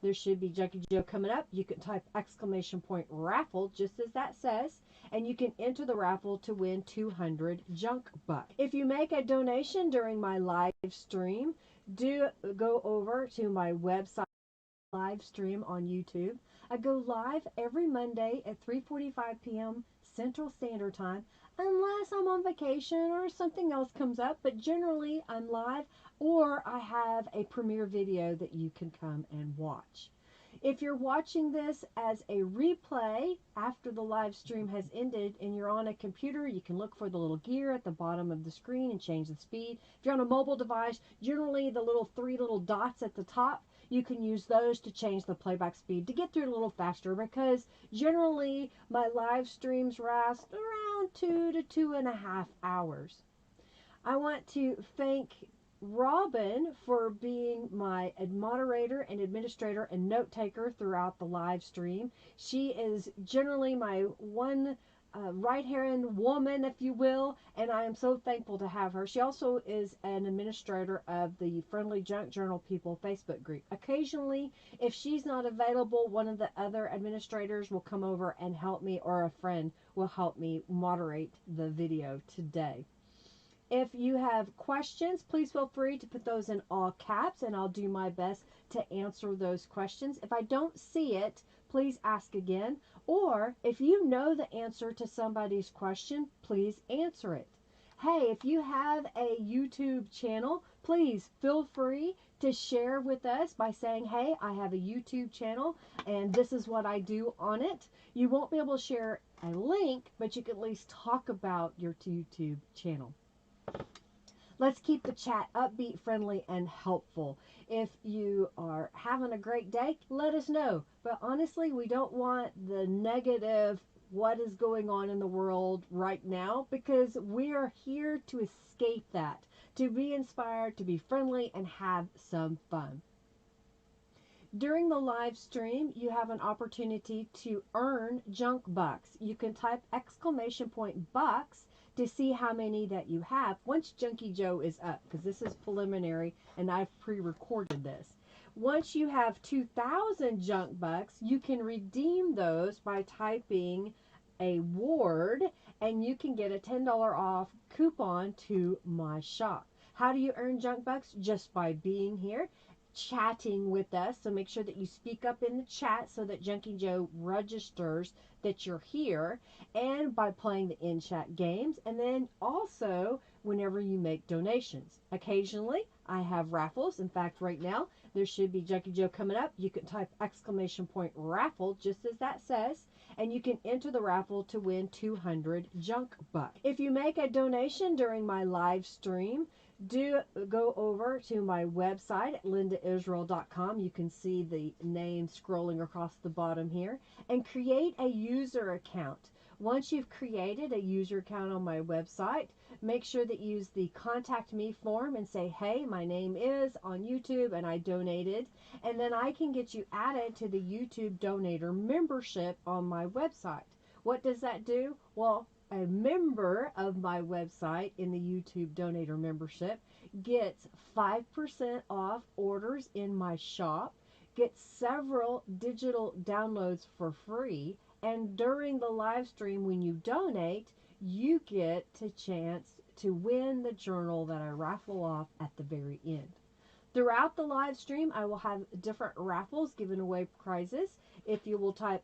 There should be Junkie Joe coming up. You can type !raffle just as that says, and you can enter the raffle to win 200 junk bucks. If you make a donation during my live stream, do go over to my website live stream on YouTube. I go live every Monday at 3:45 p.m. Central Standard Time, unless I'm on vacation or something else comes up, but generally I'm live or I have a premiere video that you can come and watch. If you're watching this as a replay after the live stream has ended and you're on a computer, you can look for the little gear at the bottom of the screen and change the speed. If you're on a mobile device, generally the three little dots at the top, you can use those to change the playback speed to get through it a little faster, because generally my live streams last around 2 to 2.5 hours. I want to thank Robin for being my moderator and administrator and note taker throughout the live stream. She is generally my one right-hand woman, if you will, and I am so thankful to have her. She also is an administrator of the Friendly Junk Journal People Facebook group. Occasionally, if she's not available, one of the other administrators will come over and help me, or a friend will help me moderate the video today. If you have questions, please feel free to put those in all caps, and I'll do my best to answer those questions. If I don't see it, please ask again. Or if you know the answer to somebody's question, please answer it. Hey, if you have a YouTube channel, please feel free to share with us by saying, hey, I have a YouTube channel and this is what I do on it. You won't be able to share a link, but you can at least talk about your YouTube channel. Let's keep the chat upbeat, friendly, and helpful. If you are having a great day, let us know. But honestly, we don't want the negative, what is going on in the world right now, because we are here to escape that, to be inspired, to be friendly, and have some fun. During the live stream, you have an opportunity to earn junk bucks. You can type !bucks to see how many that you have once Junkie Joe is up, because this is preliminary and I've pre-recorded this. Once you have 2,000 junk bucks, you can redeem those by typing a word, and you can get a $10 off coupon to my shop. How do you earn junk bucks? Just by being here, chatting with us. So make sure that you speak up in the chat so that Junkie Joe registers that you're here, and by playing the in-chat games, and then also whenever you make donations. Occasionally I have raffles. In fact, right now there should be Junkie Joe coming up. You can type !raffle just as that says, and you can enter the raffle to win 200 junk bucks. If you make a donation during my live stream, do go over to my website at lindaisrael.com. You can see the name scrolling across the bottom here, and create a user account. Once you've created a user account on my website, make sure that you use the contact me form and say, hey, my name is on YouTube and I donated, and then I can get you added to the YouTube donator membership on my website. What does that do? Well, a member of my website in the YouTube donator membership gets 5% off orders in my shop, gets several digital downloads for free, and during the live stream when you donate, you get a chance to win the journal that I raffle off at the very end. Throughout the live stream, I will have different raffles giving away prizes. If you will type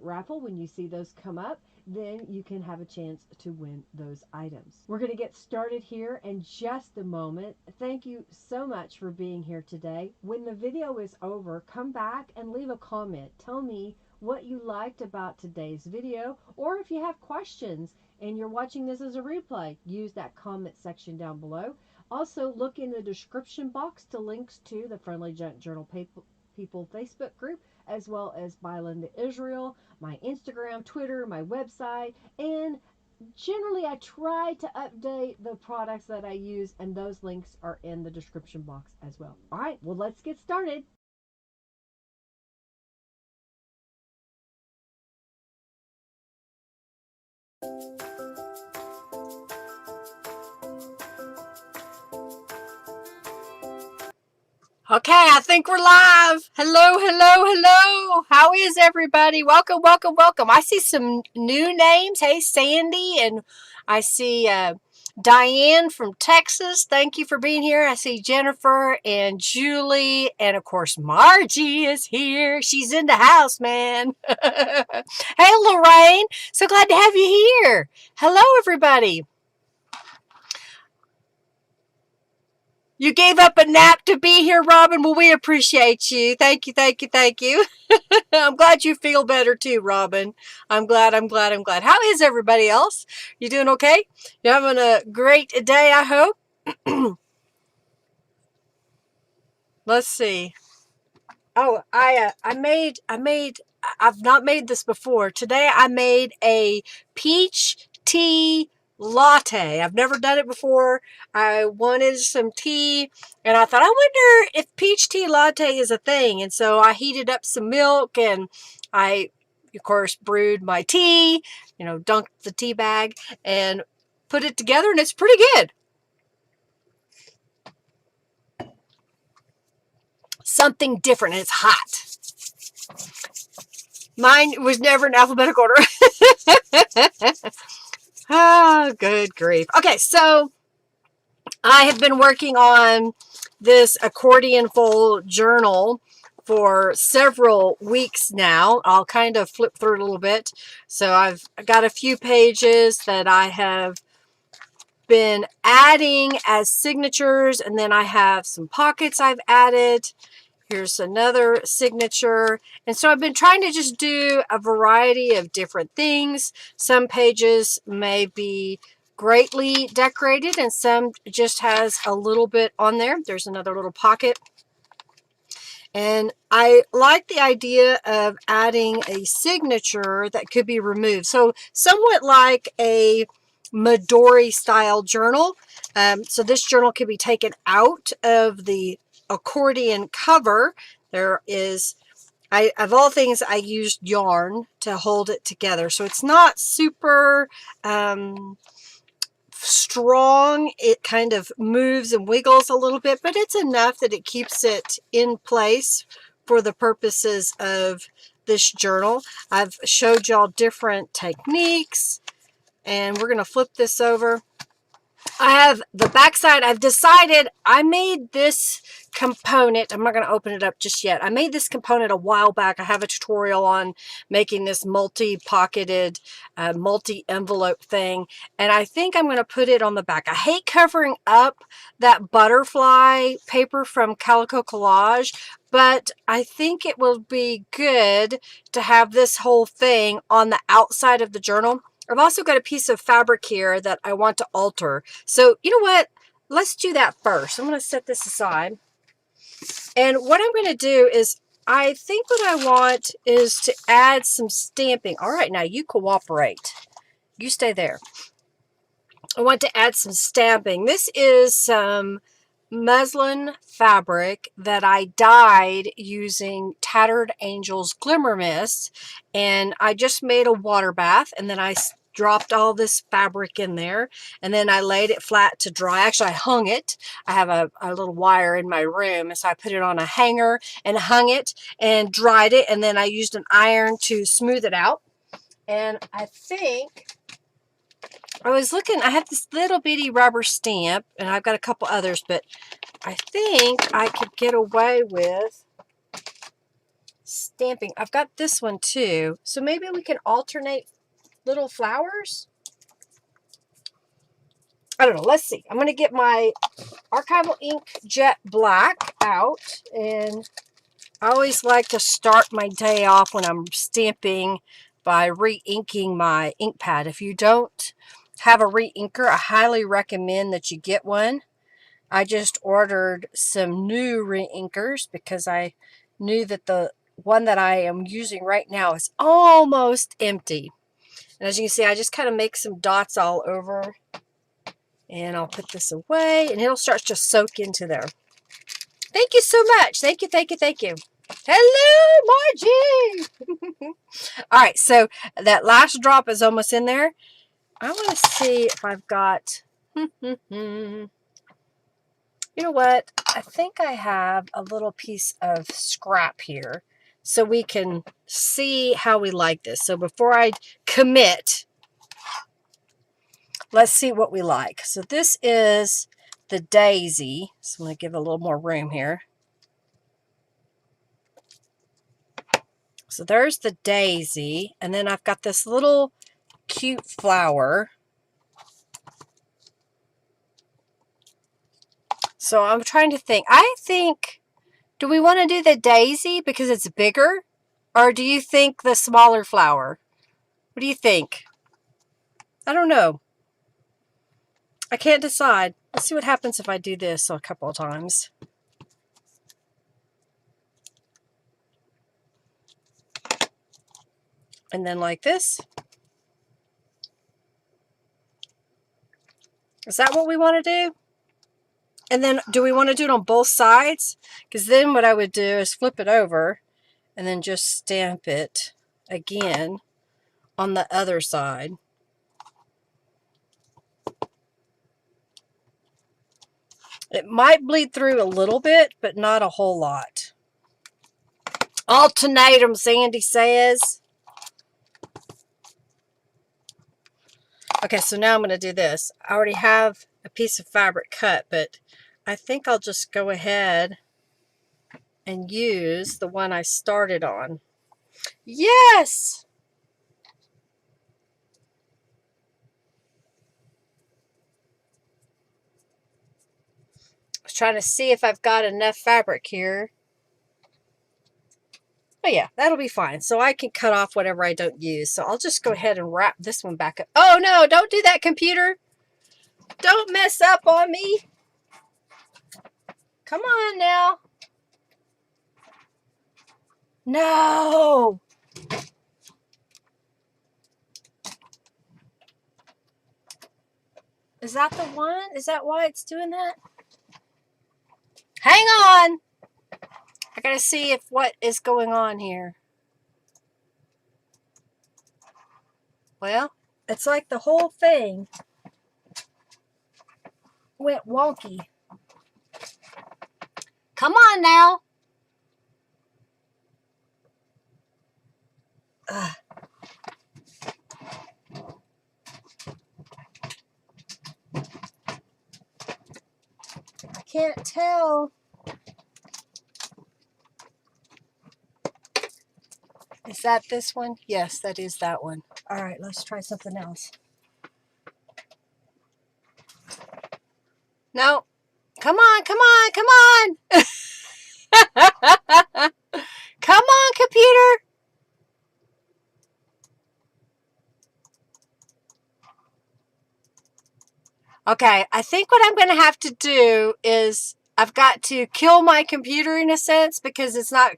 !raffle when you see those come up, then you can have a chance to win those items. We're going to get started here in just a moment. Thank you so much for being here today. When the video is over, come back and leave a comment. Tell me what you liked about today's video, or if you have questions and you're watching this as a replay, use that comment section down below. Also, look in the description box to links to the Friendly Junk Journal People Facebook group, as well as by Linda Israel, my Instagram, Twitter, my website, and generally I try to update the products that I use, and those links are in the description box as well. All right, well, let's get started. Okay, I think we're live. Hello, hello, hello. How is everybody? Welcome, welcome, welcome. I see some new names. Hey, Sandy, and I see Diane from Texas. Thank you for being here. I see Jennifer and Julie, and of course, Margie is here. She's in the house, man. Hey, Lorraine. So glad to have you here. Hello, everybody. You gave up a nap to be here, Robin. Well, we appreciate you. Thank you, thank you, thank you. I'm glad you feel better too, Robin. I'm glad, I'm glad, I'm glad. How is everybody else? You doing okay? You having a great day, I hope? Let's see. Oh, I've not made this before. Today I made a peach tea latte. I've never done it before. I wanted some tea and I thought, I wonder if peach tea latte is a thing. And so I heated up some milk and I, of course, brewed my tea, dunked the tea bag and put it together, and it's pretty good. Something different, and it's hot. Mine was never in alphabetical order. Good grief. Okay, so I have been working on this Accordion Fold Journal for several weeks now. I'll kind of flip through it a little bit. So I've got a few pages that I have been adding as signatures, and then I have some pockets I've added. Here's another signature. And so I've been trying to just do a variety of different things. Some pages may be greatly decorated and some just has a little bit on there. There's another little pocket. And I like the idea of adding a signature that could be removed. So somewhat like a Midori style journal. So this journal can be taken out of the accordion cover. There is, of all things, I used yarn to hold it together. So it's not super strong. It kind of moves and wiggles a little bit, but it's enough that it keeps it in place for the purposes of this journal. I've showed y'all different techniques, and we're going to flip this over. I have the backside. I've decided I made this component. I'm not going to open it up just yet. I made this component a while back. I have a tutorial on making this multi-pocketed, multi-envelope thing. And I think I'm going to put it on the back. I hate covering up that butterfly paper from Calico Collage, but I think it will be good to have this whole thing on the outside of the journal. I've also got a piece of fabric here that I want to alter. So you know what? Let's do that first. I'm going to set this aside. And what I'm going to do is, I think what I want is to add some stamping. All right, now you cooperate. You stay there. I want to add some stamping. This is some muslin fabric that I dyed using Tattered Angels Glimmer Mist, and I just made a water bath, and then I dropped all this fabric in there, and then I laid it flat to dry. Actually, I hung it. I have a little wire in my room, and so I put it on a hanger and hung it and dried it, and then I used an iron to smooth it out. And I think I was looking, I have this little bitty rubber stamp, and I've got a couple others, but I think I could get away with stamping. I've got this one too, so maybe we can alternate little flowers. I don't know. Let's see. I'm going to get my Archival ink Jet Black out, and I always like to start my day off when I'm stamping by re-inking my ink pad. If you don't have a re-inker, I highly recommend that you get one. I just ordered some new re-inkers because I knew that the one that I am using right now is almost empty. And as you can see, I just kind of make some dots all over. And I'll put this away, and it'll start to soak into there. Thank you so much. Thank you, thank you, thank you. Hello, Margie. All right, so that last drop is almost in there. I want to see if I've got... You know what? I think I have a little piece of scrap here so we can see how we like this. So before I commit, let's see what we like. So this is the daisy. So I'm going to give it a little more room here. So there's the daisy. And then I've got this little cute flower. So I'm trying to think. I think, do we want to do the daisy because it's bigger? Or do you think the smaller flower? What do you think? I don't know. I can't decide. Let's see what happens if I do this a couple of times. And then like this. Is that what we want to do? And then do we want to do it on both sides? Because then what I would do is flip it over and then just stamp it again on the other side. It might bleed through a little bit, but not a whole lot. Alternate them, Sandy says. Okay, so now I'm going to do this. I already have a piece of fabric cut, but I think I'll just go ahead and use the one I started on. Yes! I was trying to see if I've got enough fabric here. Oh yeah, that'll be fine. So I can cut off whatever I don't use. So I'll just go ahead and wrap this one back up. Oh no, don't do that, computer. Don't mess up on me. Come on now. No. Is that the one? Is that why it's doing that? Hang on. I gotta see if what is going on here. Well, it's like the whole thing went wonky. Come on now. Ugh. I can't tell. Is that this one? Yes, that is that one. All right, let's try something else. No. Come on, come on, come on. Come on, computer. Okay, I think what I'm going to have to do is I've got to kill my computer in a sense because it's not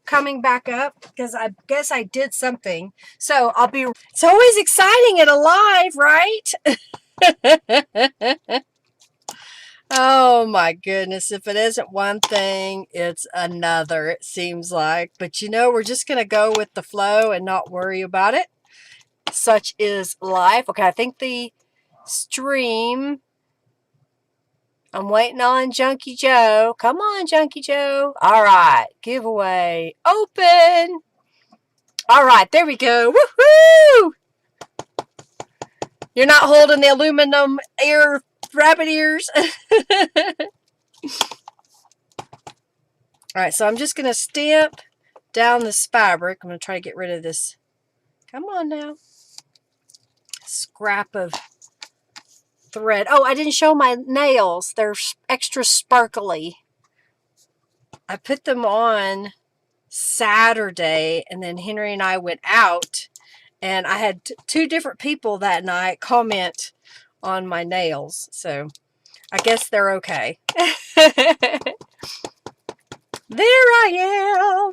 coming back up because I guess I did something. So I'll be, it's always exciting and alive, right? Oh my goodness, if it isn't one thing, it's another, it seems like. But you know, we're just going to go with the flow and not worry about it. Such is life. Okay, I think the stream, I'm waiting on Junkie Joe. Come on, Junkie Joe. All right, giveaway open. All right, there we go. Woohoo! You're not holding the aluminum air rabbit ears. All right, so I'm just going to stamp down this fabric. I'm going to try to get rid of this. Come on now. Scrap of thread. Oh, I didn't show my nails. They're extra sparkly. I put them on Saturday, and then Henry and I went out, and I had two different people that night comment on my nails. So I guess they're okay. There I am.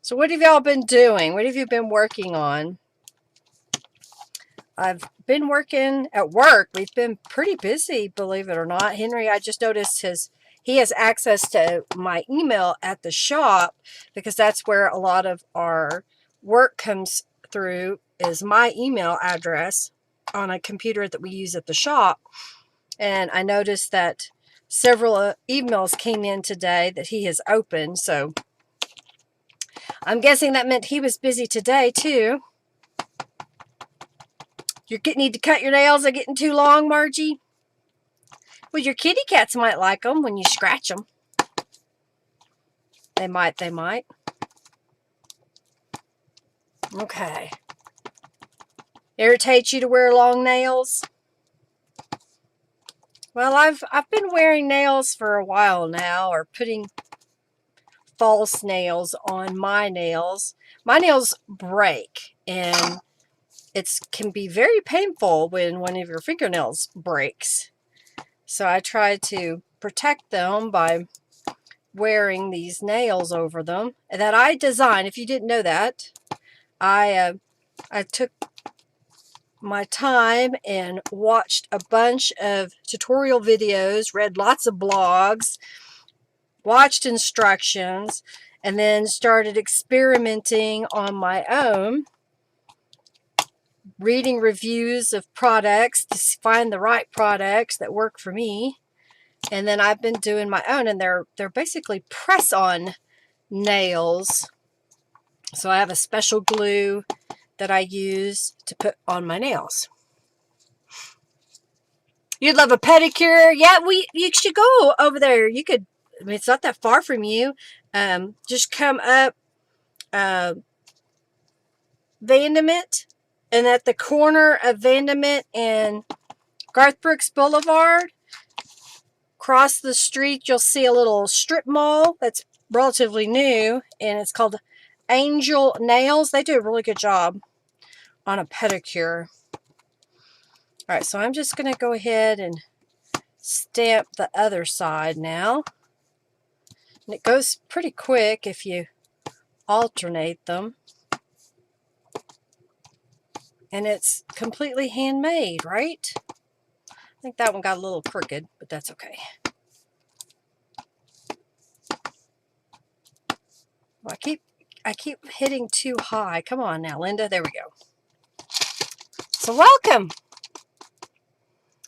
So what have y'all been doing? What have you been working on? I've been working at work. We've been pretty busy, believe it or not. Henry, I just noticed he has access to my email at the shop because that's where a lot of our work comes through, is my email address. on a computer that we use at the shop, and I noticed that several emails came in today that he has opened, so I'm guessing that meant he was busy today too. You need to cut your nails. They're getting too long, Margie? Well, your kitty cats might like them when you scratch them. They might. Okay. Irritates you to wear long nails? Well, I've been wearing nails for a while now, or putting false nails on my nails. My nails break, and it can be very painful when one of your fingernails breaks. So I try to protect them by wearing these nails over them that I designed. If you didn't know that, I took my time and watched a bunch of tutorial videos, read lots of blogs, watched instructions, and then started experimenting on my own, reading reviews of products to find the right products that work for me. And then I've been doing my own, and they're basically press-on nails. So I have a special glue that I use to put on my nails. You'd love a pedicure? Yeah, you should go over there. You could, I mean, it's not that far from you. Just come up Vandament, and at the corner of Vandament and Garth Brooks Boulevard, across the street, you'll see a little strip mall that's relatively new, and it's called Angel Nails. They do a really good job on a pedicure. All right, so I'm just going to go ahead and stamp the other side now. And it goes pretty quick if you alternate them. And it's completely handmade, right? I think that one got a little crooked, but that's okay. Well, I keep hitting too high. Come on now, Linda. There we go. So welcome.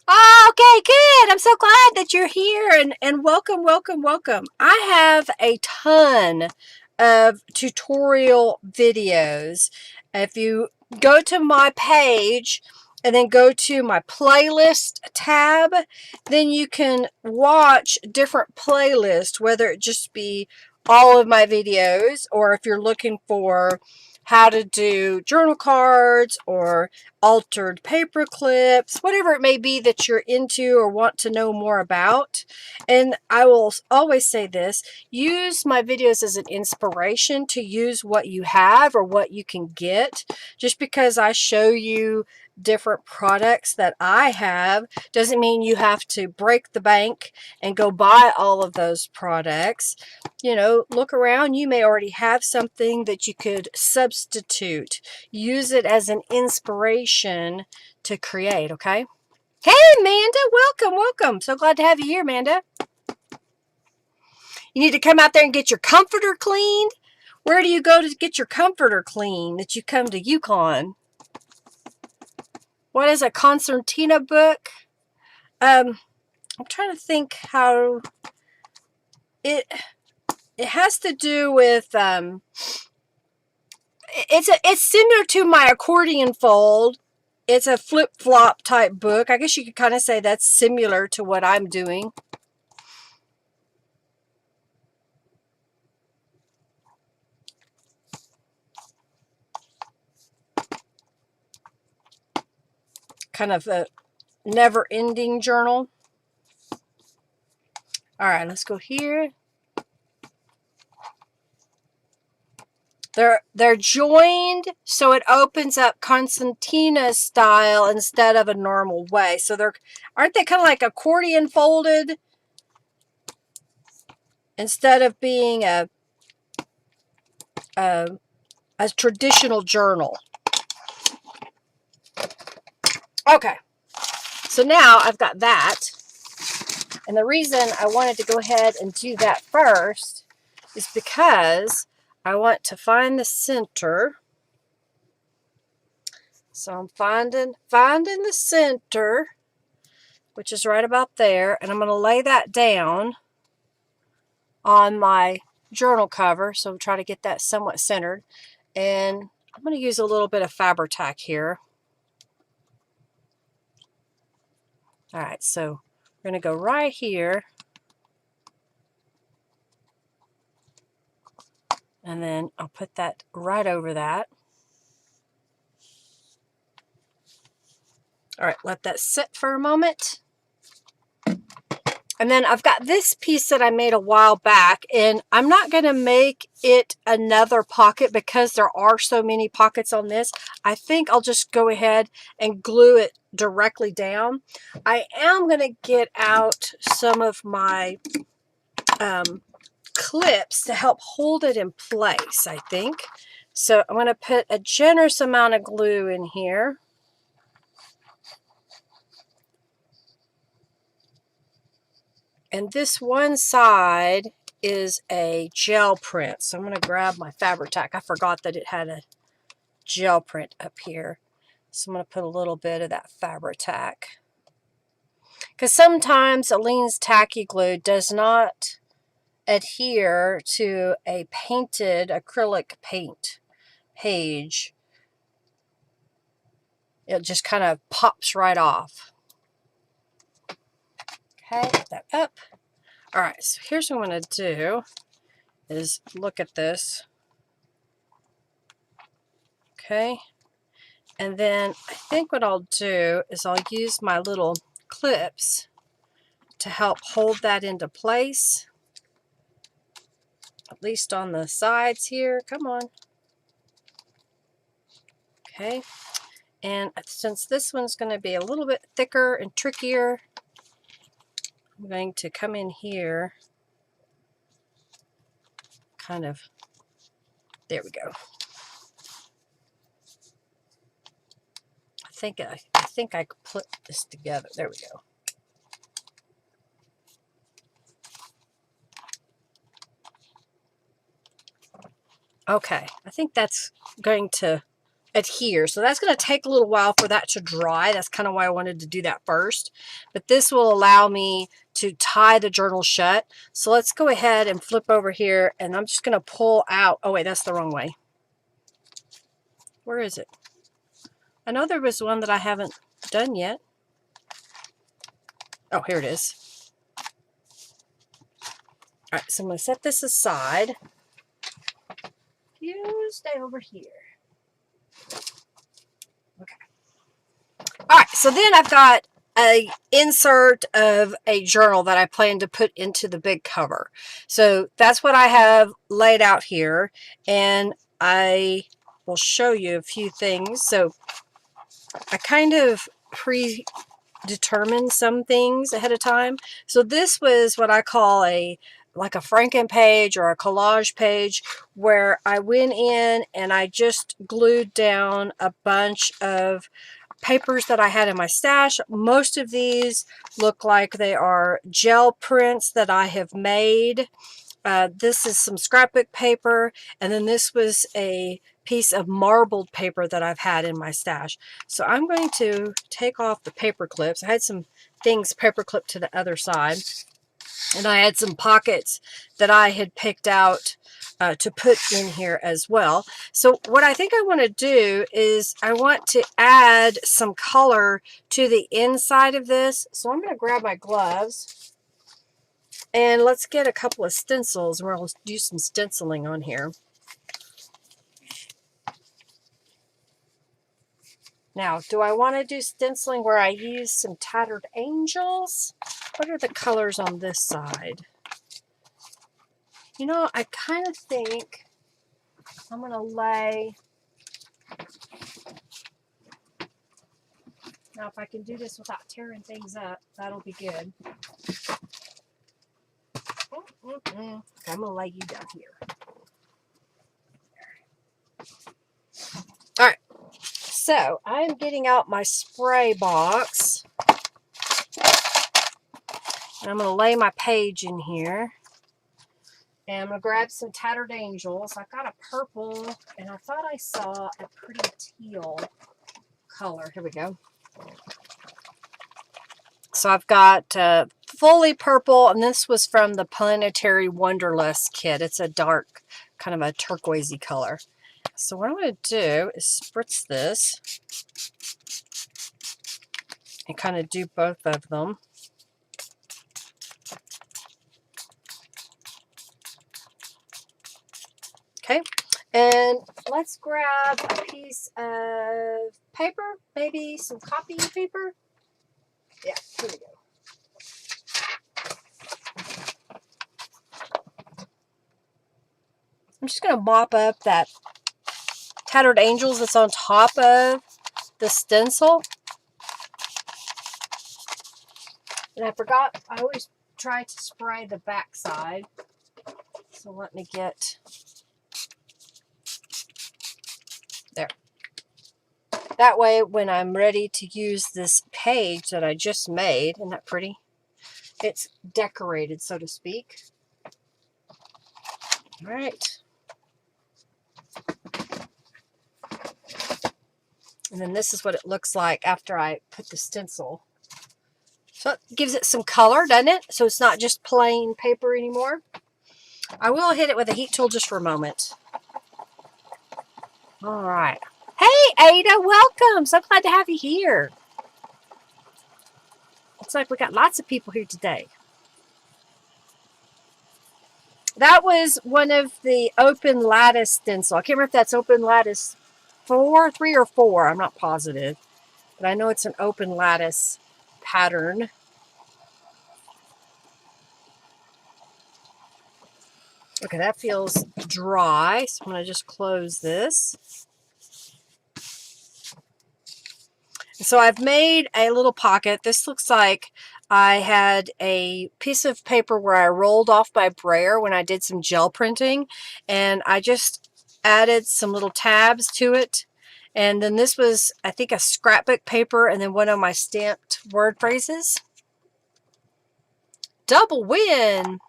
Oh, okay, good. I'm so glad that you're here, and welcome. I have a ton of tutorial videos. If you go to my page and then go to my playlist tab, then you can watch different playlists, whether it just be all of my videos, or if you're looking for how to do journal cards or altered paper clips, whatever it may be that you're into or want to know more about. And I will always say this, use my videos as an inspiration to use what you have or what you can get. Just because I show you different products that I have doesn't mean you have to break the bank and go buy all of those products. You know, look around. You may already have something that you could substitute. Use it as an inspiration to create, okay? Hey, Amanda, welcome. So glad to have you here, Amanda. You need to come out there and get your comforter cleaned. Where do you go to get your comforter cleaned that you come to Yukon? What is a concertina book? I'm trying to think how it has to do with it's similar to my Accordion Fold. It's a flip-flop type book. I guess you could kind of say that's similar to what I'm doing. Kind of a never-ending journal. All right, let's go here. They're joined so it opens up concertina style instead of a normal way. So aren't they kind of like accordion folded instead of being a traditional journal? Okay, so now I've got that, and the reason I wanted to go ahead and do that first is because I want to find the center. So I'm finding the center, which is right about there, and I'm going to lay that down on my journal cover. So I'm trying to get that somewhat centered. And I'm going to use a little bit of Fabri-Tac here. All right, so we're going to go right here. And then I'll put that right over that. All right, let that sit for a moment. And then I've got this piece that I made a while back, and I'm not going to make it another pocket because there are so many pockets on this. I think I'll just go ahead and glue it directly down. I am going to get out some of my clips to help hold it in place, I think. So I'm going to put a generous amount of glue in here. And this one side is a gel print. So I'm going to grab my Fabri-Tac. I forgot that it had a gel print up here. So I'm going to put a little bit of that Fabri-Tac. Because sometimes Aline's tacky glue does not adhere to a painted acrylic paint page. It just kind of pops right off. Okay, get that up. All right, so here's what I'm going to do is look at this. Okay, and then I think what I'll do is I'll use my little clips to help hold that into place, at least on the sides here. Come on. Okay, and since this one's going to be a little bit thicker and trickier, I'm going to come in here, kind of, there we go. I think I could put this together. There we go. Okay, I think that's going to adhere. So that's going to take a little while for that to dry. That's kind of why I wanted to do that first. But this will allow me to tie the journal shut. So let's go ahead and flip over here, and I'm just going to pull out. Oh wait, that's the wrong way. Where is it? I know there was one that I haven't done yet. Oh, here it is. All right, so I'm going to set this aside. You stay over here. Okay. All right, so then I've got an insert of a journal that I plan to put into the big cover. So that's what I have laid out here, and I will show you a few things. So I kind of predetermined some things ahead of time. So this was what I call like a Franken page or a collage page, where I went in and I just glued down a bunch of papers that I had in my stash. Most of these look like they are gel prints that I have made. This is some scrapbook paper, and then this was a piece of marbled paper that I've had in my stash. So I'm going to take off the paper clips. I had some things paper clipped to the other side, and I had some pockets that I had picked out to put in here as well. So what I think I want to do is I want to add some color to the inside of this. So I'm going to grab my gloves, and let's get a couple of stencils, and we'll do some stenciling on here. Now, do I want to do stenciling where I use some tattered angels? What are the colors on this side? You know, I kind of think I'm going to lay... Now, if I can do this without tearing things up, that'll be good. Okay, I'm going to lay you down here. All right. So, I'm getting out my spray box. And I'm going to lay my page in here. And I'm going to grab some tattered angels. I've got a purple, and I thought I saw a pretty teal color. Here we go. So I've got fully purple, and this was from the Planetary Wonderlust kit. It's a dark, kind of a turquoisey color. So what I'm going to do is spritz this and kind of do both of them. Okay, and let's grab a piece of paper, maybe some copy paper. Yeah, here we go. I'm just going to mop up that Tattered Angels that's on top of the stencil. And I forgot, I always try to spray the back side. So let me get, there. That way, when I'm ready to use this page that I just made, isn't that pretty? It's decorated, so to speak. All right. And then this is what it looks like after I put the stencil. So it gives it some color, doesn't it? So it's not just plain paper anymore. I will hit it with a heat tool just for a moment. All right. Hey, Ada, welcome. So glad to have you here. Looks like we got lots of people here today. That was one of the open lattice stencil. I can't remember if that's open lattice 3 or 4. I'm not positive. But I know it's an open lattice pattern. Okay, that feels dry. So I'm going to just close this. So I've made a little pocket. This looks like I had a piece of paper where I rolled off my brayer when I did some gel printing, and I just added some little tabs to it. And then this was, I think, a scrapbook paper, and then one of my stamped word phrases. Double win!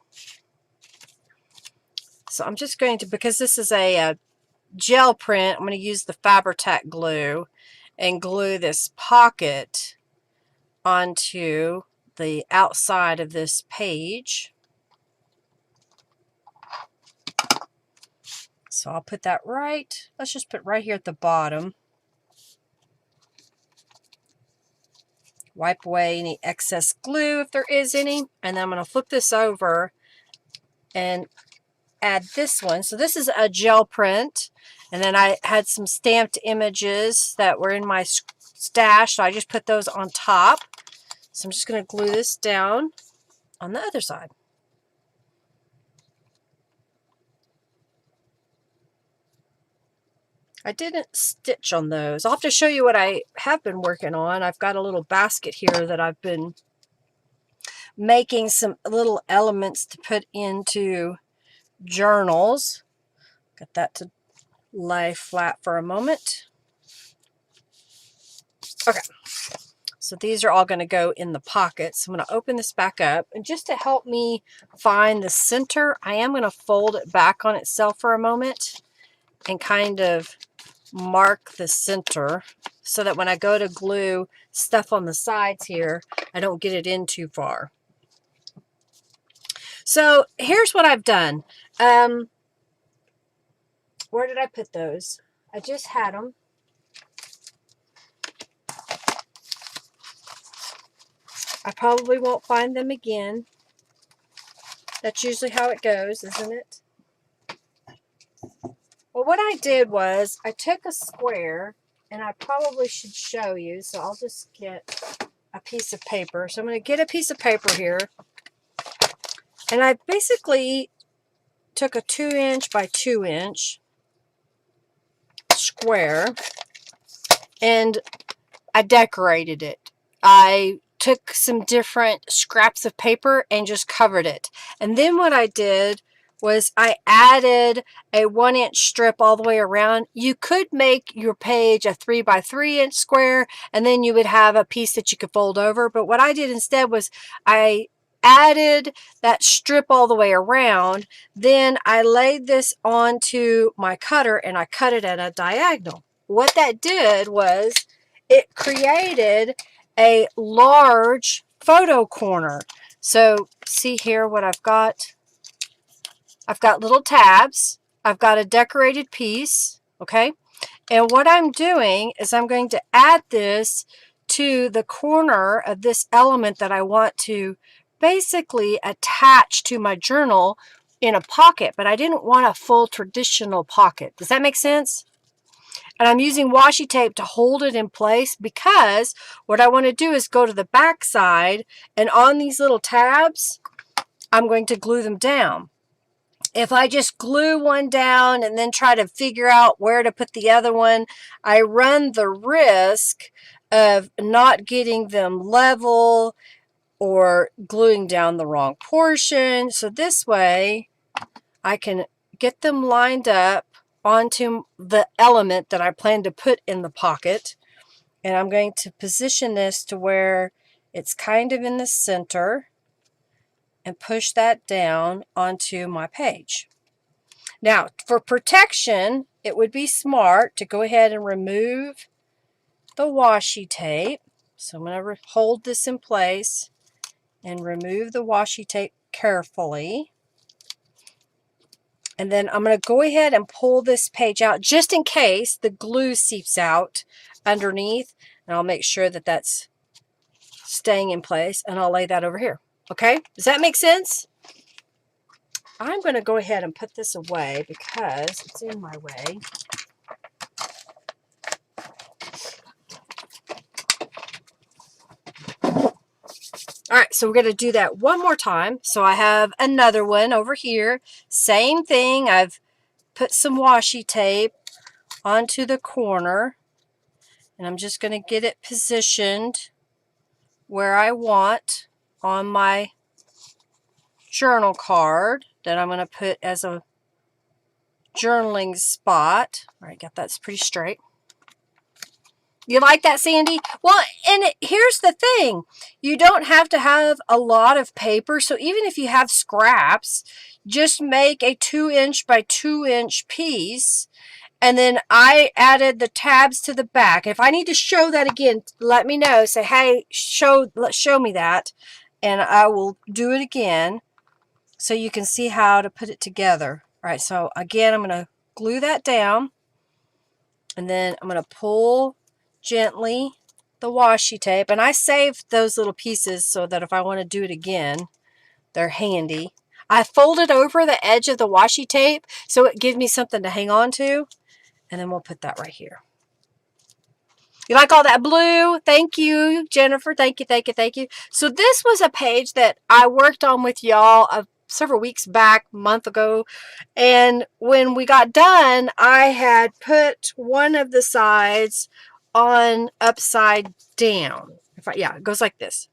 So I'm just going to, because this is a gel print, I'm going to use the Fabri-Tac glue and glue this pocket onto the outside of this page. So I'll put that right, let's just put right here at the bottom. Wipe away any excess glue if there is any, and then I'm going to flip this over and add this one. So this is a gel print, and then I had some stamped images that were in my stash, so I just put those on top. So I'm just going to glue this down on the other side. I didn't stitch on those. I'll have to show you what I have been working on. I've got a little basket here that I've been making some little elements to put into journals. Got that to lay flat for a moment. Okay, so these are all going to go in the pockets. I'm going to open this back up, and just to help me find the center, I am going to fold it back on itself for a moment and kind of mark the center so that when I go to glue stuff on the sides here, I don't get it in too far. So here's what I've done. Where did I put those? I just had them. I probably won't find them again. That's usually how it goes, isn't it? Well, what I did was I took a square, and I probably should show you, so I'll just get a piece of paper. So I'm going to get a piece of paper here, and I basically took a 2" by 2" square, and I decorated it. I took some different scraps of paper and just covered it. And then what I did was I added a 1" strip all the way around. You could make your page a 3 by 3" square, and then you would have a piece that you could fold over. But what I did instead was I added that strip all the way around. Then I laid this onto my cutter, and I cut it at a diagonal. What that did was it created a large photo corner. So see here what I've got. I've got little tabs. I've got a decorated piece, okay? And what I'm doing is I'm going to add this to the corner of this element that I want to basically attach to my journal in a pocket, but I didn't want a full traditional pocket. Does that make sense? And I'm using washi tape to hold it in place because what I want to do is go to the back side, and on these little tabs, I'm going to glue them down. If I just glue one down and then try to figure out where to put the other one, I run the risk of not getting them level or gluing down the wrong portion. So this way I can get them lined up onto the element that I plan to put in the pocket. And I'm going to position this to where it's kind of in the center and push that down onto my page. Now, for protection, it would be smart to go ahead and remove the washi tape. So I'm going to hold this in place and remove the washi tape carefully. And then I'm going to go ahead and pull this page out just in case the glue seeps out underneath. And I'll make sure that that's staying in place, and I'll lay that over here. Okay? Does that make sense? I'm going to go ahead and put this away because it's in my way. All right, so we're going to do that one more time. So I have another one over here. Same thing. I've put some washi tape onto the corner, and I'm just going to get it positioned where I want on my journal card that I'm going to put as a journaling spot. All right, got that pretty straight. You like that, Sandy? Well, and here's the thing. You don't have to have a lot of paper. So even if you have scraps, just make a 2" by 2" piece. And then I added the tabs to the back. If I need to show that again, let me know. Say, hey, show me that. And I will do it again so you can see how to put it together. All right, so again, I'm going to glue that down. And then I'm going to pull gently the washi tape, and I saved those little pieces so that if I want to do it again, they're handy. I folded over the edge of the washi tape so it gives me something to hang on to, and then we'll put that right here. You like all that blue? Thank you, Jennifer. Thank you, thank you, thank you. So this was a page that I worked on with y'all several weeks back, a month ago, and when we got done, I had put one of the sides on upside down. Yeah, it goes like this.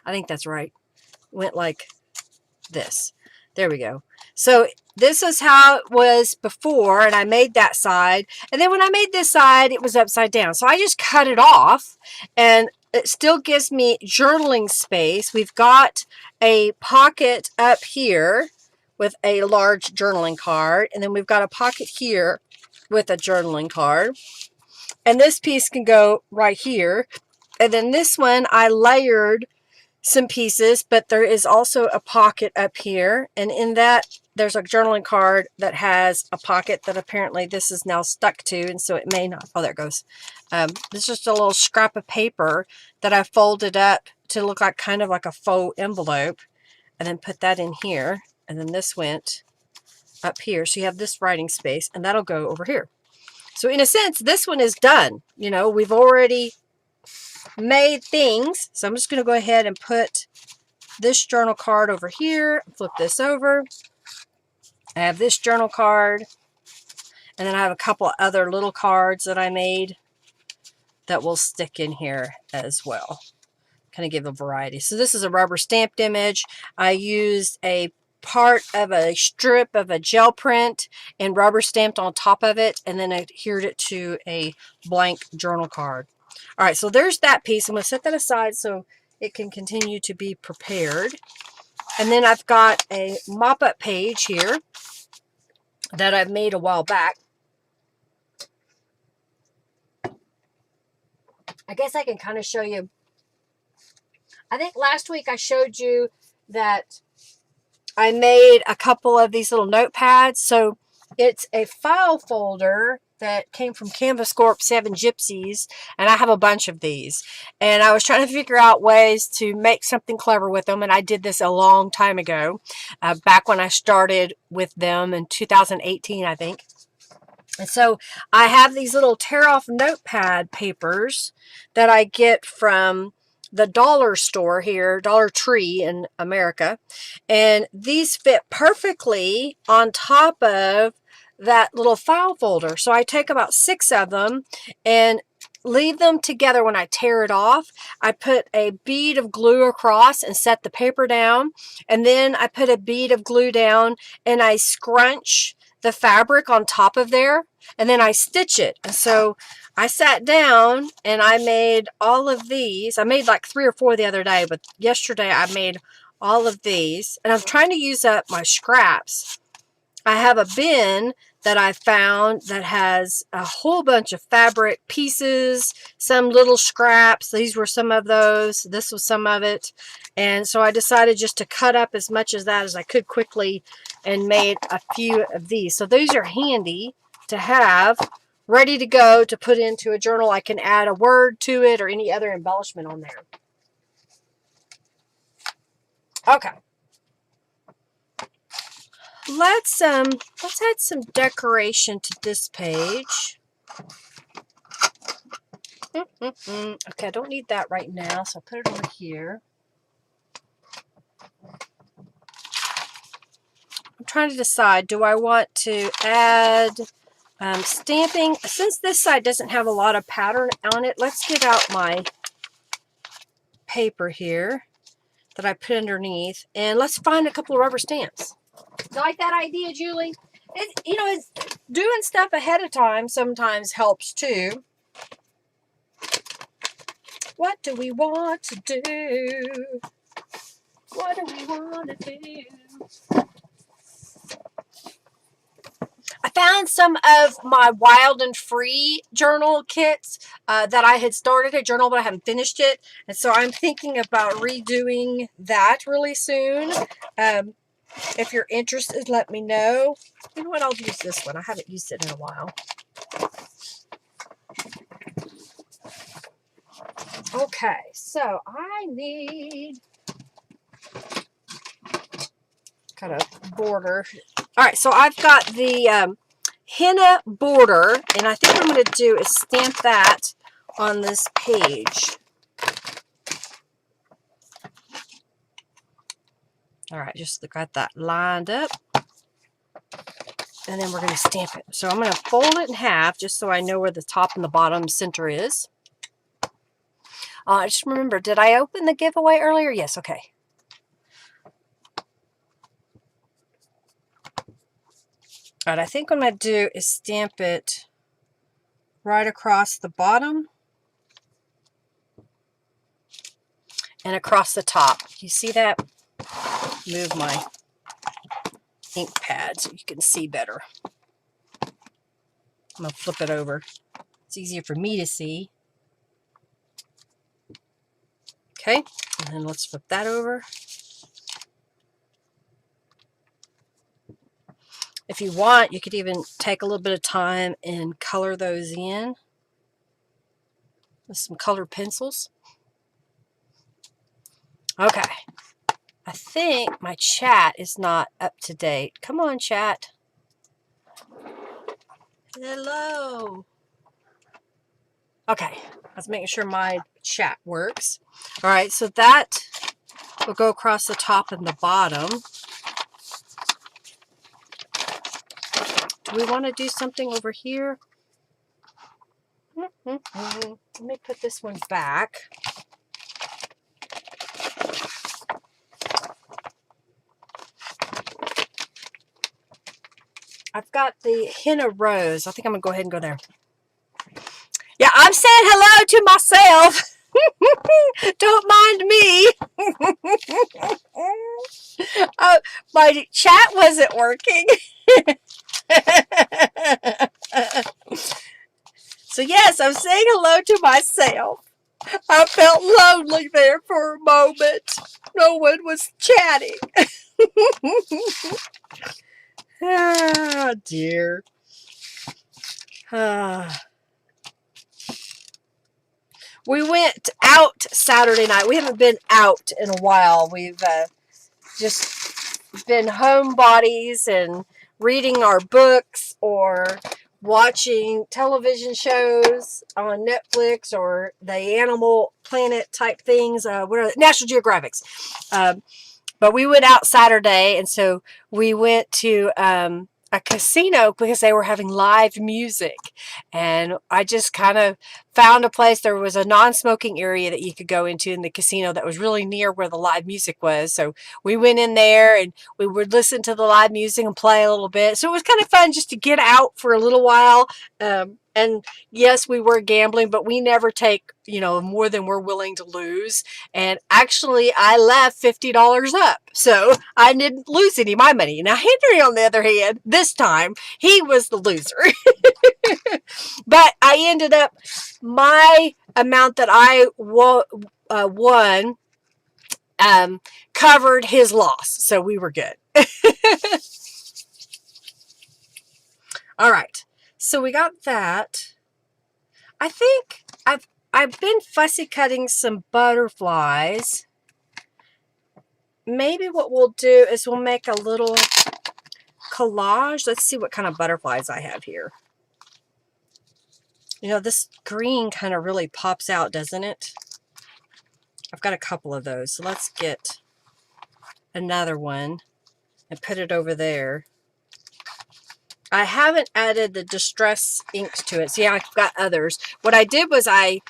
I think that's right. Went like this. There we go. So this is how it was before, and I made that side. And then when I made this side, it was upside down. So I just cut it off, and it still gives me journaling space. We've got a pocket up here with a large journaling card, and then we've got a pocket here with a journaling card. And this piece can go right here. And then this one, I layered some pieces, but there is also a pocket up here. And in that, there's a journaling card that has a pocket that apparently this is now stuck to. And so it may not. Oh, there it goes. It's just a little scrap of paper that I folded up to look like kind of like a faux envelope. And then put that in here. And then this went up here. So you have this writing space, and that'll go over here. So in a sense, this one is done. You know, we've already made things. So I'm just going to go ahead and put this journal card over here. Flip this over. I have this journal card. And then I have a couple other little cards that I made that will stick in here as well. Kind of give a variety. So this is a rubber stamped image. I used a part of a strip of a gel print and rubber stamped on top of it, and then I adhered it to a blank journal card. All right, so there's that piece. I'm going to set that aside so it can continue to be prepared. And then I've got a mop-up page here that I've made a while back. I guess I can kind of show you. I think last week I showed you that I made a couple of these little notepads. So it's a file folder that came from Canvas Corp 7 Gypsies, and I have a bunch of these. And I was trying to figure out ways to make something clever with them, and I did this a long time ago, back when I started with them in 2018, I think. And so I have these little tear-off notepad papers that I get from the dollar store here, Dollar Tree in America. And these fit perfectly on top of that little file folder. So I take about 6 of them and leave them together. When I tear it off, I put a bead of glue across and set the paper down. And then I put a bead of glue down and I scrunch the fabric on top of there, and then I stitch it. And so I sat down and I made all of these. I made like 3 or 4 the other day, but yesterday I made all of these, and I'm trying to use up my scraps. I have a bin that I found that has a whole bunch of fabric pieces, some little scraps. These were some of those. This was some of it. And so I decided just to cut up as much of that as I could quickly and made a few of these. So these are handy to have, ready to go to put into a journal. I can add a word to it or any other embellishment on there. Okay. Let's add some decoration to this page. Okay, I don't need that right now, so I'll put it over here. I'm trying to decide, do I want to add stamping? Since this side doesn't have a lot of pattern on it, let's get out my paper here that I put underneath, and let's find a couple of rubber stamps. You like that idea, Julie? It's doing stuff ahead of time sometimes helps too. What do we want to do? What do we want to do? I found some of my Wild and Free journal kits that I had started a journal, but I haven't finished it. And so I'm thinking about redoing that really soon. If you're interested, let me know. You know what? I'll use this one. I haven't used it in a while. Okay, so I need kind of border. All right, so I've got the henna border, and I think what I'm going to do is stamp that on this page. All right, just got that lined up. And then we're going to stamp it. So I'm going to fold it in half just so I know where the top and the bottom center is. Just remember, did I open the giveaway earlier? Yes, okay. All right, I think what I'm going to do is stamp it right across the bottom and across the top. You see that? Move my ink pad so you can see better. I'm going to flip it over. It's easier for me to see. Okay, and then let's flip that over. If you want, you could even take a little bit of time and color those in with some colored pencils. Okay. I think my chat is not up to date. Come on, chat. Hello. Okay. I was making sure my chat works. All right. So that will go across the top and the bottom. Do we want to do something over here? Let me put this one back. I've got the henna rose. I think I'm going to go ahead and go there. Yeah, I'm saying hello to myself. Don't mind me. My chat wasn't working. So yes, I'm saying hello to myself. I felt lonely there for a moment. No one was chatting. Ah, dear. We went out Saturday night. We haven't been out in a while. We've just been homebodies and reading our books or watching television shows on Netflix or the Animal Planet type things. What are they? National Geographics. But we went out Saturday, and so we went to a casino because they were having live music. And I just kind of found a place. There was a non-smoking area that you could go into in the casino that was really near where the live music was. So we went in there and we would listen to the live music and play a little bit. So it was kind of fun just to get out for a little while. And yes, we were gambling, but we never take, more than we're willing to lose. And actually, I left $50 up. So I didn't lose any of my money. Now, Henry, on the other hand, this time, he was the loser. But I ended up, my amount that I won covered his loss. So we were good. All right. So we got that. I think I've been fussy cutting some butterflies. Maybe what we'll do is we'll make a little collage. Let's see what kind of butterflies I have here. This green kind of really pops out, doesn't it? I've got a couple of those. So let's get another one and put it over there. I haven't added the distress inks to it. So yeah, I've got others. What I did was I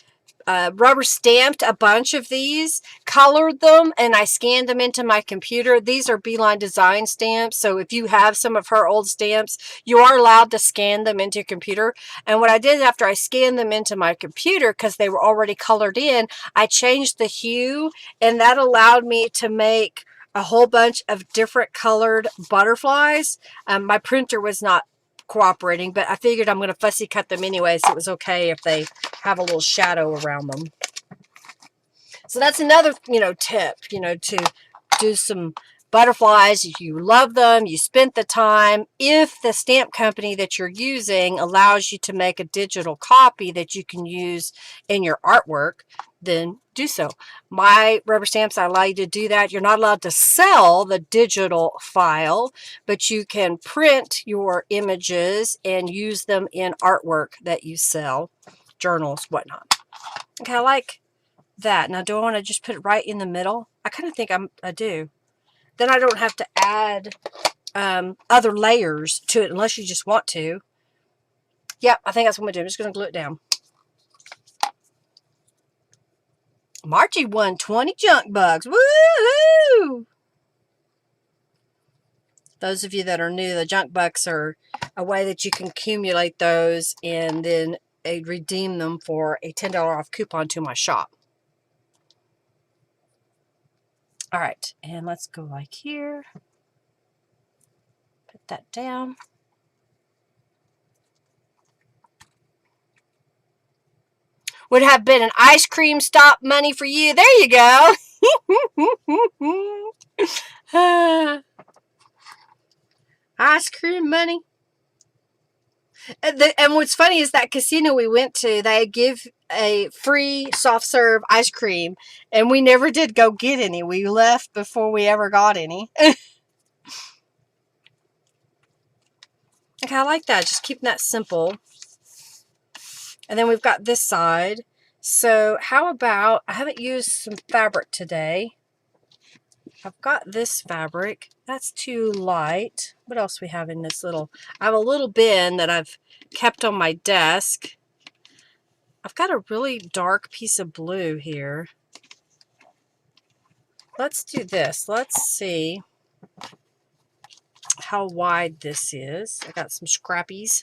rubber stamped a bunch of these, colored them, and I scanned them into my computer. These are Beeline Design stamps. So if you have some of her old stamps, you are allowed to scan them into your computer. And what I did after I scanned them into my computer, because they were already colored in, I changed the hue, and that allowed me to make a whole bunch of different colored butterflies. My printer was not cooperating, but I figured I'm going to fussy cut them anyway, so it was okay if they have a little shadow around them. So that's another, tip, to do some butterflies. If you love them, you spent the time. If the stamp company that you're using allows you to make a digital copy that you can use in your artwork, then do so. My rubber stamps allow you to do that. You're not allowed to sell the digital file, but you can print your images and use them in artwork that you sell, journals, whatnot. Okay, I like that. Now, do I want to just put it right in the middle? I kind of think I do. Then I don't have to add other layers to it unless you just want to. Yep, I think that's what I'm going to do. I'm just going to glue it down. Margie won 20 junk bugs. Woohoo! Those of you that are new, the junk bucks are a way that you can accumulate those and then redeem them for a $10 off coupon to my shop. All right, and let's go like here. Put that down. Would have been an ice cream stop money for you. There you go. Ice cream money. And what's funny is that casino we went to, they give a free soft serve ice cream, and we never did go get any. We left before we ever got any. Okay, I like that. Just keeping that simple. And then we've got this side. So how about, I haven't used some fabric today. I've got this fabric. That's too light. What else we have in this little, I have a little bin that I've kept on my desk. I've got a really dark piece of blue here. Let's do this. Let's see how wide this is. I got some scrappies.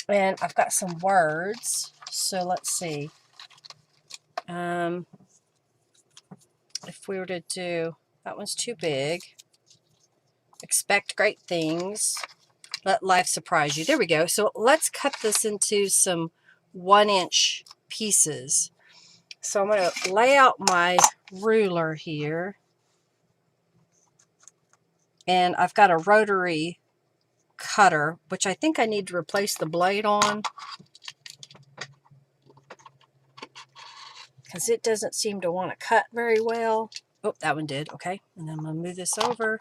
And I've got some words. So let's see. If we were to do, that one's too big. Expect great things. Let life surprise you. There we go. So let's cut this into some 1-inch pieces. So I'm going to lay out my ruler here. And I've got a rotary cutter, which I think I need to replace the blade on, because it doesn't seem to want to cut very well. Oh, that one did. Okay. And then I'm going to move this over,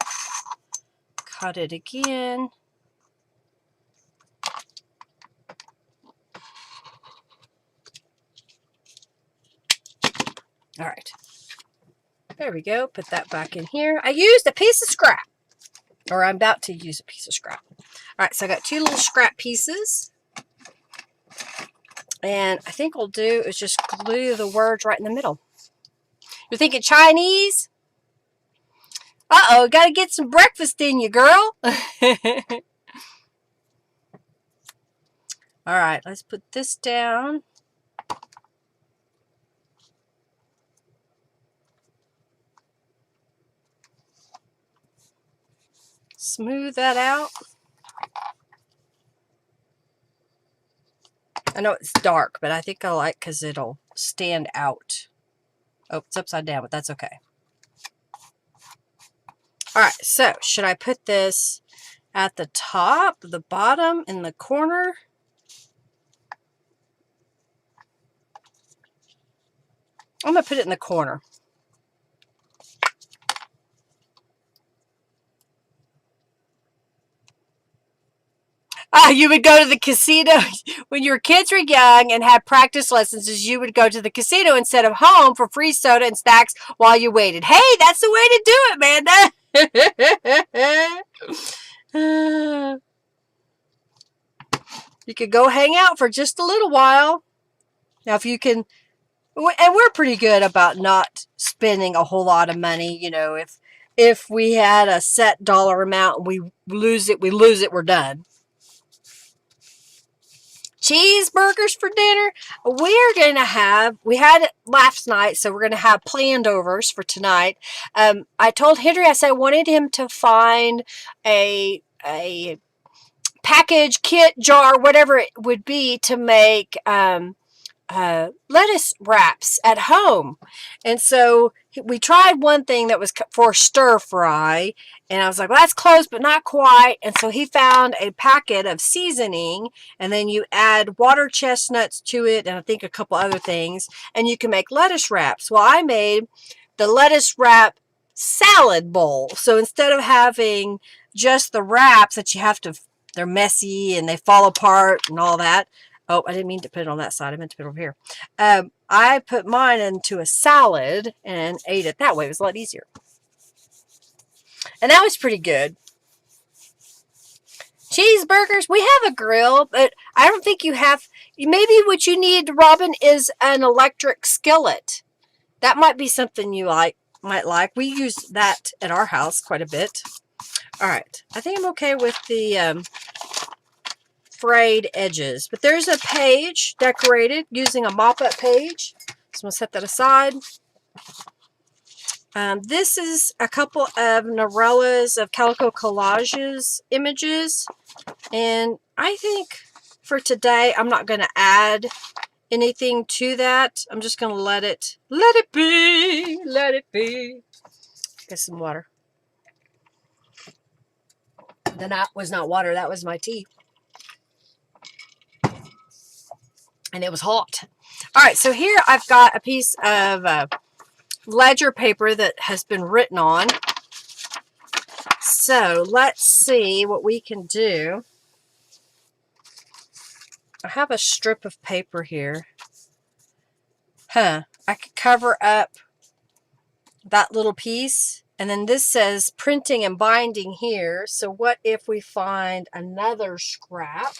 cut it again. All right. There we go. Put that back in here. I used a piece of scrap, or I'm about to use a piece of scrap. All right. So I got 2 little scrap pieces. And I think what I'll do is just glue the words right in the middle. You're thinking Chinese? Uh-oh, got to get some breakfast in you, girl. All right, let's put this down. Smooth that out. I know it's dark, but I think I like because it'll stand out. Oh, it's upside down, but that's okay. All right, so should I put this at the top, the bottom, in the corner? I'm going to put it in the corner. You would go to the casino when your kids were young and had practice lessons. As you would go to the casino instead of home for free soda and snacks while you waited. Hey, that's the way to do it, man. You could go hang out for just a little while. Now, if you can, and we're pretty good about not spending a whole lot of money. You know, if we had a set dollar amount and we lose it, we're done. Cheeseburgers for dinner. We're going to have, we had it last night, so we're going to have planned overs for tonight. I told Henry, I said I wanted him to find a package, kit, jar, whatever it would be to make lettuce wraps at home. And so we tried one thing that was for stir fry, and I was like, well, that's close but not quite. And so he found a packet of seasoning, and then you add water chestnuts to it and I think a couple other things, and you can make lettuce wraps. Well, I made the lettuce wrap salad bowl. So instead of having just the wraps that you have to, they're messy and they fall apart and all that. Oh, I didn't mean to put it on that side. I meant to put it over here. I put mine into a salad and ate it that way. It was a lot easier. And that was pretty good. Cheeseburgers. We have a grill, but I don't think you have. Maybe what you need, Robin, is an electric skillet. That might be something you might like. We use that at our house quite a bit. All right. I think I'm okay with the frayed edges, but there's a page decorated using a mop-up page, so I'm going to set that aside. This is a couple of Norella's of Calico Collages images, and I think for today I'm not going to add anything to that. I'm just going to let it be. Get some water. That was not water, that was my tea. And it was hot. All right, so here I've got a piece of ledger paper that has been written on. So let's see what we can do. I have a strip of paper here. I could cover up that little piece. And then this says printing and binding here. So what if we find another scrap?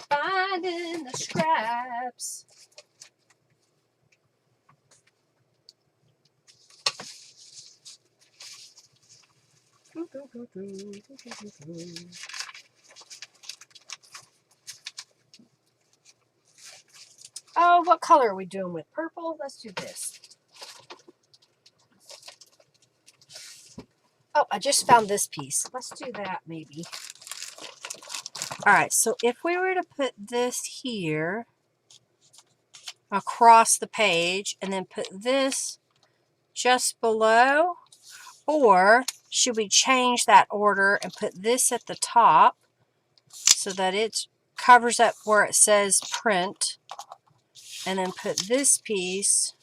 Finding the scraps. Oh, what color are we doing with? Purple? Let's do this. Oh, I just found this piece. Let's do that maybe. All right, so if we were to put this here across the page and then put this just below, or should we change that order and put this at the top so that it covers up where it says print, and then put this piece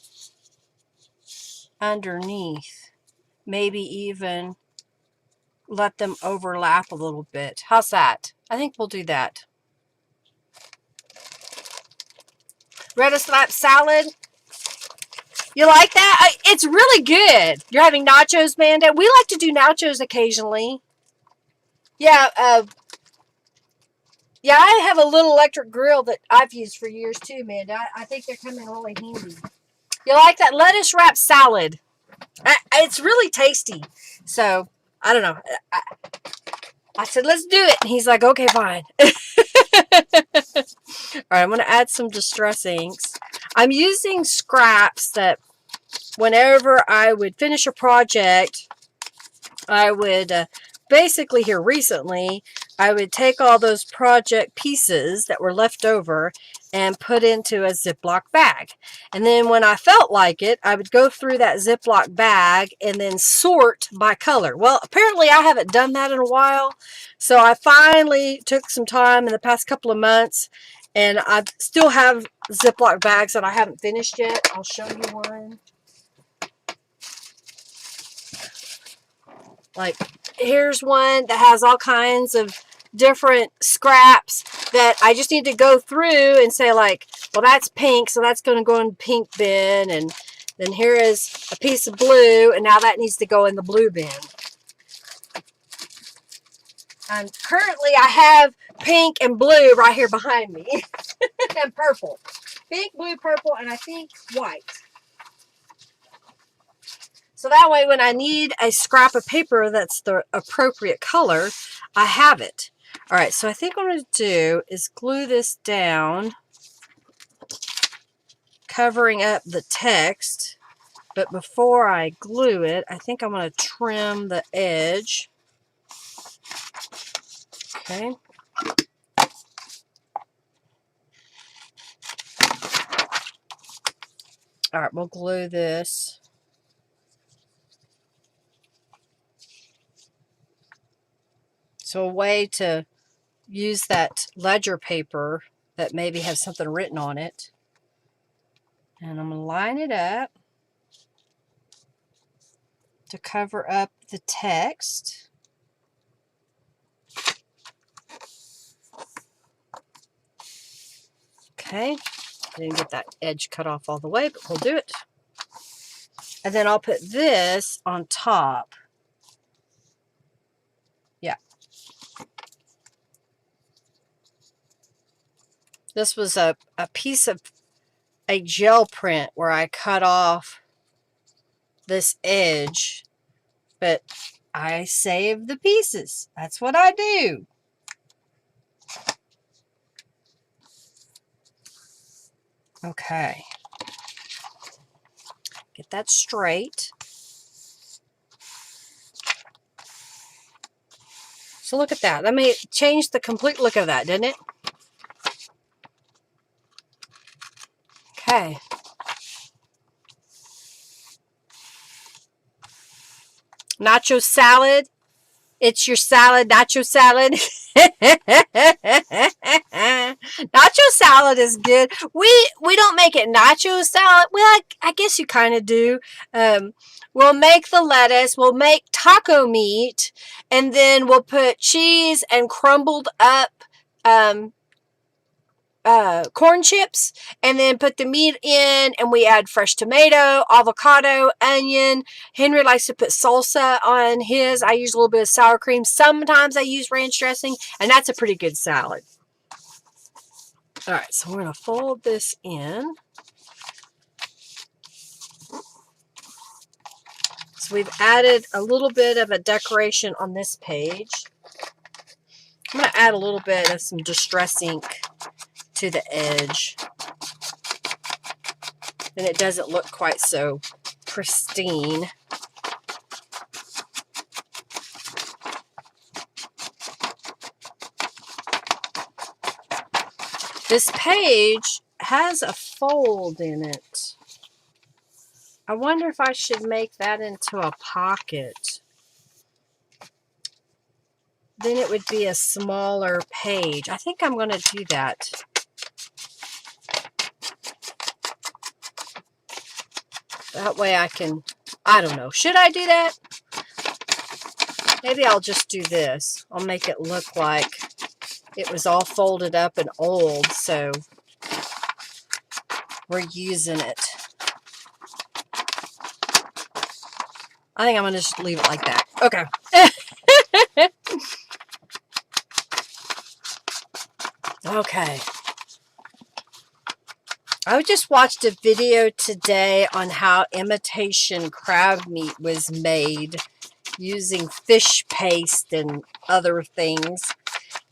underneath? Maybe even let them overlap a little bit. How's that? I think we'll do that. Lettuce wrap salad. You like that? It's really good. You're having nachos, Manda? We like to do nachos occasionally. Yeah, yeah, I have a little electric grill that I've used for years too, Manda. I think they're coming really handy. You like that lettuce wrap salad? It's really tasty. So, I don't know. I said, let's do it. And he's like, okay, fine. All right, I'm going to add some distress inks. I'm using scraps that whenever I would finish a project, I would basically here recently, I would take all those project pieces that were left over and put into a Ziploc bag. And then when I felt like it, I would go through that Ziploc bag and then sort by color. Well, apparently I haven't done that in a while. So I finally took some time in the past couple of months, and I still have Ziploc bags that I haven't finished yet. I'll show you one. Like, here's one that has all kinds of different scraps that I just need to go through and say, like, well, that's pink, so that's going to go in the pink bin. And then here is a piece of blue, and now that needs to go in the blue bin. And currently I have pink and blue right here behind me. And purple. Pink, blue, purple, and I think white. So that way when I need a scrap of paper that's the appropriate color, I have it. All right, so I think what I'm going to do is glue this down, covering up the text. But before I glue it, I think I'm going to trim the edge. Okay. All right, we'll glue this. So a way to use that ledger paper that maybe has something written on it. And I'm going to line it up to cover up the text. Okay. I didn't get that edge cut off all the way, but we'll do it. And then I'll put this on top. Yeah. This was a piece of a gel print where I cut off this edge, but I save the pieces. That's what I do. Okay. Get that straight. So look at that. That made change the complete look of that, didn't it? Okay. Nacho salad. It's your salad, nacho salad. Nacho salad is good. We don't make it nacho salad. Well, I guess you kind of do. We'll make the lettuce. We'll make taco meat. And then we'll put cheese and crumbled up corn chips, and then put the meat in, and we add fresh tomato, avocado, onion. Henry likes to put salsa on his. I use a little bit of sour cream. Sometimes I use ranch dressing, and that's a pretty good salad. All right, so we're going to fold this in. So we've added a little bit of a decoration on this page. I'm going to add a little bit of some distress ink to the edge. Then it doesn't look quite so pristine. This page has a fold in it. I wonder if I should make that into a pocket. Then it would be a smaller page. I think I'm going to do that. That way I can, I don't know. Should I do that? Maybe I'll just do this. I'll make it look like it was all folded up and old, so we're using it. I think I'm going to just leave it like that. Okay. Okay. I just watched a video today on how imitation crab meat was made using fish paste and other things.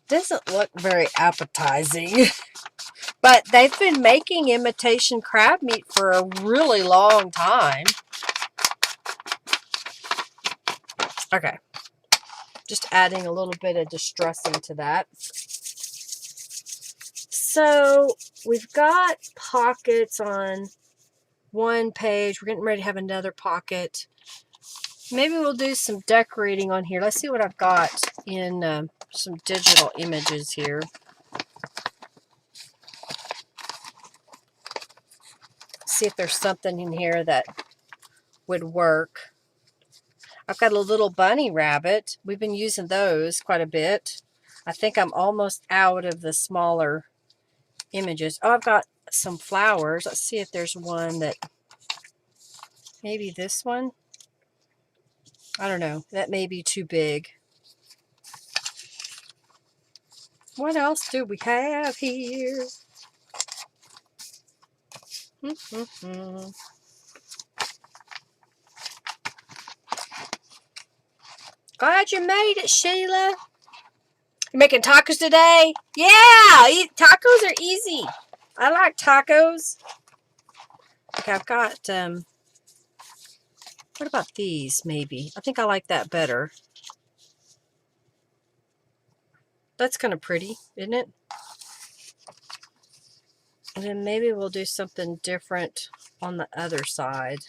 Doesn't look very appetizing. But they've been making imitation crab meat for a really long time. Okay. Just adding a little bit of distressing to that. So we've got pockets on one page. We're getting ready to have another pocket. Maybe we'll do some decorating on here. Let's see what I've got in some digital images here. See if there's something in here that would work. I've got a little bunny rabbit. We've been using those quite a bit. I think I'm almost out of the smaller images. Oh, I've got some flowers. Let's see if there's one that, maybe this one. I don't know. That may be too big. What else do we have here? Glad you made it, Sheila. You making tacos today? Yeah, tacos are easy. I like tacos. Okay, I've got, what about these, maybe? I think I like that better. That's kind of pretty, isn't it? And then maybe we'll do something different on the other side.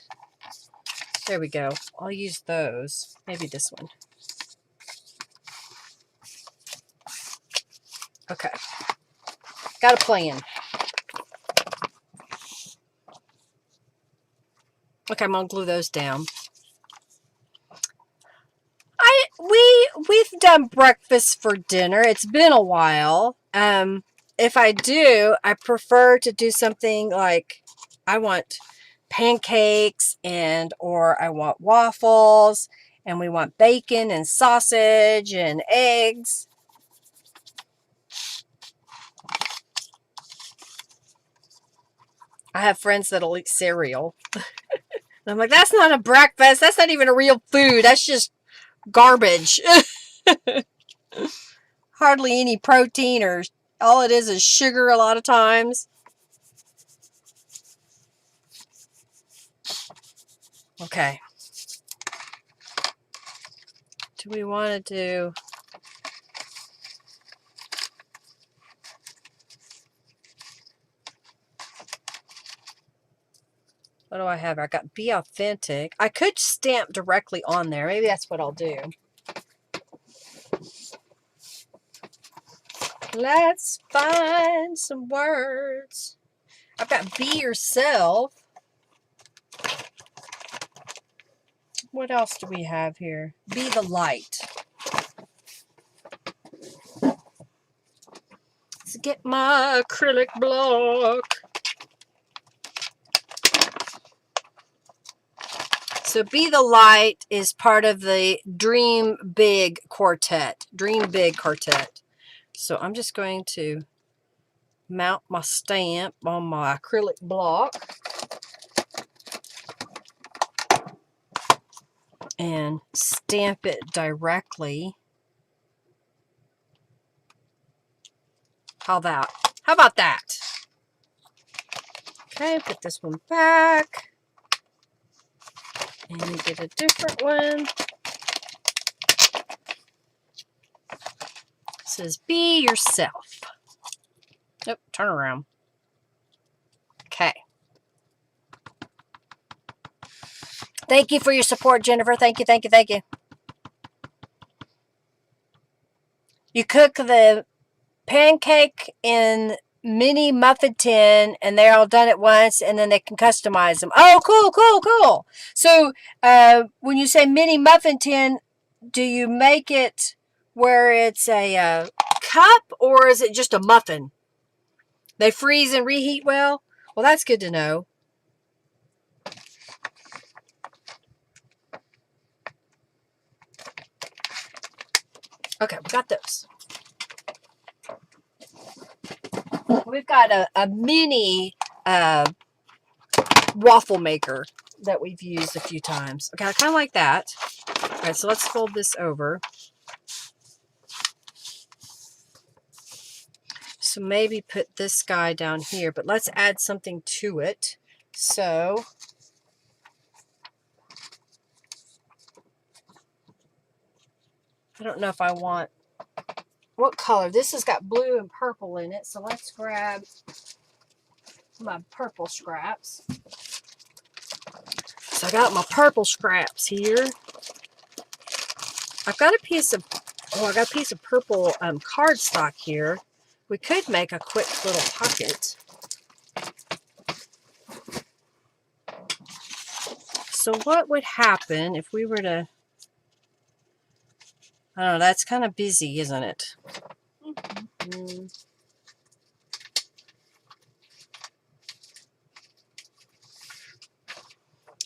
There we go. I'll use those. Maybe this one. Okay. Got a plan. Okay, I'm gonna glue those down. We've done breakfast for dinner. It's been a while. If I do, I prefer to do something like I want pancakes or I want waffles and we want bacon and sausage and eggs. I have friends that'll eat cereal. And I'm like, that's not a breakfast. That's not even a real food. That's just garbage. Hardly any protein, or all it is sugar a lot of times. Okay. Do we want to do... What do I have? I got Be Authentic. I could stamp directly on there. Maybe that's what I'll do. Let's find some words. I've got Be Yourself. What else do we have here? Be the Light. Let's get my acrylic block. So Be the Light is part of the Dream Big Quartet. Dream Big Quartet. So I'm just going to mount my stamp on my acrylic block. And stamp it directly. How about that? Okay, put this one back. And get a different one. It says Be Yourself. Nope, turn around. Okay. Thank you for your support, Jennifer. Thank you, thank you, thank you. You cook the pancake in mini muffin tin, and they're all done at once, and then they can customize them. Oh, cool, cool, cool. So when you say mini muffin tin, do you make it where it's a cup, or is it just a muffin? They freeze and reheat well? Well, that's good to know. Okay, we got those. We've got a mini waffle maker that we've used a few times. Okay, I kind of like that. All right, so let's fold this over. So maybe put this guy down here, but let's add something to it. So I don't know if I want, what color? This has got blue and purple in it. So let's grab my purple scraps. So I got my purple scraps here. I've got a piece of, I got a piece of purple cardstock here. We could make a quick little pocket. So what would happen if we were to, I don't know, that's kind of busy, isn't it?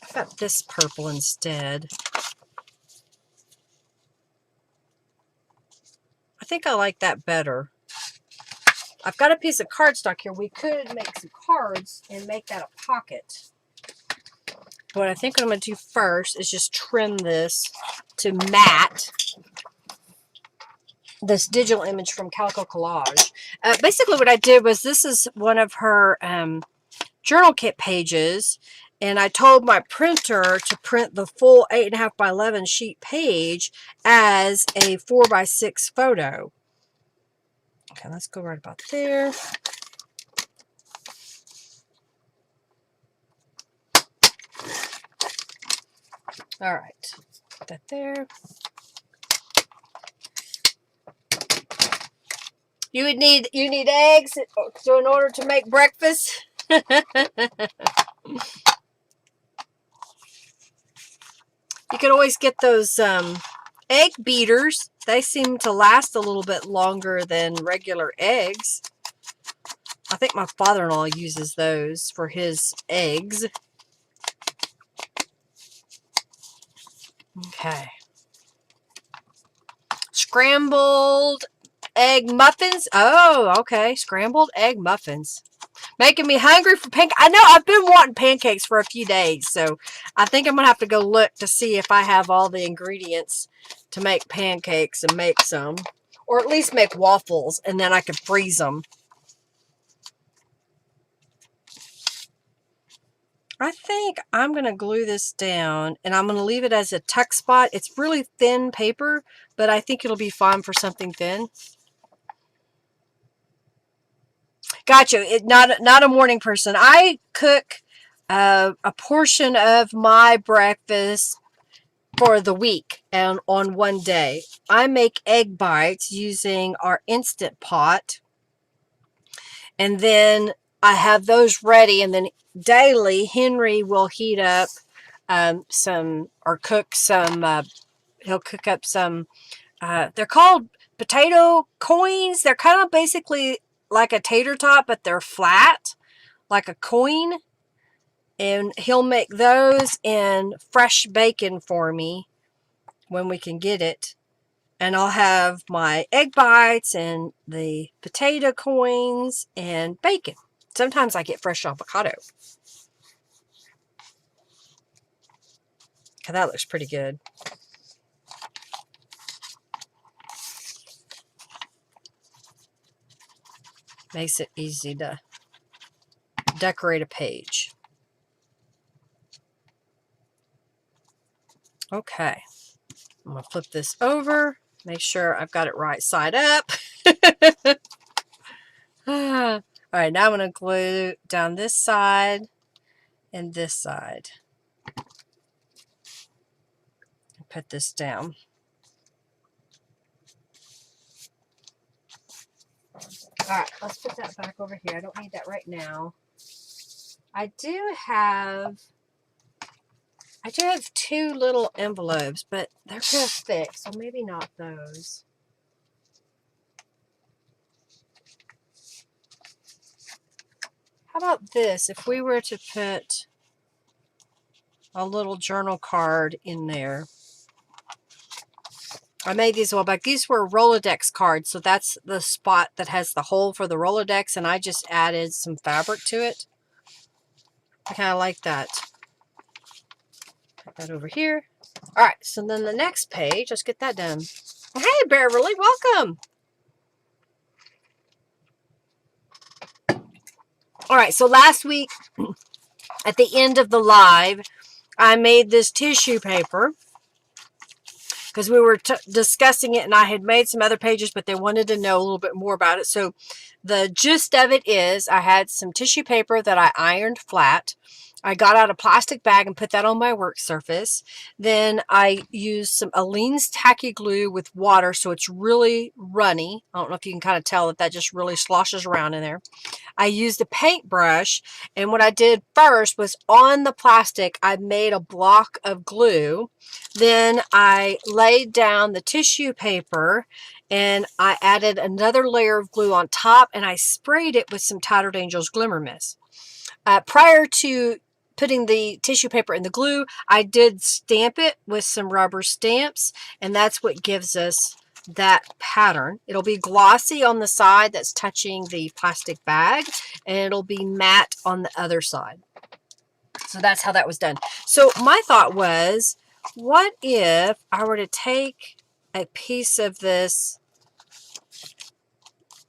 I've got this purple instead. I think I like that better. I've got a piece of cardstock here. We could make some cards and make that a pocket. What I think I'm going to do first is just trim this to matte. This digital image from Calico Collage. Basically what I did was, this is one of her journal kit pages, and I told my printer to print the full 8.5 by 11 sheet page as a 4 by 6 photo. Okay, let's go right about there. All right, put that there. You need eggs so in order to make breakfast. You can always get those egg beaters. They seem to last a little bit longer than regular eggs. I think my father-in-law uses those for his eggs. Okay. Scrambled egg muffins. Oh, okay. Scrambled egg muffins. Making me hungry for pancakes. I know I've been wanting pancakes for a few days, so I think I'm going to have to go look to see if I have all the ingredients to make pancakes and make some. Or at least make waffles, and then I can freeze them. I think I'm going to glue this down, and I'm going to leave it as a tuck spot. It's really thin paper, but I think it'll be fine for something thin. Gotcha. Not a morning person. I cook a portion of my breakfast for the week and on one day. I make egg bites using our Instant Pot, and then I have those ready, and then daily Henry will heat up cook some, he'll cook up some, they're called potato coins. They're kind of basically like a tater tot, but they're flat, like a coin. And he'll make those in fresh bacon for me when we can get it. And I'll have my egg bites and the potato coins and bacon. Sometimes I get fresh avocado. Okay, that looks pretty good. Makes it easy to decorate a page. Okay, I'm going to flip this over. Make sure I've got it right side up. All right, now I'm going to glue down this side and this side. Put this down. All right, let's put that back over here. I don't need that right now. I do have 2 little envelopes, but they're kind of thick, so maybe not those. How about this? If we were to put a little journal card in there. I made these a while back. These were Rolodex cards, so that's the spot that has the hole for the Rolodex, and I just added some fabric to it. I kind of like that. Put that over here. All right, so then the next page, let's get that done. Hey, Beverly, welcome. All right, so last week at the end of the live, I made this tissue paper because we were discussing it, and I had made some other pages, but they wanted to know a little bit more about it. So the gist of it is I had some tissue paper that I ironed flat. I got out a plastic bag and put that on my work surface. Then I used some Aleene's tacky glue with water so it's really runny. I don't know if you can kind of tell that that just really sloshes around in there. I used a paintbrush, and what I did first was on the plastic, I made a block of glue. Then I laid down the tissue paper, and I added another layer of glue on top, and I sprayed it with some Tattered Angels Glimmer Mist. Prior to putting the tissue paper in the glue, I did stamp it with some rubber stamps, and that's what gives us that pattern. It'll be glossy on the side that's touching the plastic bag, and it'll be matte on the other side. So that's how that was done. So my thought was, what if I were to take a piece of this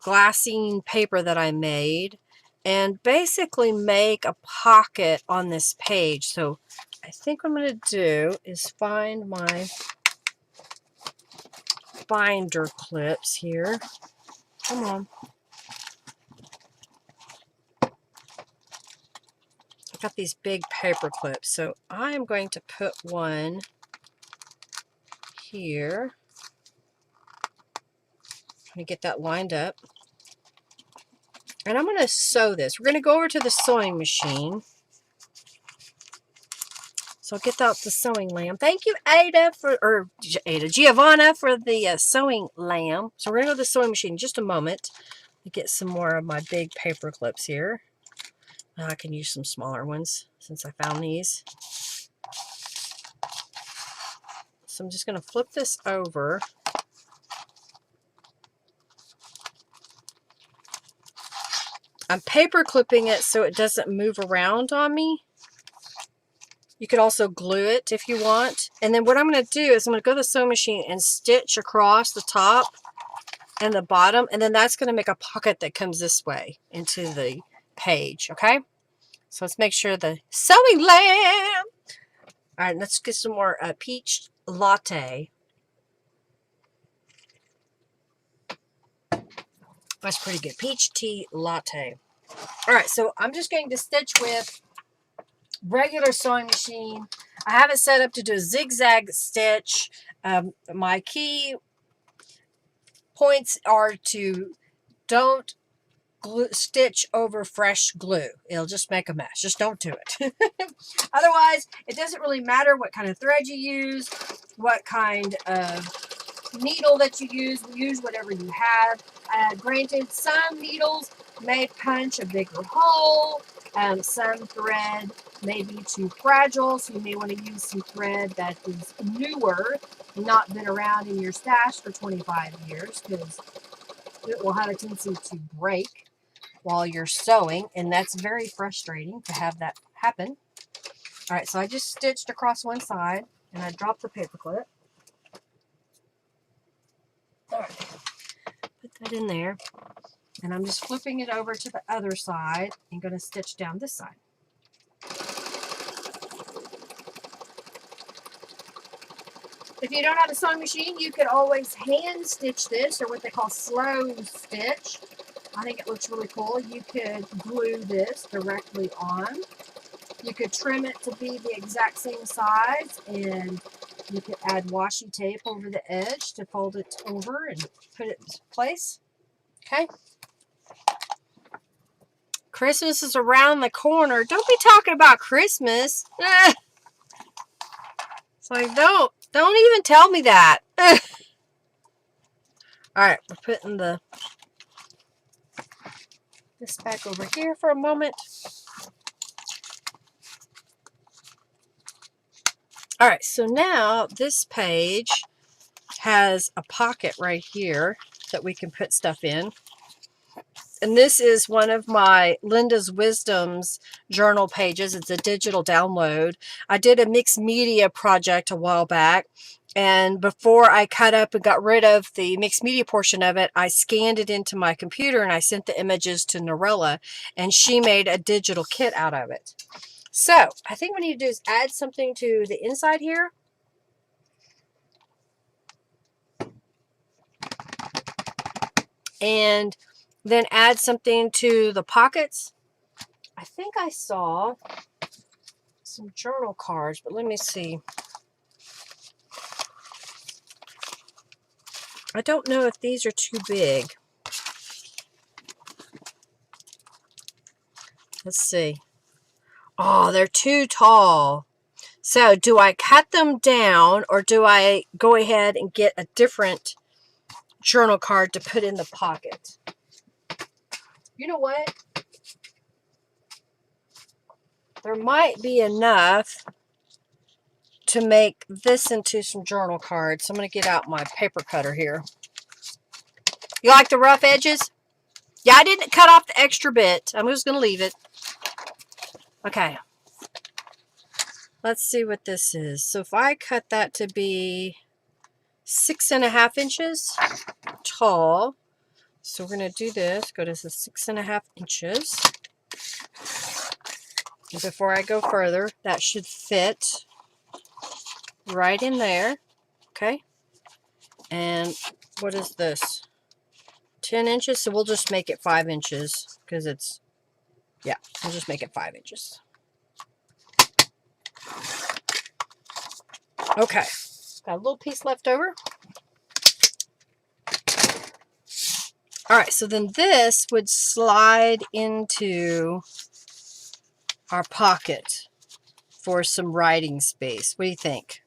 glassine paper that I made and basically make a pocket on this page? So I think what I'm going to do is find my binder clips here. Come on. I've got these big paper clips, so I am going to put one here. I'm going to get that lined up. And I'm going to sew this. We're going to go over to the sewing machine. So I'll get out the sewing lamb. Thank you, Giovanna, for the sewing lamb. So we're going to go to the sewing machine in just a moment to get some more of my big paper clips here. I can use some smaller ones since I found these. So I'm just going to flip this over. I'm paper clipping it so it doesn't move around on me. You could also glue it if you want. And then what I'm going to do is I'm going to go to the sewing machine and stitch across the top and the bottom. And then that's going to make a pocket that comes this way into the page. Okay? So let's make sure the sewing lamb. All right, let's get some more peach latte. That's pretty good. Peach tea latte. All right, so I'm just going to stitch with regular sewing machine. I have it set up to do a zigzag stitch. My key points are to don't stitch over fresh glue. It'll just make a mess. Just don't do it. Otherwise, it doesn't really matter what kind of thread you use, what kind of needle that you use whatever you have. Granted, some needles may punch a bigger hole. Some thread may be too fragile, so you may want to use some thread that is newer, not been around in your stash for 25 years, because it will have a tendency to break while you're sewing, and that's very frustrating to have that happen. All right, so I just stitched across one side, and I dropped the paper clip. All right, put that in there, and I'm just flipping it over to the other side and going to stitch down this side. If you don't have a sewing machine, you could always hand stitch this, or what they call slow stitch. I think it looks really cool. You could glue this directly on. You could trim it to be the exact same size, and you could add washi tape over the edge to fold it over and put it in place. Okay. Christmas is around the corner. Don't be talking about Christmas. It's like, don't even tell me that. All right, we're putting this back over here for a moment. All right, so now this page has a pocket right here that we can put stuff in. And this is one of my Linda's Wisdoms journal pages. It's a digital download. I did a mixed media project a while back. And before I cut up and got rid of the mixed media portion of it, I scanned it into my computer and I sent the images to Norella. And she made a digital kit out of it. So I think what we need to do is add something to the inside here. And then add something to the pockets. I think I saw some journal cards, but let me see. I don't know if these are too big. Let's see. Oh, they're too tall. So do I cut them down, or do I go ahead and get a different journal card to put in the pocket? You know what? There might be enough to make this into some journal cards. So I'm going to get out my paper cutter here. You like the rough edges? Yeah, I didn't cut off the extra bit. I'm just going to leave it. Okay. Let's see what this is. So if I cut that to be 6.5 inches tall. So we're going to do this. Go to the 6.5 inches. And before I go further, that should fit right in there. Okay. And what is this? 10 inches. So we'll just make it 5 inches because it's, yeah, we'll just make it 5 inches. Okay. Got a little piece left over. All right. So then this would slide into our pocket for some writing space. What do you think?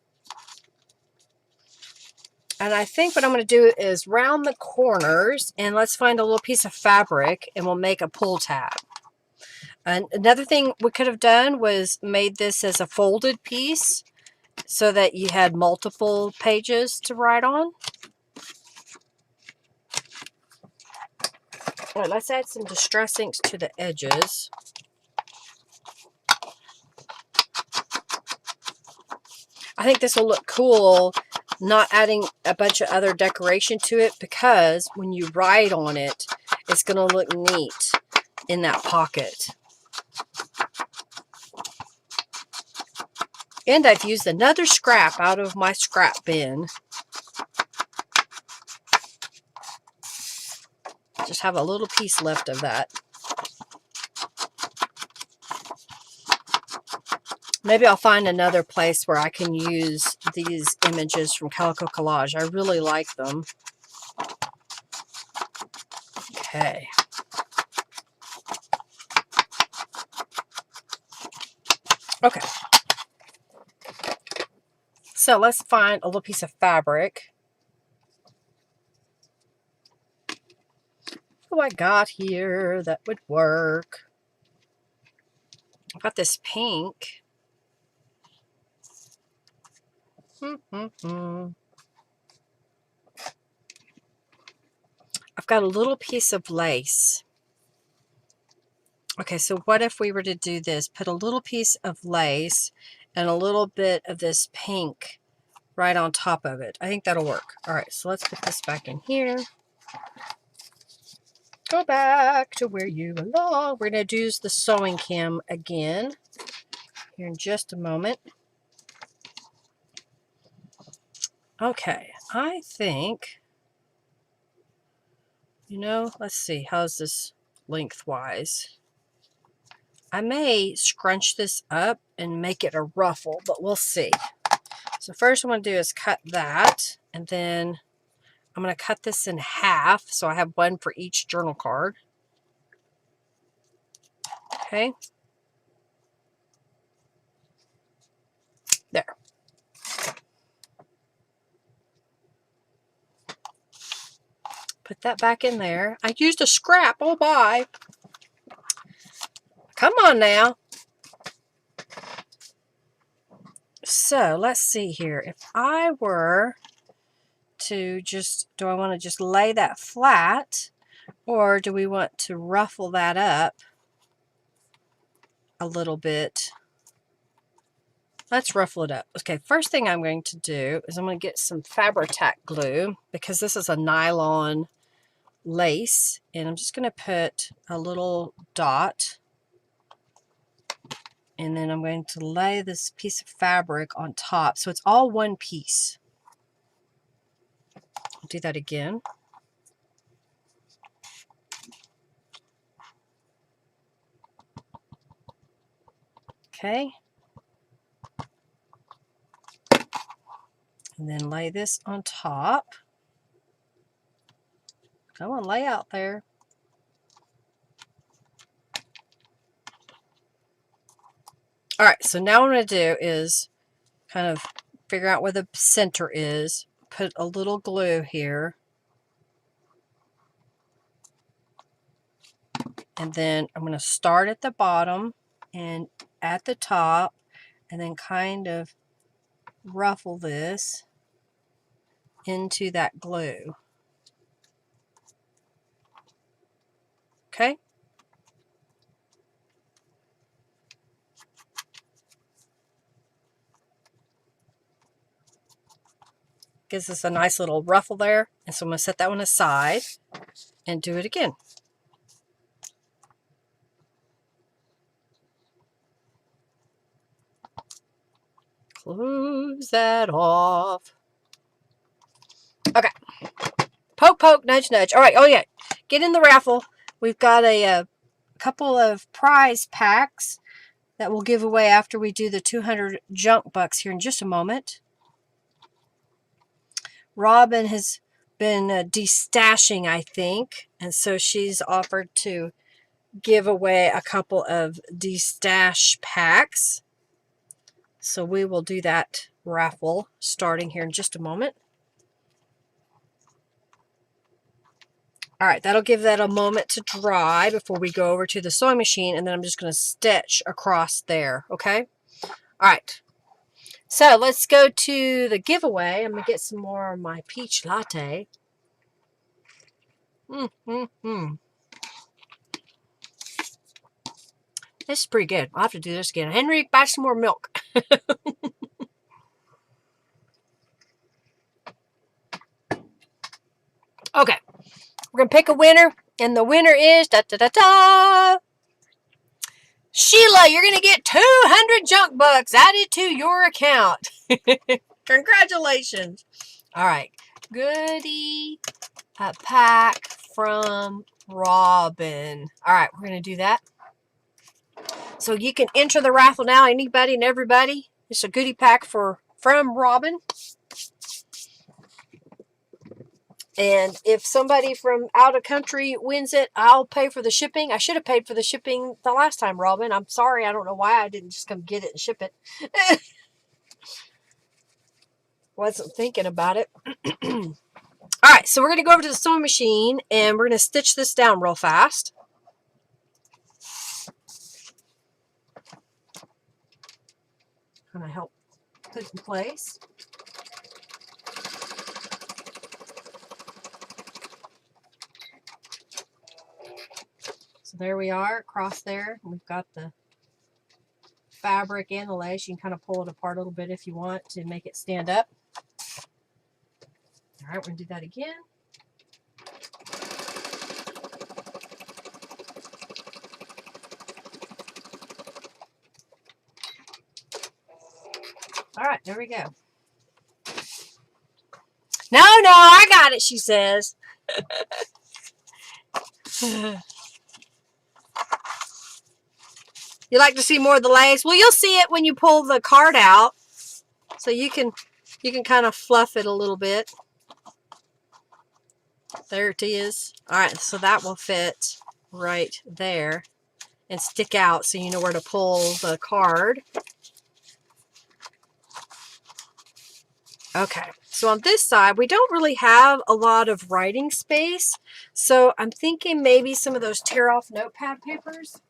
And I think what I'm going to do is round the corners, and let's find a little piece of fabric and we'll make a pull tab. And another thing we could have done was made this as a folded piece so that you had multiple pages to write on. All right, let's add some distress inks to the edges. I think this will look cool, not adding a bunch of other decoration to it, because when you write on it, it's going to look neat in that pocket. And I've used another scrap out of my scrap bin. Just have a little piece left of that. Maybe I'll find another place where I can use these images from Calico Collage. I really like them. Okay. Okay. So let's find a little piece of fabric. What do I got here that would work? I've got this pink. I've got a little piece of lace. Okay, so what if we were to do this? Put a little piece of lace and a little bit of this pink right on top of it. I think that'll work. All right, so let's put this back in here. Go back to where you belong. We're going to use the sewing cam again here in just a moment. Okay, I think You know, let's see. How's this lengthwise? I may scrunch this up and make it a ruffle, but we'll see. So first I'm going to do is cut that, and then I'm going to cut this in half so I have one for each journal card. Okay. There. Put that back in there. I used a scrap. Oh, bye. Come on now. So let's see here. If I were to just, do I want to just lay that flat, or do we want to ruffle that up a little bit? Let's ruffle it up. Okay, first thing I'm going to do is I'm going to get some Fabri-Tac glue, because this is a nylon lace, and I'm just going to put a little dot, and then I'm going to lay this piece of fabric on top so it's all one piece. I'll do that again. Okay. And then lay this on top. Come on, lay out there. All right, so now what I'm going to do is kind of figure out where the center is. Put a little glue here. And then I'm going to start at the bottom and at the top, and then kind of ruffle this into that glue. Okay? Gives us a nice little ruffle there. And so I'm going to set that one aside and do it again. Close that off. Okay. Poke, poke, nudge, nudge. All right. Oh, yeah. Get in the raffle. We've got a couple of prize packs that we'll give away after we do the 200 junk bucks here in just a moment. Robin has been destashing, I think, and so she's offered to give away a couple of destash packs. So we will do that raffle starting here in just a moment. All right, that'll give that a moment to dry before we go over to the sewing machine, and then I'm just going to stitch across there, okay? All right. So let's go to the giveaway. I'm going to get some more of my peach latte. This is pretty good. I'll have to do this again. Henry, buy some more milk. Okay. We're going to pick a winner, and the winner is da-da-da-da. Sheila, you're going to get 200 junk bucks added to your account. Congratulations. All right. Goodie, a pack from Robin. All right, we're going to do that. So you can enter the raffle now, anybody and everybody. It's a goodie pack from Robin. And if somebody from out of country wins it, I'll pay for the shipping. I should have paid for the shipping the last time, Robin. I'm sorry. I don't know why I didn't just come get it and ship it. Wasn't thinking about it. All right, so we're going to go over to the sewing machine, and we're going to stitch this down real fast. I'm going to help put it in place. So there we are, across there. We've got the fabric and the lace. You can kind of pull it apart a little bit if you want to make it stand up. All right, we're going to do that again. All right, there we go. No, I got it, she says. You like to see more of the lace? Well, you'll see it when you pull the card out. So you can kind of fluff it a little bit. There it is. All right, so that will fit right there and stick out so you know where to pull the card. Okay, so on this side, we don't really have a lot of writing space. So I'm thinking maybe some of those tear-off notepad papers.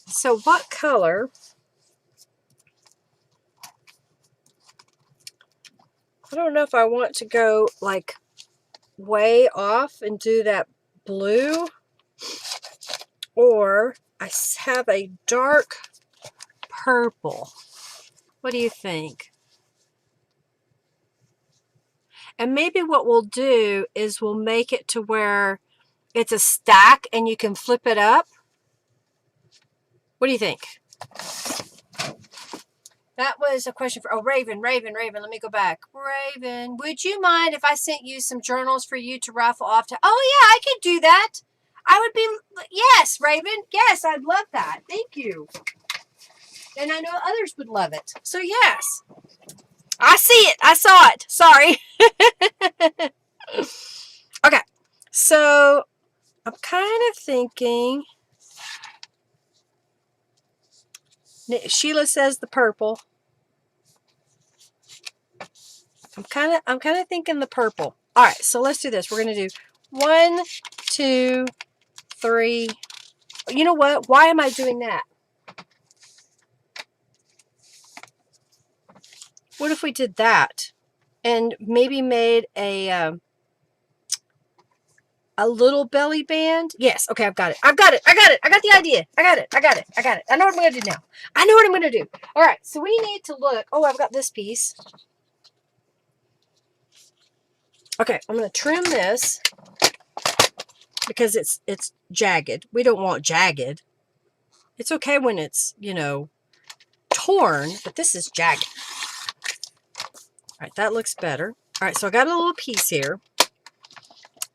So what color? I don't know if I want to go like way off and do that blue, or I have a dark purple. What do you think? And maybe what we'll do is we'll make it to where it's a stack and you can flip it up. What do you think? That was a question for, oh, Raven. Let me go back. Raven, would you mind if I sent you some journals for you to raffle off to? Oh, yeah, I could do that. I would be, yes, Raven. Yes, I'd love that. Thank you. And I know others would love it. So, yes. I see it. I saw it. Sorry. Okay. So, I'm kind of thinking, Sheila says the purple. I'm kind of thinking the purple. All right, so let's do this. We're going to do 1, 2, 3. You know what? Why am I doing that? What if we did that and maybe made a little belly band? Yes. Okay, I've got it. I got the idea. I got it. I know what I'm going to do now. I know what I'm going to do. All right, so we need to look. Oh, I've got this piece. Okay, I'm going to trim this because it's jagged. We don't want jagged. It's okay when it's, you know, torn, but this is jagged. All right, that looks better. All right, so I got a little piece here.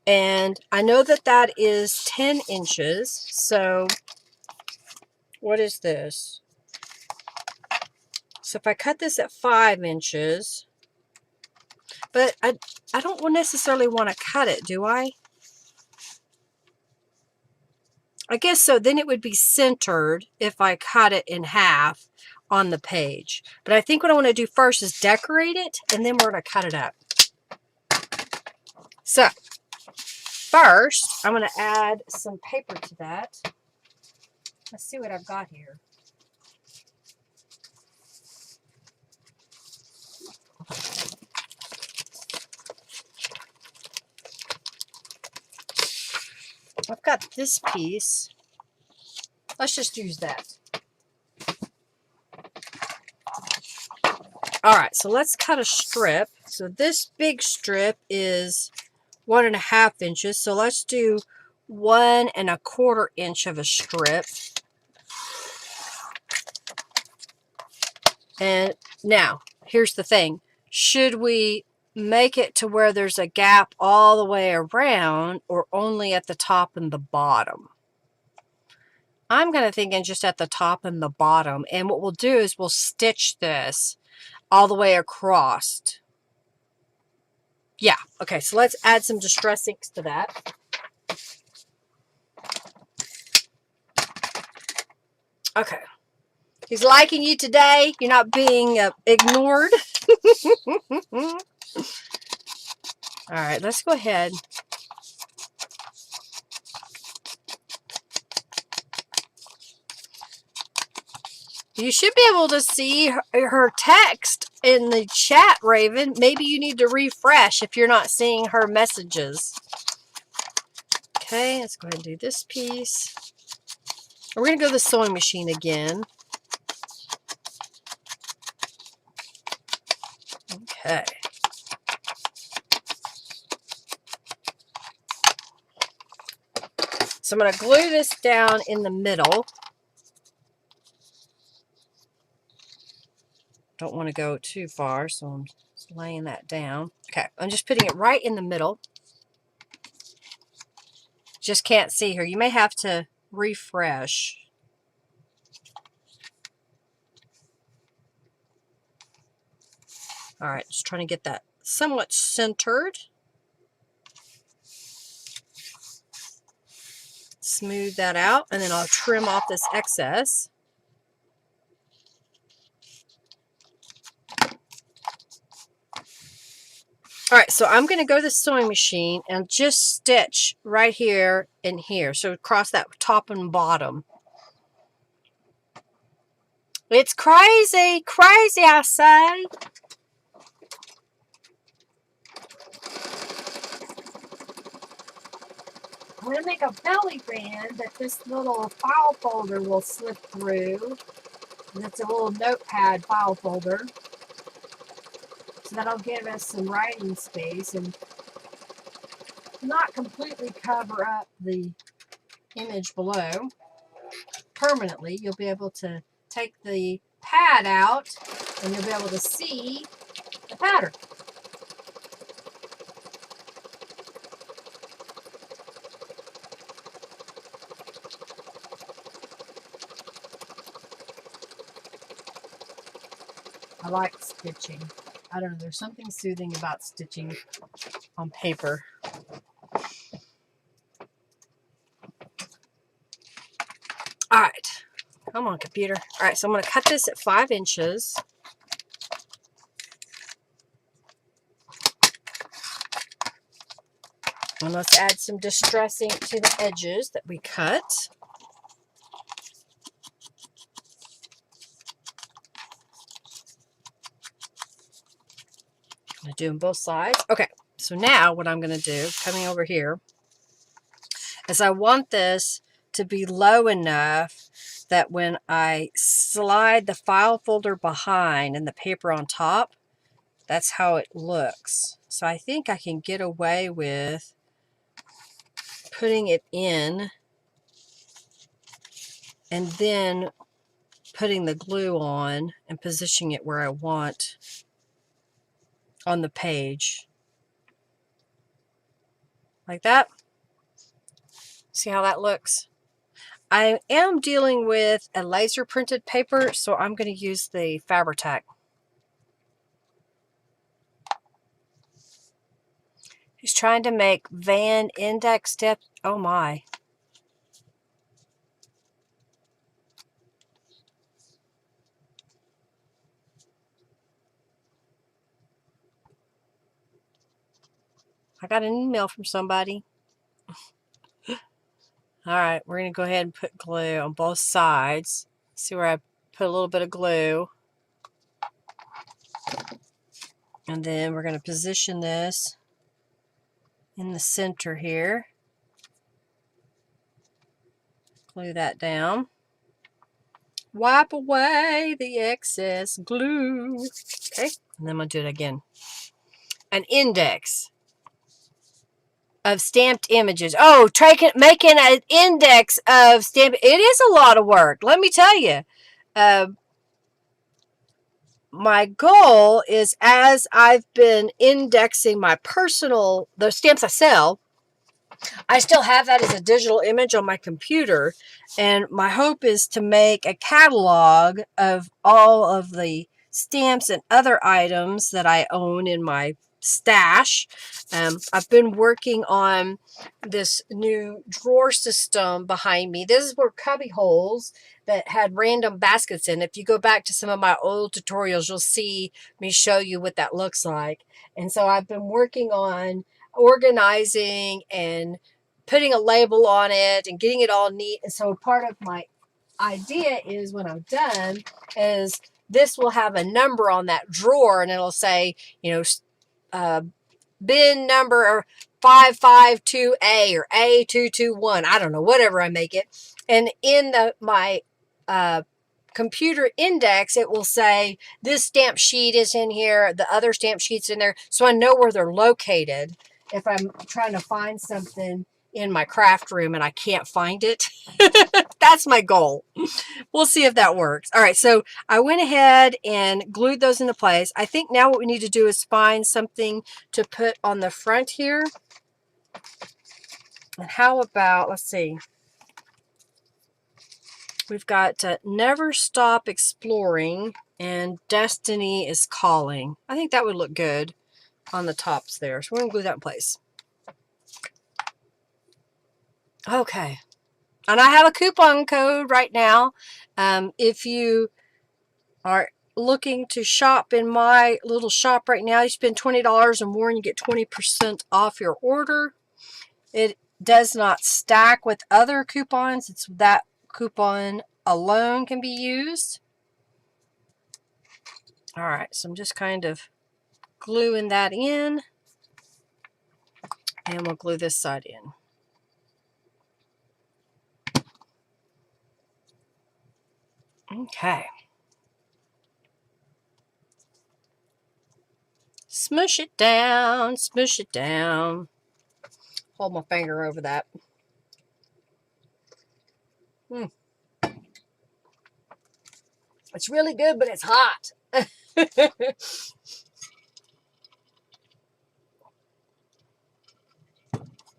And I know that that is 10 inches. So what is this? So if I cut this at 5 inches, but I don't necessarily want to cut it, do I? I guess so. Then it would be centered if I cut it in half on the page. But I think what I want to do first is decorate it, and then we're going to cut it up. So first, I'm going to add some paper to that. Let's see what I've got here. I've got this piece. Let's just use that. All right, so let's cut a strip. So this big strip is 1.5 inches. So let's do 1 1/4 inch of a strip. And now, here's the thing. Should we make it to where there's a gap all the way around or only at the top and the bottom? I'm kind of thinking just at the top and the bottom. And what we'll do is we'll stitch this all the way across. Yeah, okay, so let's add some distress inks to that. Okay. He's liking you today. You're not being ignored. All right, let's go ahead. You should be able to see her text in the chat, Raven. Maybe you need to refresh if you're not seeing her messages. Okay, let's go ahead and do this piece. We're going to go to the sewing machine again. Okay. So I'm going to glue this down in the middle. Don't want to go too far, so I'm laying that down. Okay, I'm just putting it right in the middle. Just can't see her. You may have to refresh. All right, just trying to get that somewhat centered. Smooth that out, and then I'll trim off this excess. All right, so I'm going to go to the sewing machine and just stitch right here and here. So across that top and bottom. It's crazy, crazy, I say. I'm going to make a belly band that this little file folder will slip through. And it's a little notepad file folder. So that'll give us some writing space and not completely cover up the image below. Permanently, you'll be able to take the pad out and you'll be able to see the pattern. I like stitching. I don't know, there's something soothing about stitching on paper. All right, come on, computer. All right, so I'm going to cut this at 5 inches. And let's add some distressing to the edges that we cut. I'm doing both sides. Okay, so now what I'm going to do, coming over here, is I want this to be low enough that when I slide the file folder behind and the paper on top, that's how it looks. So I think I can get away with putting it in and then putting the glue on and positioning it where I want on the page. Like that. See how that looks? I am dealing with a laser printed paper, so I'm going to use the Fabri-Tac. He's trying to make van index steps. Oh my. I got an email from somebody. All right, we're going to go ahead and put glue on both sides. See where I put a little bit of glue. And then we're going to position this in the center here. Glue that down. Wipe away the excess glue. Okay, and then I'm going to do it again. An index of stamped images. Oh, making an index of stamped. It is a lot of work, let me tell you. My goal is, as I've been indexing my personal, the stamps I sell, I still have that as a digital image on my computer, and my hope is to make a catalog of all of the stamps and other items that I own in my stash. I've been working on this new drawer system behind me. This is where cubby holes that had random baskets in. If you go back to some of my old tutorials, you'll see me show you what that looks like. And so I've been working on organizing and putting a label on it and getting it all neat. And so part of my idea is, when I'm done, is this will have a number on that drawer, and it'll say, you know, bin number 552A or A221. I don't know, whatever I make it. And in my computer index, it will say this stamp sheet is in here, the other stamp sheet's in there, so I know where they're located if I'm trying to find something in my craft room and I can't find it. That's my goal. We'll see if that works. All right, so I went ahead and glued those into place. I think now what we need to do is find something to put on the front here. And how about, let's see. We've got Never Stop Exploring and Destiny is Calling. I think that would look good on the tops there. So we're going to glue that in place. Okay. And I have a coupon code right now. If you are looking to shop in my little shop right now, you spend $20 or more and you get 20% off your order. It does not stack with other coupons. It's that coupon alone can be used. All right, so I'm just kind of gluing that in, and we'll glue this side in. Okay. Smush it down, smush it down. Hold my finger over that. It's really good, but it's hot.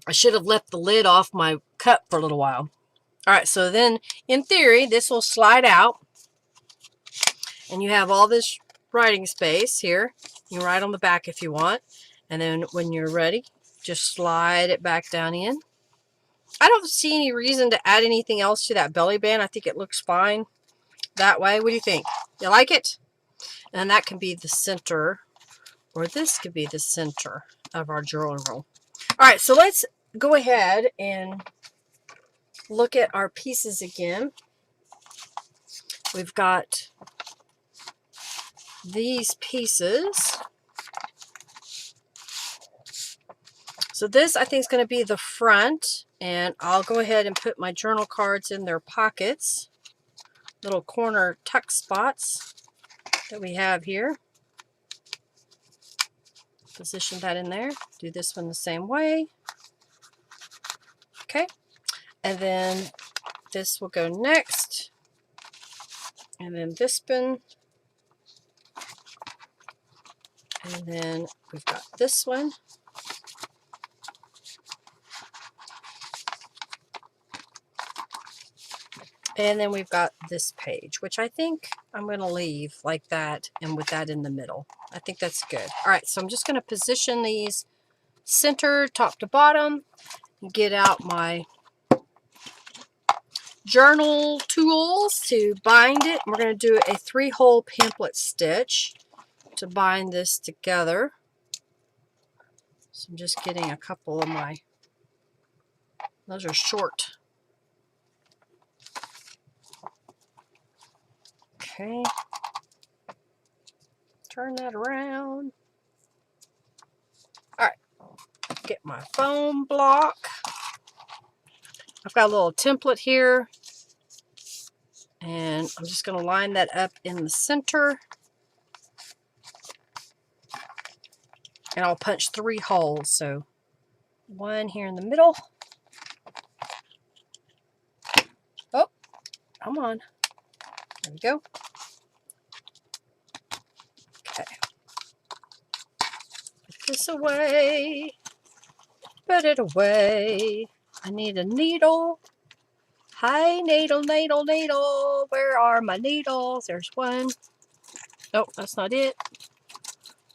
I should have left the lid off my cup for a little while. All right, so then in theory, this will slide out and you have all this writing space here. You can write on the back if you want. And then when you're ready, just slide it back down in. I don't see any reason to add anything else to that belly band. I think it looks fine that way. What do you think? You like it? And that can be the center, or this could be the center of our journal. All right, so let's go ahead and look at our pieces again. We've got these pieces. So this, I think, is going to be the front, and I'll go ahead and put my journal cards in their pockets, little corner tuck spots that we have here. Position that in there. Do this one the same way. Okay, and then this will go next, and then this one, and then we've got this one. And then we've got this page, which I think I'm going to leave like that and with that in the middle. I think that's good. All right, so I'm just going to position these center, top to bottom, and get out my journal tools to bind it. We're going to do a 3-hole pamphlet stitch to bind this together. So I'm just getting a couple of my, those are short. Okay, turn that around. All right, get my foam block. I've got a little template here, and I'm just going to line that up in the center. And I'll punch 3 holes, so 1 here in the middle. Oh, come on. There we go. Okay. Put this away. Put it away. I need a needle. Hi, needle, needle, needle. Where are my needles? There's one. Oh, that's not it.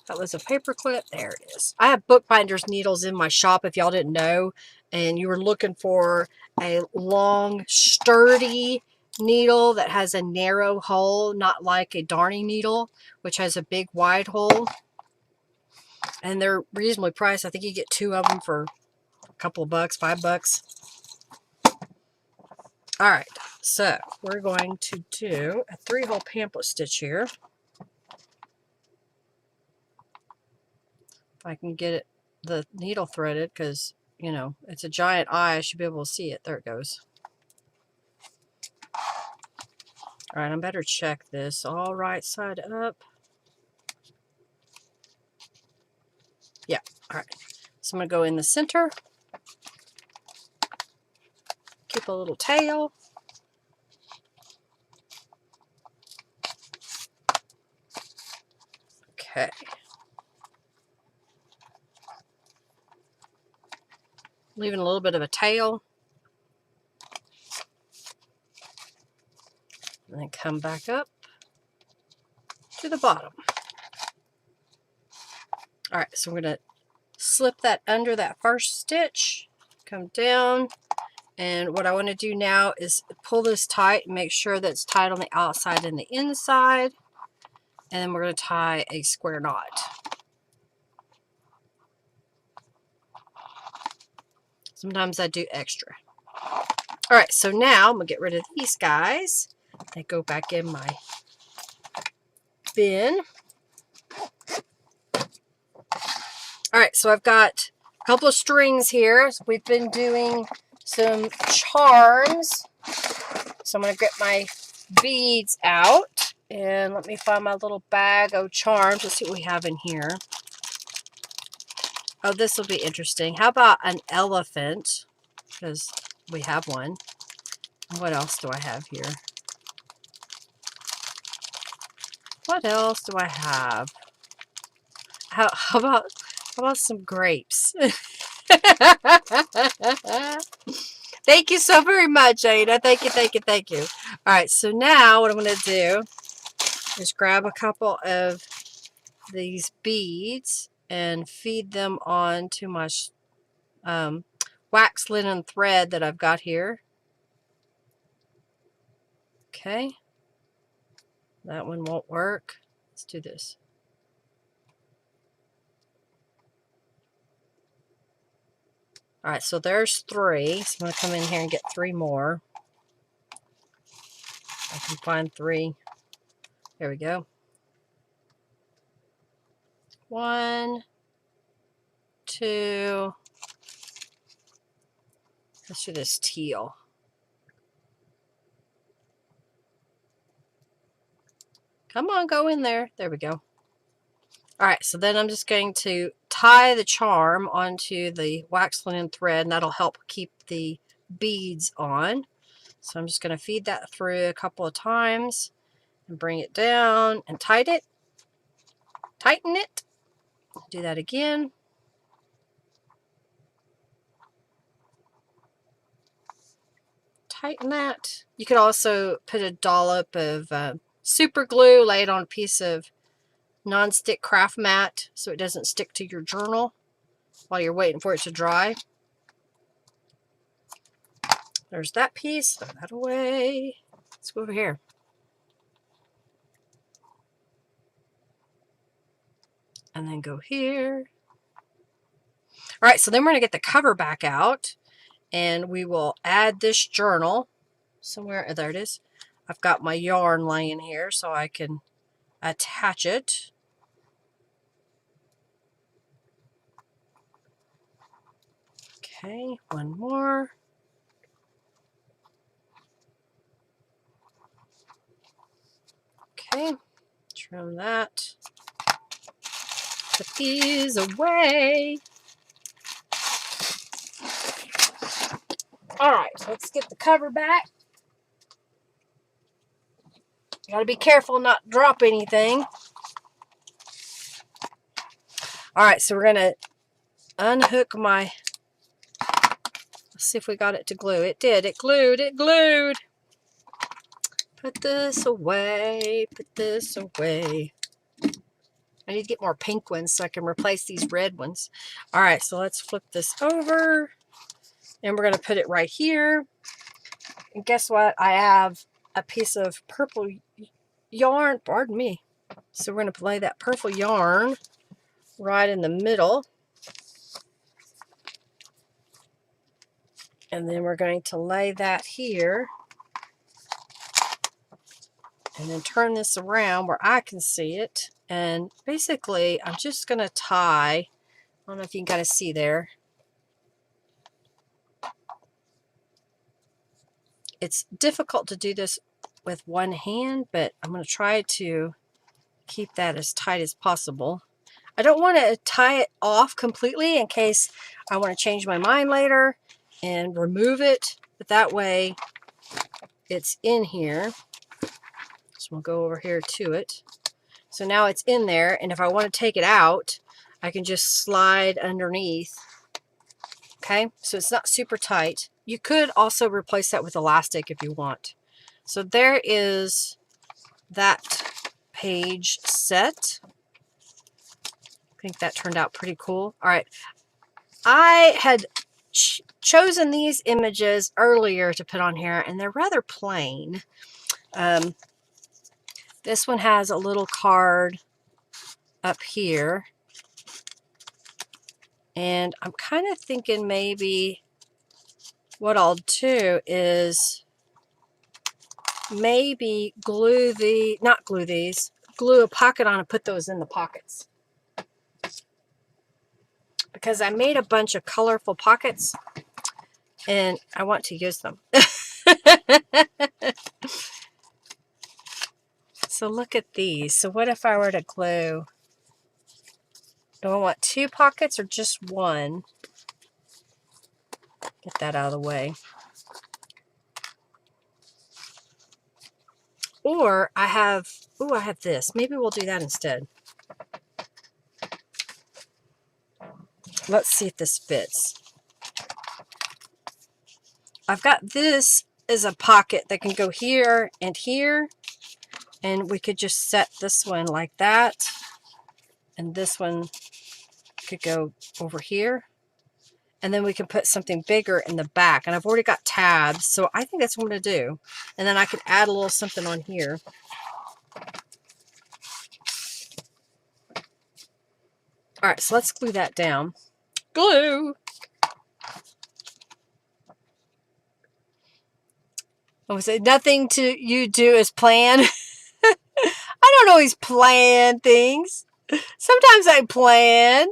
That was a paper clip. There it is. I have bookbinders needles in my shop, if y'all didn't know, and you were looking for a long, sturdy needle that has a narrow hole, not like a darning needle, which has a big, wide hole. And they're reasonably priced. I think you get 2 of them for a couple of bucks, $5. All right, so we're going to do a 3-hole pamphlet stitch here. If I can get it, the needle threaded, because, you know, it's a giant eye. I should be able to see it. There it goes. All right, I better check this. All right side up. Yeah, all right. So I'm going to go in the center. with a little tail. Okay. Leaving a little bit of a tail. And then come back up to the bottom. All right, so we're going to slip that under that first stitch, come down, and what I want to do now is pull this tight and make sure that it's tight on the outside and the inside, and then we're going to tie a square knot. Sometimes I do extra. All right, so now I'm going to get rid of these guys. They go back in my bin. All right, so I've got a couple of strings here. So we've been doing some charms. So I'm going to get my beads out. And let me find my little bag of charms. Let's see what we have in here. Oh, this will be interesting. How about an elephant? Because we have one. What else do I have here? What else do I have? How about some grapes? Thank you so very much, Ada. Thank you, thank you, thank you. All right, so now what I'm going to do is grab a couple of these beads and feed them onto my wax linen thread that I've got here. Okay. That one won't work. Let's do this. All right, so there's 3. So I'm going to come in here and get 3 more. I can find 3. There we go. 1, 2. Let's do this teal. Come on, go in there. There we go. All right, so then I'm just going to tie the charm onto the wax linen thread, and that'll help keep the beads on. So I'm just going to feed that through a couple of times and bring it down and tighten it. Do that again. Tighten that. You could also put a dollop of super glue, lay it on a piece of non-stick craft mat so it doesn't stick to your journal while you're waiting for it to dry. There's that piece. Throw that away. Let's go over here. And then go here. All right, so then we're going to get the cover back out, and we will add this journal somewhere. There it is. I've got my yarn laying here so I can attach it. Okay, one more. Okay, trim that. Put these away. All right, let's get the cover back. You gotta be careful not to drop anything. All right, so we're gonna unhook my, let's see if we got it to glue. It did, it glued, it glued. Put this away, put this away. I need to get more pink ones so I can replace these red ones. All right, so let's flip this over. And we're going to put it right here. And guess what? I have a piece of purple yarn. Pardon me. So we're going to lay that purple yarn right in the middle. And then we're going to lay that here. And then turn this around where I can see it. And basically, I'm just going to tie. I don't know if you can kind of see there. It's difficult to do this with one hand, but I'm going to try to keep that as tight as possible. I don't want to tie it off completely in case I want to change my mind later and remove it. but that way it's in here. So we'll go over here to it. So now it's in there, and if I want to take it out, I can just slide underneath. Okay, so it's not super tight. You could also replace that with elastic if you want. So there is that page set. I think that turned out pretty cool. All right, I had chosen these images earlier to put on here, and they're rather plain. This one has a little card up here. And I'm kind of thinking maybe what I'll do is maybe glue a pocket on and put those in the pockets. Because I made a bunch of colorful pockets and I want to use them. So look at these. So what if I were to glue? Do I want 2 pockets or just 1? Get that out of the way. Or I have this. Maybe we'll do that instead. Let's see if this fits. I've got this as a pocket that can go here and here. And we could just set this one like that. And this one could go over here. And then we can put something bigger in the back. And I've already got tabs, so I think that's what I'm going to do. And then I could add a little something on here. All right, so let's glue that down. Glue! I would say nothing to you do is plan. I don't always plan things. Sometimes I plan.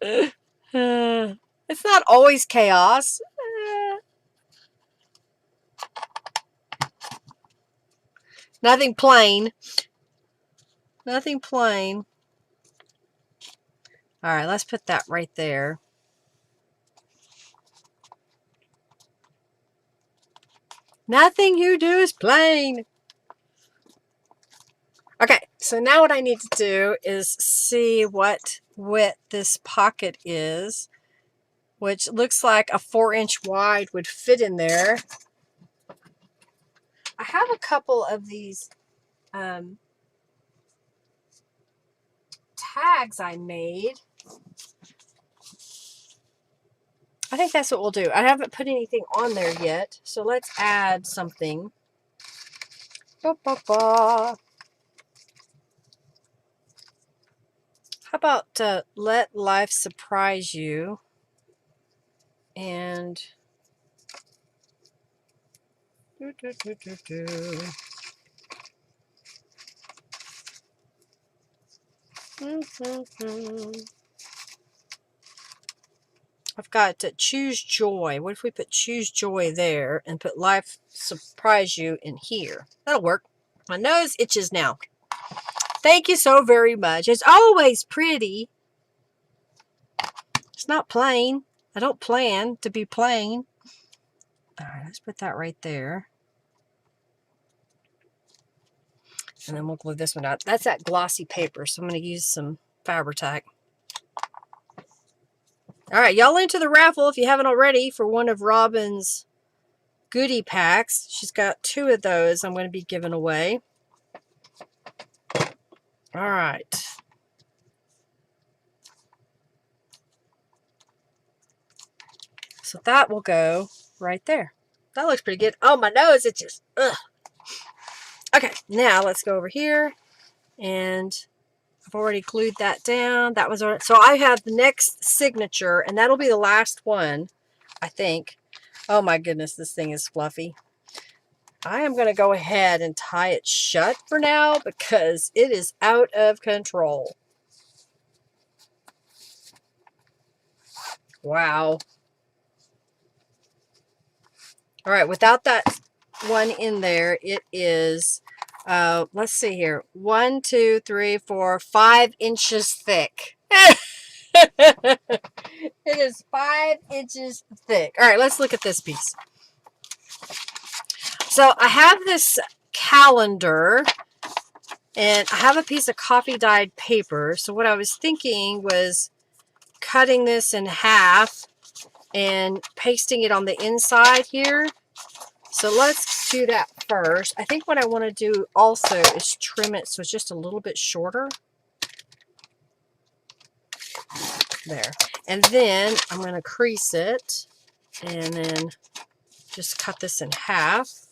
It's not always chaos. Nothing plain. Nothing plain. All right, let's put that right there. Nothing you do is plain. Okay, so now what I need to do is see what width this pocket is, which looks like a 4-inch wide would fit in there. I have a couple of these tags I made. I think that's what we'll do. I haven't put anything on there yet, so let's add something. How about let life surprise you? And I've got to choose joy. What if we put choose joy there and put life surprise you in here? That'll work. My nose itches now. Thank you so very much. It's always pretty. It's not plain. I don't plan to be plain. All right, let's put that right there. And then we'll glue this one out. That's that glossy paper, so I'm going to use some Fabri-Tac. All right, y'all enter the raffle if you haven't already for one of Robin's goodie packs. She's got 2 of those I'm going to be giving away. All right. So that will go right there. That looks pretty good. Oh, my nose itches. Ugh. Okay, now let's go over here. And I've already glued that down. That was our, so I have the next signature, and that'll be the last one, I think. Oh my goodness, this thing is fluffy. I am going to go ahead and tie it shut for now because it is out of control. Wow. All right, without that one in there, it is, let's see here, 1, 2, 3, 4, 5 inches thick. It is 5 inches thick. All right, let's look at this piece. So I have this calendar, and I have a piece of coffee dyed paper. So what I was thinking was cutting this in half and pasting it on the inside here. So let's do that first. I think what I want to do also is trim it so it's just a little bit shorter. There. And then I'm going to crease it and then just cut this in half.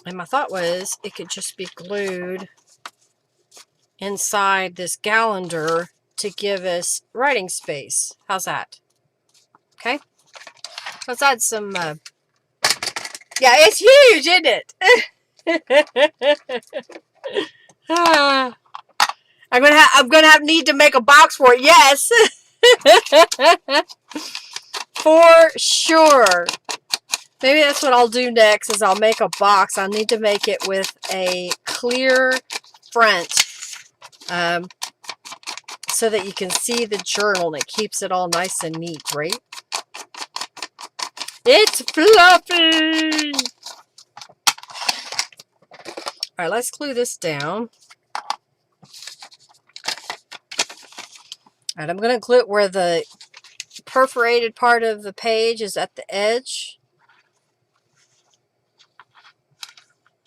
And my thought was it could just be glued inside this calendar to give us writing space. How's that? Okay. Let's add some, yeah, it's huge, isn't it? I'm gonna need to make a box for it. Yes. For sure. Maybe that's what I'll do next is I'll make a box. I'll need to make it with a clear front so that you can see the journal and it keeps it all nice and neat, right? It's fluffy! Alright, let's glue this down. Alright, I'm going to glue it where the perforated part of the page is at the edge.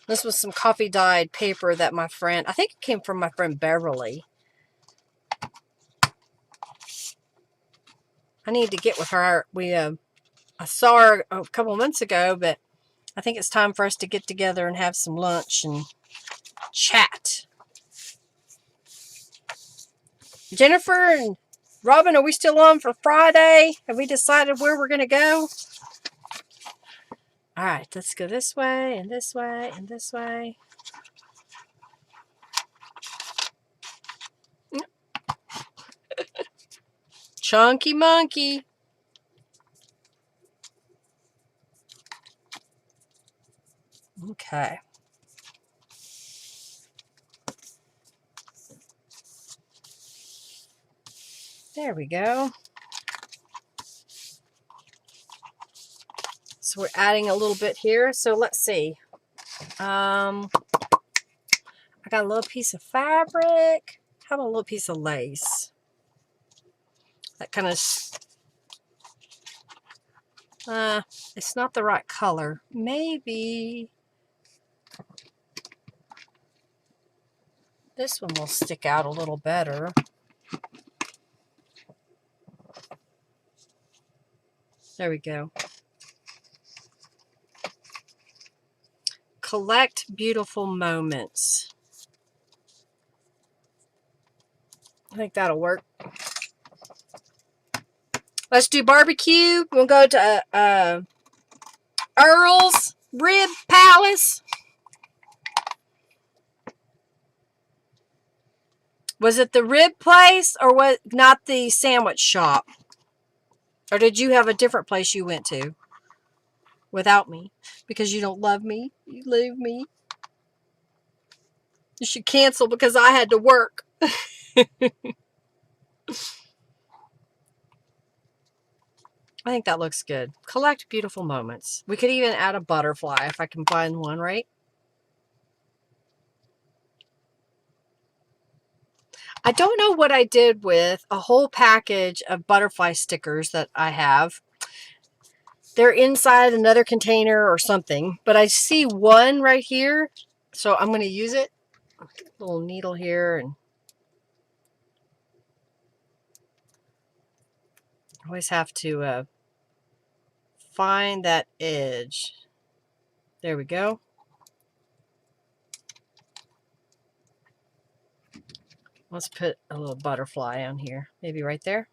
This was some coffee dyed paper that my friend, I think it came from my friend Beverly. I need to get with her. I saw her a couple months ago, but I think it's time for us to get together and have some lunch and chat. Jennifer and Robin, are we still on for Friday? Have we decided where we're going to go? All right, let's go this way and this way and this way. Chunky monkey. Okay. There we go. So we're adding a little bit here. So let's see. I got a little piece of fabric. How about a little piece of lace? That kind of, it's not the right color. Maybe this one will stick out a little better. There we go. Collect beautiful moments. I think that'll work. Let's do barbecue. We'll go to Earl's Rib Palace. Was it the rib place or was not the sandwich shop? Or did you have a different place you went to without me? Because you don't love me. You leave me. You should cancel because I had to work. I think that looks good. Collect beautiful moments. We could even add a butterfly if I can find one, right? I don't know what I did with a whole package of butterfly stickers that I have. They're inside another container or something, but I see one right here, so I'm going to use it. Little needle here, and always have to find that edge. There we go. Let's put a little butterfly on here, maybe right there.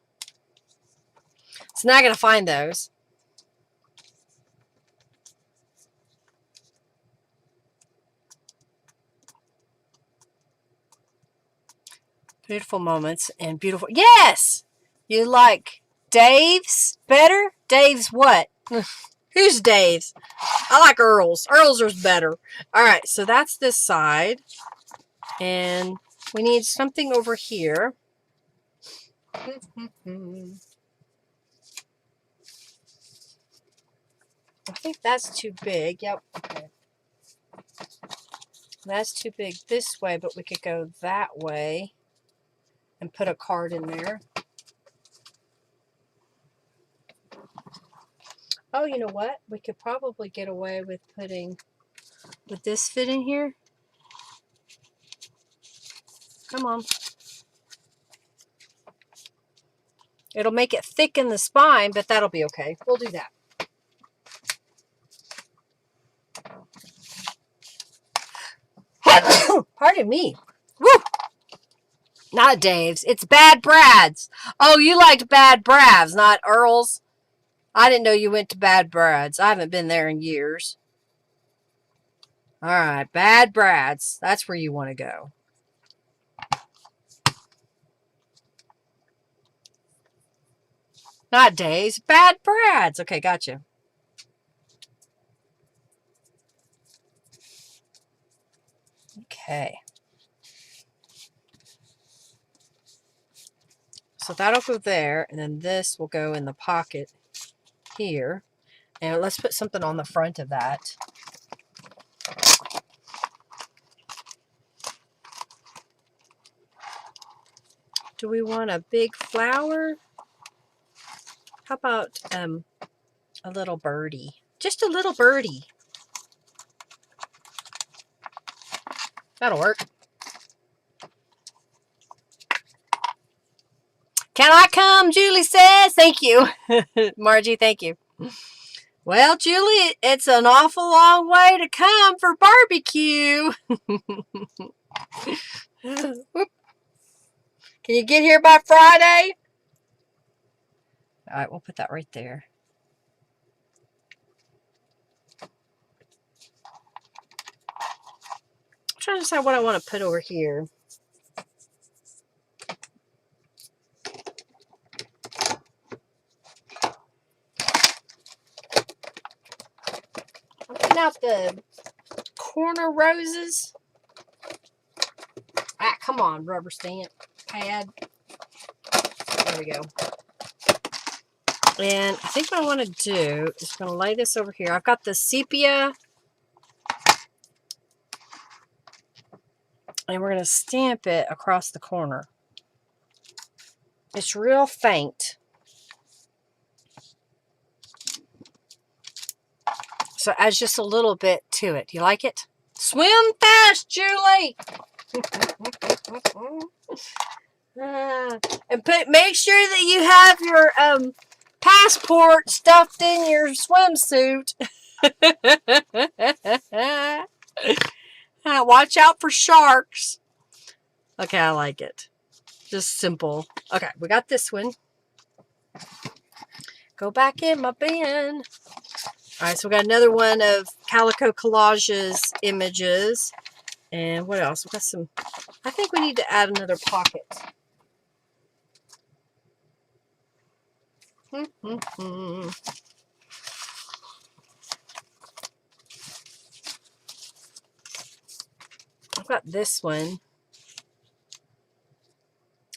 So now I gotta find those. Beautiful moments and beautiful. Yes! You like Dave's better? Dave's what? Who's Dave's? I like Earl's. Earl's is better. All right, so that's this side. And we need something over here. I think that's too big. Yep. Okay. That's too big this way, but we could go that way and put a card in there. Oh, you know what? We could probably get away with putting, would this fit in here? Come on. It'll make it thick in the spine, but that'll be okay. We'll do that. Pardon me. Woo! Not Dave's. It's Bad Brad's. Oh, you liked Bad Brad's, not Earl's. I didn't know you went to Bad Brad's. I haven't been there in years. All right, Bad Brad's. That's where you want to go. Not Dave's. Bad Brad's. Okay, gotcha. Okay. So that'll go there, and then this will go in the pocket here. And let's put something on the front of that. Do we want a big flower? How about a little birdie? Just a little birdie. That'll work. Can I come? Julie says. Thank you. Margie, thank you. Well, Julie, it's an awful long way to come for barbecue. Can you get here by Friday? All right, we'll put that right there. I'm trying to decide what I want to put over here. I'm putting out the corner roses. Ah, come on, rubber stamp pad. There we go. And I think what I want to do is going to lay this over here. I've got the sepia. And we're going to stamp it across the corner. It's real faint. So adds just a little bit to it. You like it? Swim fast, Julie! And make sure that you have your passport stuffed in your swimsuit. Watch out for sharks. Okay, I like it. Just simple. Okay, we got this one. Go back in my bin. All right, so we got another one of Calico Collages images. And what else? We got some. I think we need to add another pocket. I've got this one.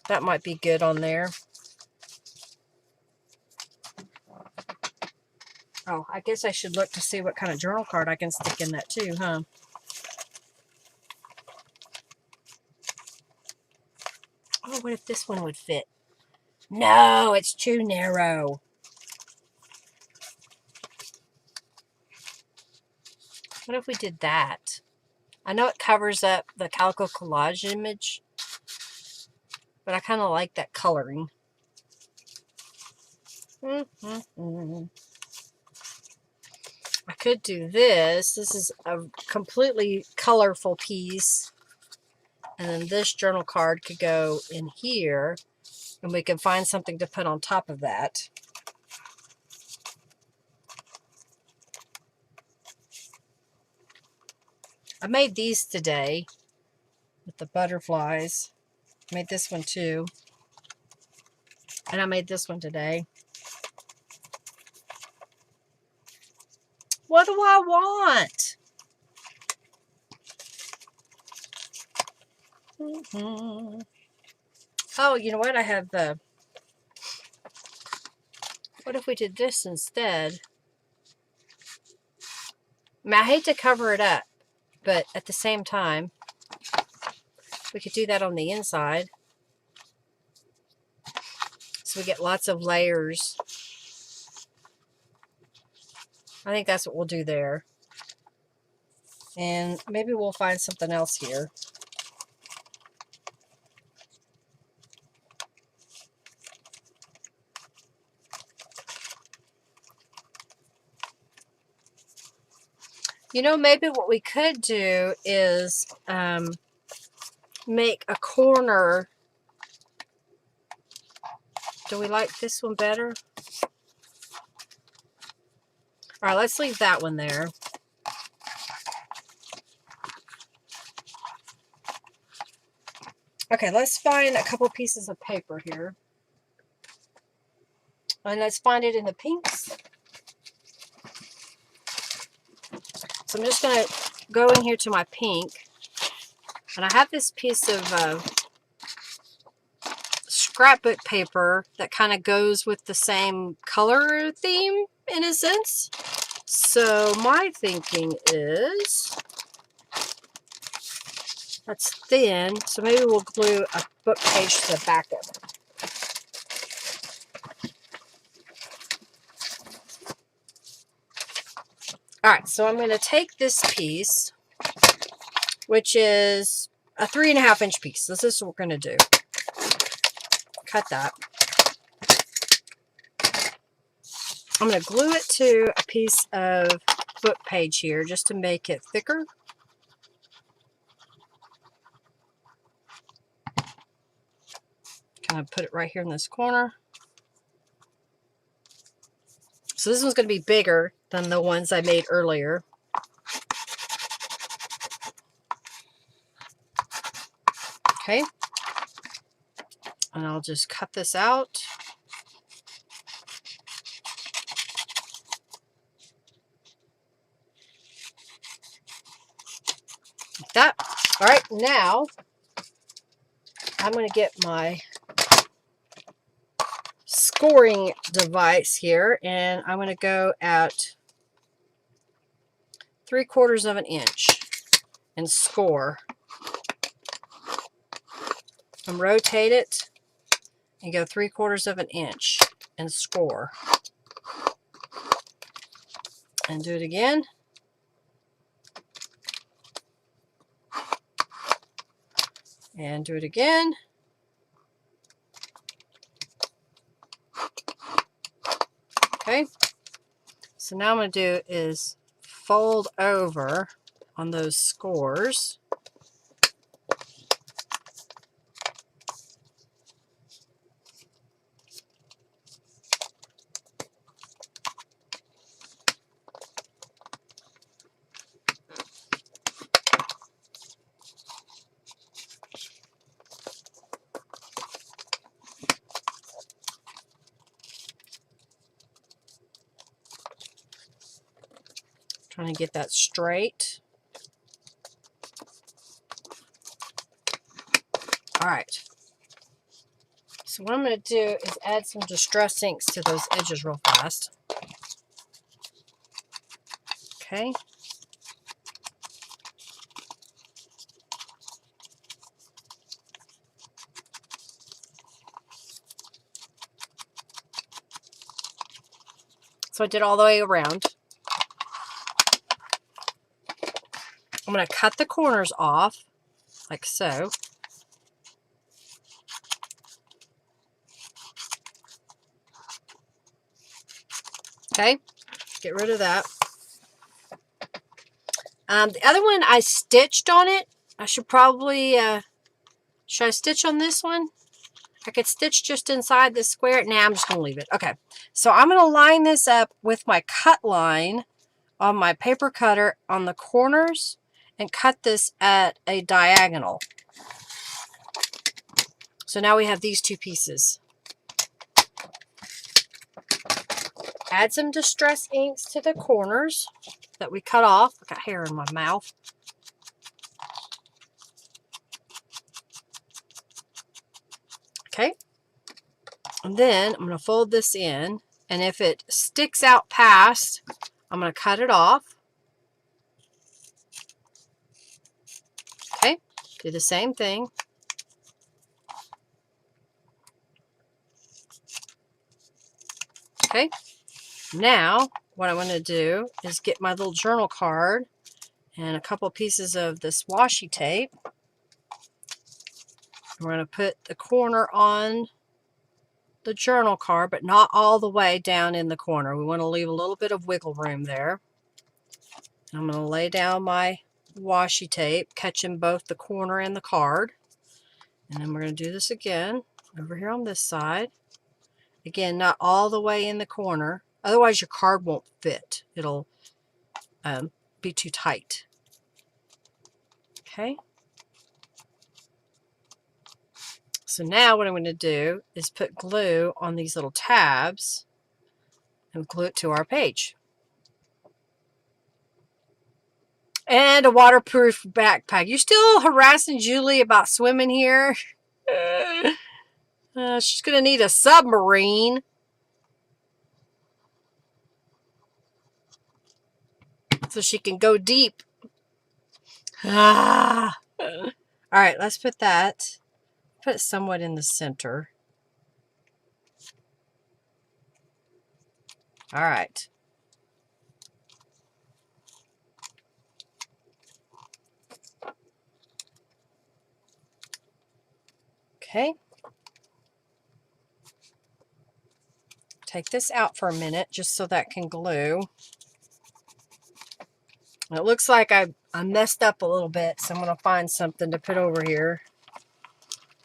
That might be good on there. Oh, I guess I should look to see what kind of journal card I can stick in that too, huh? Oh, what if this one would fit? No, it's too narrow. What if we did that? I know it covers up the Calico Collage image, but I kind of like that coloring. I could do this. This is a completely colorful piece. And then this journal card could go in here. And we can find something to put on top of that. I made these today with the butterflies. I made this one too. And I made this one today. What do I want? Oh, you know what? I have the... What if we did this instead? I mean, I hate to cover it up, but at the same time, we could do that on the inside. So we get lots of layers. I think that's what we'll do there. And maybe we'll find something else here. You know, maybe what we could do is make a corner. Do we like this one better? All right, let's leave that one there. Okay, let's find a couple pieces of paper here. And let's find it in the pinks. So I'm just going to go in here to my pink. And I have this piece of scrapbook paper that kind of goes with the same color theme in a sense. So my thinking is, that's thin, so maybe we'll glue a book page to the back of it. Alright, so I'm going to take this piece, which is a 3.5 inch piece. This is what we're going to do. Cut that. I'm going to glue it to a piece of book page here just to make it thicker. Kind of put it right here in this corner. So this one's going to be bigger than the ones I made earlier. Okay. And I'll just cut this out. Like that. All right, now I'm going to get my scoring device here, and I'm going to go at 3/4 inch and score. And rotate it and go 3/4 inch and score. And do it again. And do it again. Okay. So now I'm going to do is fold over on those scores. Trying to get that straight. All right. So what I'm going to do is add some distress inks to those edges real fast. Okay. So I did all the way around. I'm going to cut the corners off, like so. Okay, get rid of that. The other one I stitched on it. I should probably, should I stitch on this one? I could stitch just inside this square. Nah, I'm just going to leave it. Okay, so I'm going to line this up with my cut line on my paper cutter on the corners and cut this at a diagonal. So now we have these two pieces. Add some distress inks to the corners that we cut off. I got hair in my mouth. Okay. And then I'm going to fold this in. And if it sticks out past, I'm going to cut it off. Do the same thing. Okay, now what I'm going to do is get my little journal card and a couple pieces of this washi tape. We're going to put the corner on the journal card, but not all the way down in the corner. We want to leave a little bit of wiggle room there. I'm going to lay down my washi tape, catching both the corner and the card. And then we're going to do this again over here on this side. Again, not all the way in the corner. Otherwise, your card won't fit. It'll be too tight. Okay. So now what I'm going to do is put glue on these little tabs and glue it to our page. And a waterproof backpack. You still harassing Julie about swimming here? She's going to need a submarine. So she can go deep. All right, let's put that. Put it somewhat in the center. All right. Okay. Take this out for a minute just so that can glue. It looks like I messed up a little bit, so I'm going to find something to put over here.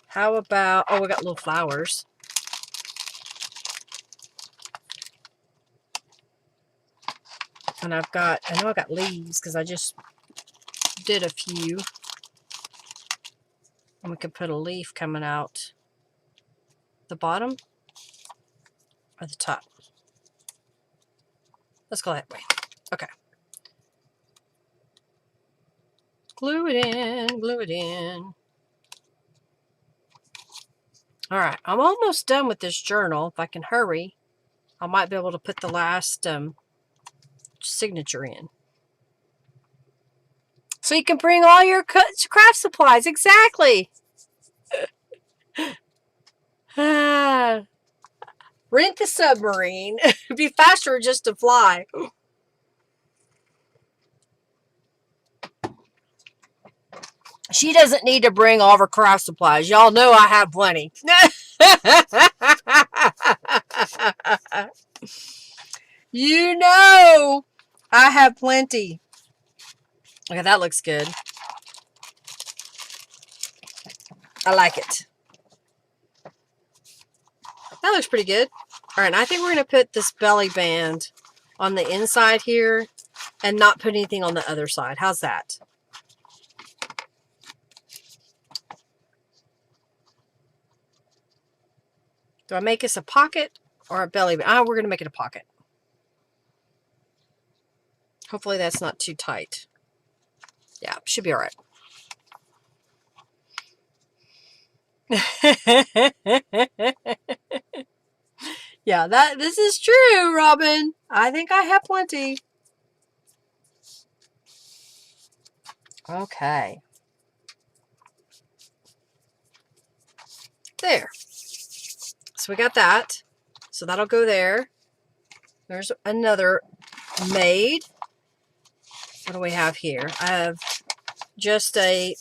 How about, oh, we got little flowers. And I know I got leaves because I just did a few. And we could put a leaf coming out the bottom or the top. Let's go that way. Okay. Glue it in, glue it in. All right, I'm almost done with this journal. If I can hurry, I might be able to put the last signature in. So you can bring all your craft supplies. Exactly. Rent the submarine. It'd be faster just to fly. She doesn't need to bring all of her craft supplies. Y'all know I have plenty. You know I have plenty. Okay, that looks good. I like it. That looks pretty good. All right, I think we're going to put this belly band on the inside here and not put anything on the other side. How's that? Do I make this a pocket or a belly band? We're going to make it a pocket. Hopefully that's not too tight. Yeah, should be all right. Yeah, this is true, Robin. I think I have plenty. Okay. There. So we got that. So that'll go there. There's another made. What do we have here? I have just a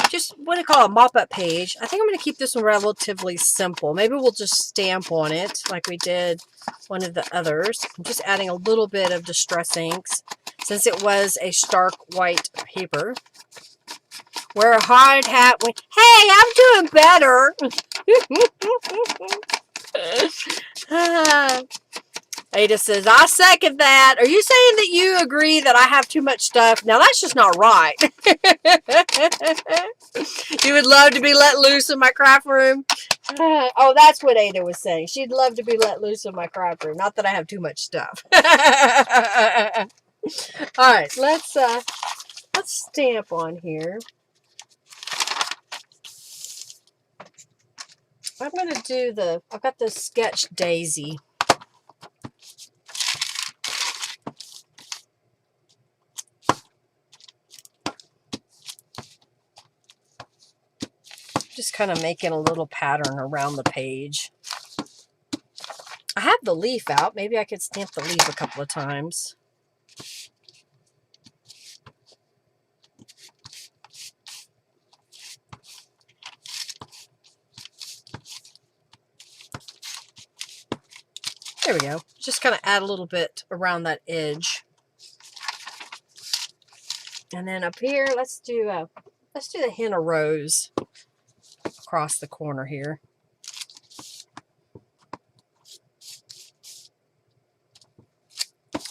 just what do you call a mop-up page. I think I'm going to keep this one relatively simple. Maybe we'll just stamp on it like we did one of the others. I'm just adding a little bit of distress inks since it was a stark white paper. Wear a hard hat when, hey, I'm doing better. Ada says, I second that. Are you saying that you agree that I have too much stuff? Now, that's just not right. You would love to be let loose in my craft room? Oh, that's what Ada was saying. She'd love to be let loose in my craft room. Not that I have too much stuff. All right, let's stamp on here. I'm going to do I've got the sketch daisy. Just kind of making a little pattern around the page. I have the leaf out. Maybe I could stamp the leaf a couple of times. There we go. Just kind of add a little bit around that edge. And then up here, let's do the henna rose across the corner here.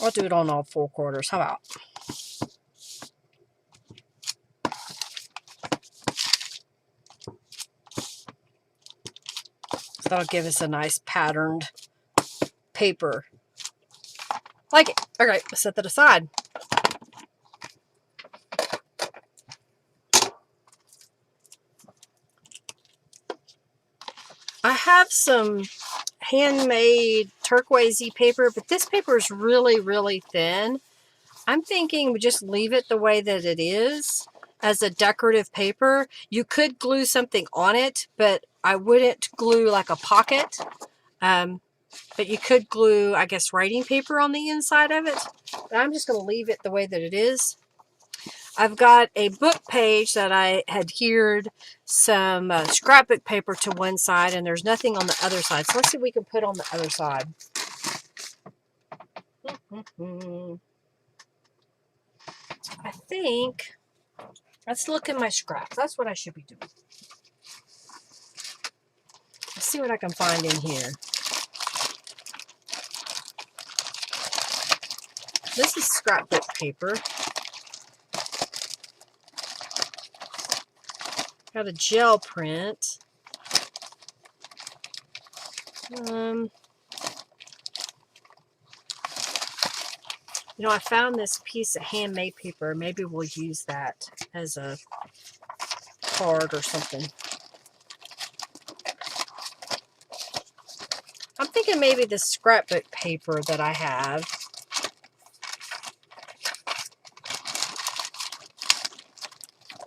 I'll do it on all 4 quarters. How about? So that'll give us a nice patterned paper. Like it. All right, let's set that aside. I have some handmade turquoisey paper, but this paper is really, really thin. I'm thinking we just leave it the way that it is as a decorative paper. You could glue something on it, but I wouldn't glue like a pocket. But you could glue, I guess, writing paper on the inside of it. But I'm just going to leave it the way that it is. I've got a book page that I adhered some scrapbook paper to one side, and there's nothing on the other side. So let's see what we can put on the other side. I think, let's look at my scraps. That's what I should be doing. Let's see what I can find in here. This is scrapbook paper. Got a gel print. You know, I found this piece of handmade paper. Maybe we'll use that as a card or something. I'm thinking maybe the scrapbook paper that I have.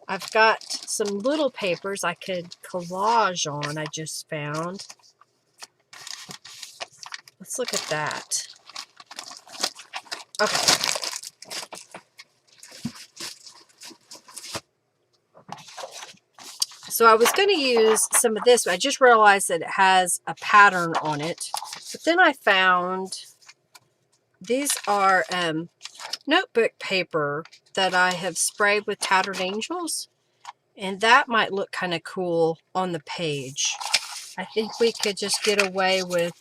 I've got some little papers I could collage on, I just found. Let's look at that. Okay. So I was going to use some of this, but I just realized that it has a pattern on it. But then I found these are notebook paper that I have sprayed with tattered angels, and that might look kind of cool on the page. I think we could just get away with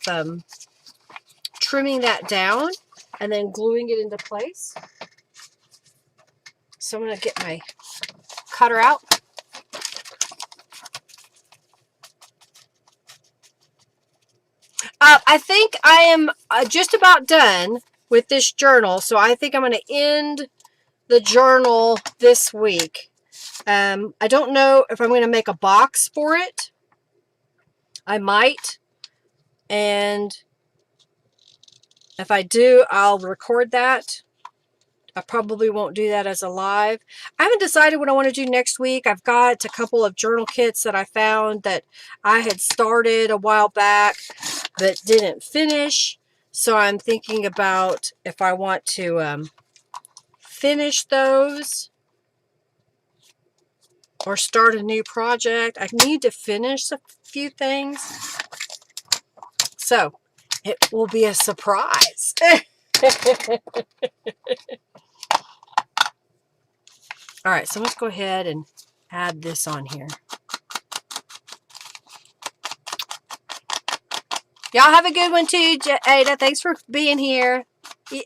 trimming that down and then gluing it into place. So I'm going to get my cutter out. I think I am just about done with this journal, so I think I'm going to end the journal this week. I don't know if I'm going to make a box for it. I might, and if I do, I'll record that. I probably won't do that as a live. I haven't decided what I want to do next week. I've got a couple of journal kits that I found that I had started a while back but didn't finish. So I'm thinking about if I want to finish those or start a new project. I need to finish a few things. So it will be a surprise. All right, so let's go ahead and add this on here. Y'all have a good one too, Ada. Thanks for being here.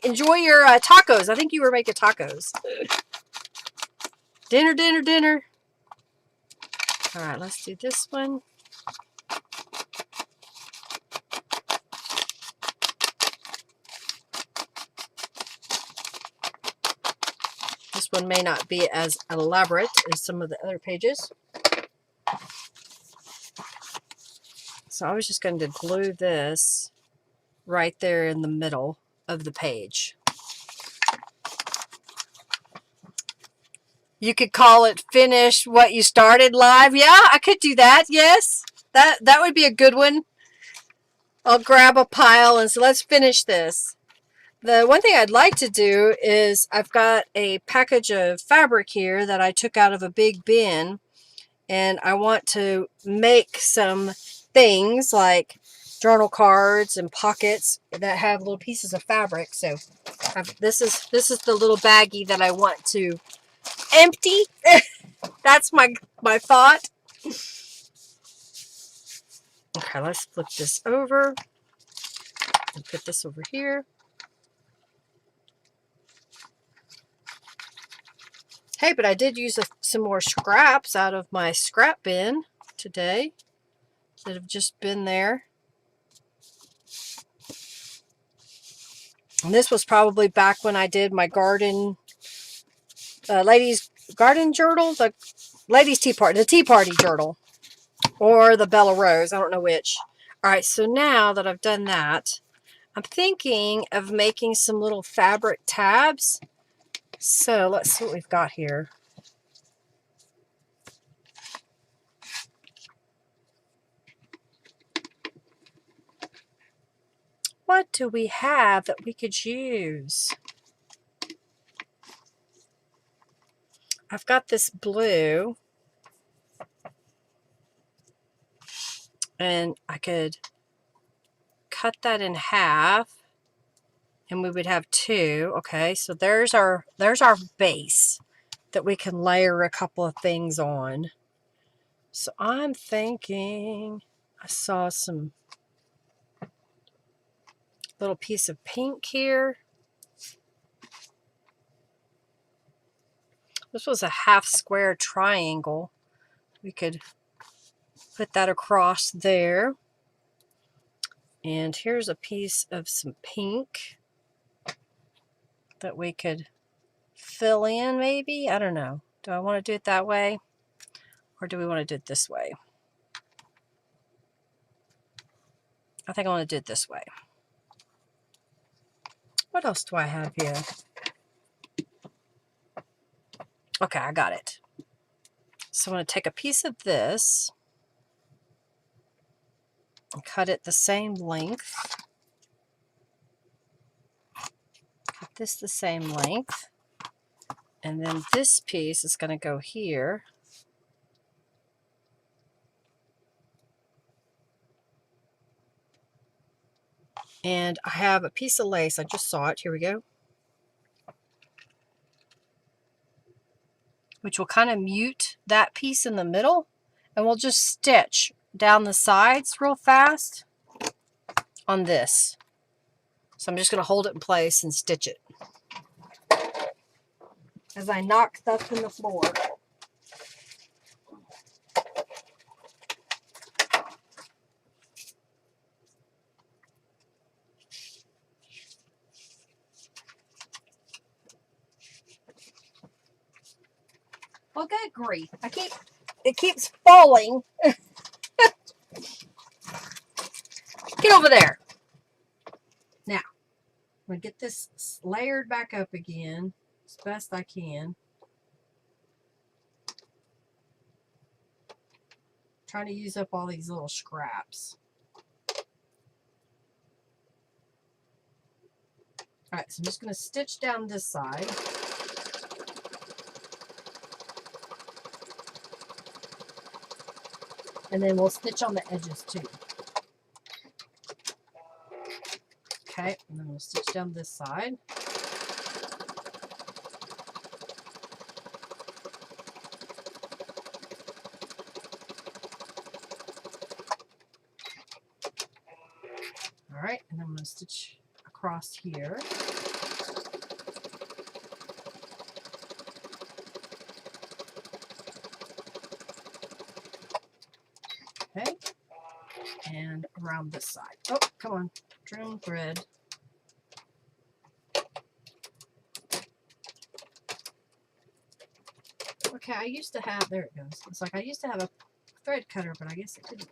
Enjoy your tacos. I think you were making tacos. Dinner, dinner, dinner. All right, let's do this one. This one may not be as elaborate as some of the other pages. So I was just going to glue this right there in the middle of the page. You could call it Finish What You Started Live. Yeah, I could do that. Yes, that would be a good one. I'll grab a pile and so let's finish this. The one thing I'd like to do is I've got a package of fabric here that I took out of a big bin, and I want to make some things like journal cards and pockets that have little pieces of fabric. So this is the little baggie that I want to empty. That's my thought. Okay, let's flip this over and put this over here. Hey, but I did use some more scraps out of my scrap bin today that have just been there. And this was probably back when I did my garden, ladies' garden journal, the ladies' tea party, the tea party journal, or the Bella Rose. I don't know which. All right, so now that I've done that, I'm thinking of making some little fabric tabs. So let's see what we've got here. What do we have that we could use? I've got this blue, and I could cut that in half, and we would have two. Okay, so there's our base that we can layer a couple of things on. So I'm thinking I saw some little piece of pink here. This was a half square triangle. We could put that across there. And here's a piece of some pink that we could fill in maybe. I don't know. Do I want to do it that way? Or do we want to do it this way? I think I want to do it this way. What else do I have here? Okay, I got it. So I'm going to take a piece of this and cut it the same length. Cut this the same length. And then this piece is going to go here. And I have a piece of lace. I just saw it. Here we go. Which will kind of mute that piece in the middle. And we'll just stitch down the sides real fast on this. So I'm just going to hold it in place and stitch it as I knock stuff in the floor. Well, good grief. It keeps falling. Get over there. Now, I'm going to get this layered back up again as best I can. Trying to use up all these little scraps. All right, so I'm just going to stitch down this side. And then we'll stitch on the edges too. Okay, and then we'll stitch down this side. All right, and then I'm going to stitch across here. Okay, and around this side. Oh, come on, trim thread. Okay, I used to have, there it goes. It's like I used to have a thread cutter, but I guess it didn't.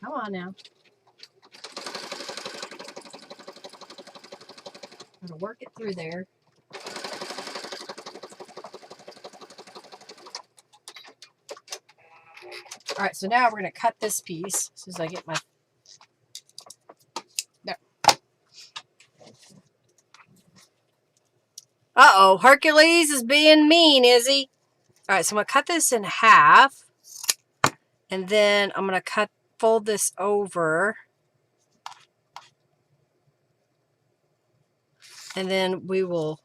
Come on now. I'm going to work it through there. All right, so now we're going to cut this piece as soon as I get my... There. Uh-oh, Hercules is being mean, is he? All right, so I'm going to cut this in half. And then I'm going to fold this over. And then we will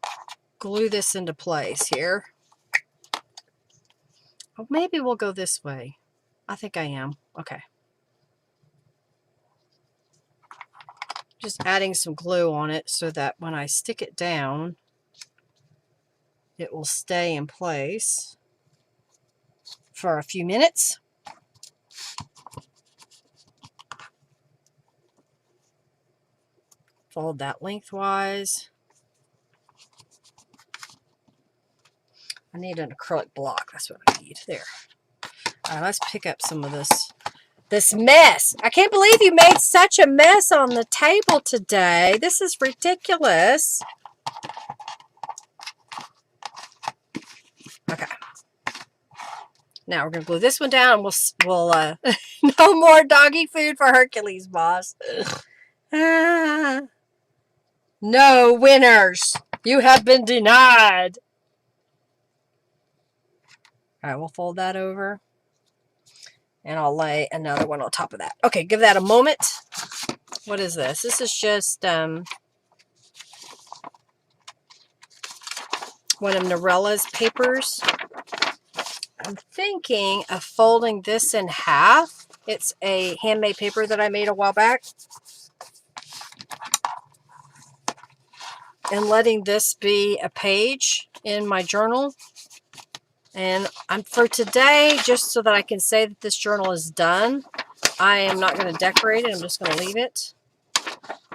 glue this into place here. Oh, maybe we'll go this way. I think I am. Okay. Just adding some glue on it so that when I stick it down, it will stay in place for a few minutes. Fold that lengthwise. I need an acrylic block. That's what I need. There. All right, let's pick up some of this mess. I can't believe you made such a mess on the table today. This is ridiculous. Okay. Now we're going to glue this one down and we'll no more doggy food for Hercules, boss. No winners. You have been denied. All right, we'll fold that over. And I'll lay another one on top of that. Okay, give that a moment. What is this? This is just one of Norella's papers. I'm thinking of folding this in half. It's a handmade paper that I made a while back. And letting this be a page in my journal. And for today, just so that I can say that this journal is done, I am not going to decorate it. I'm just going to leave it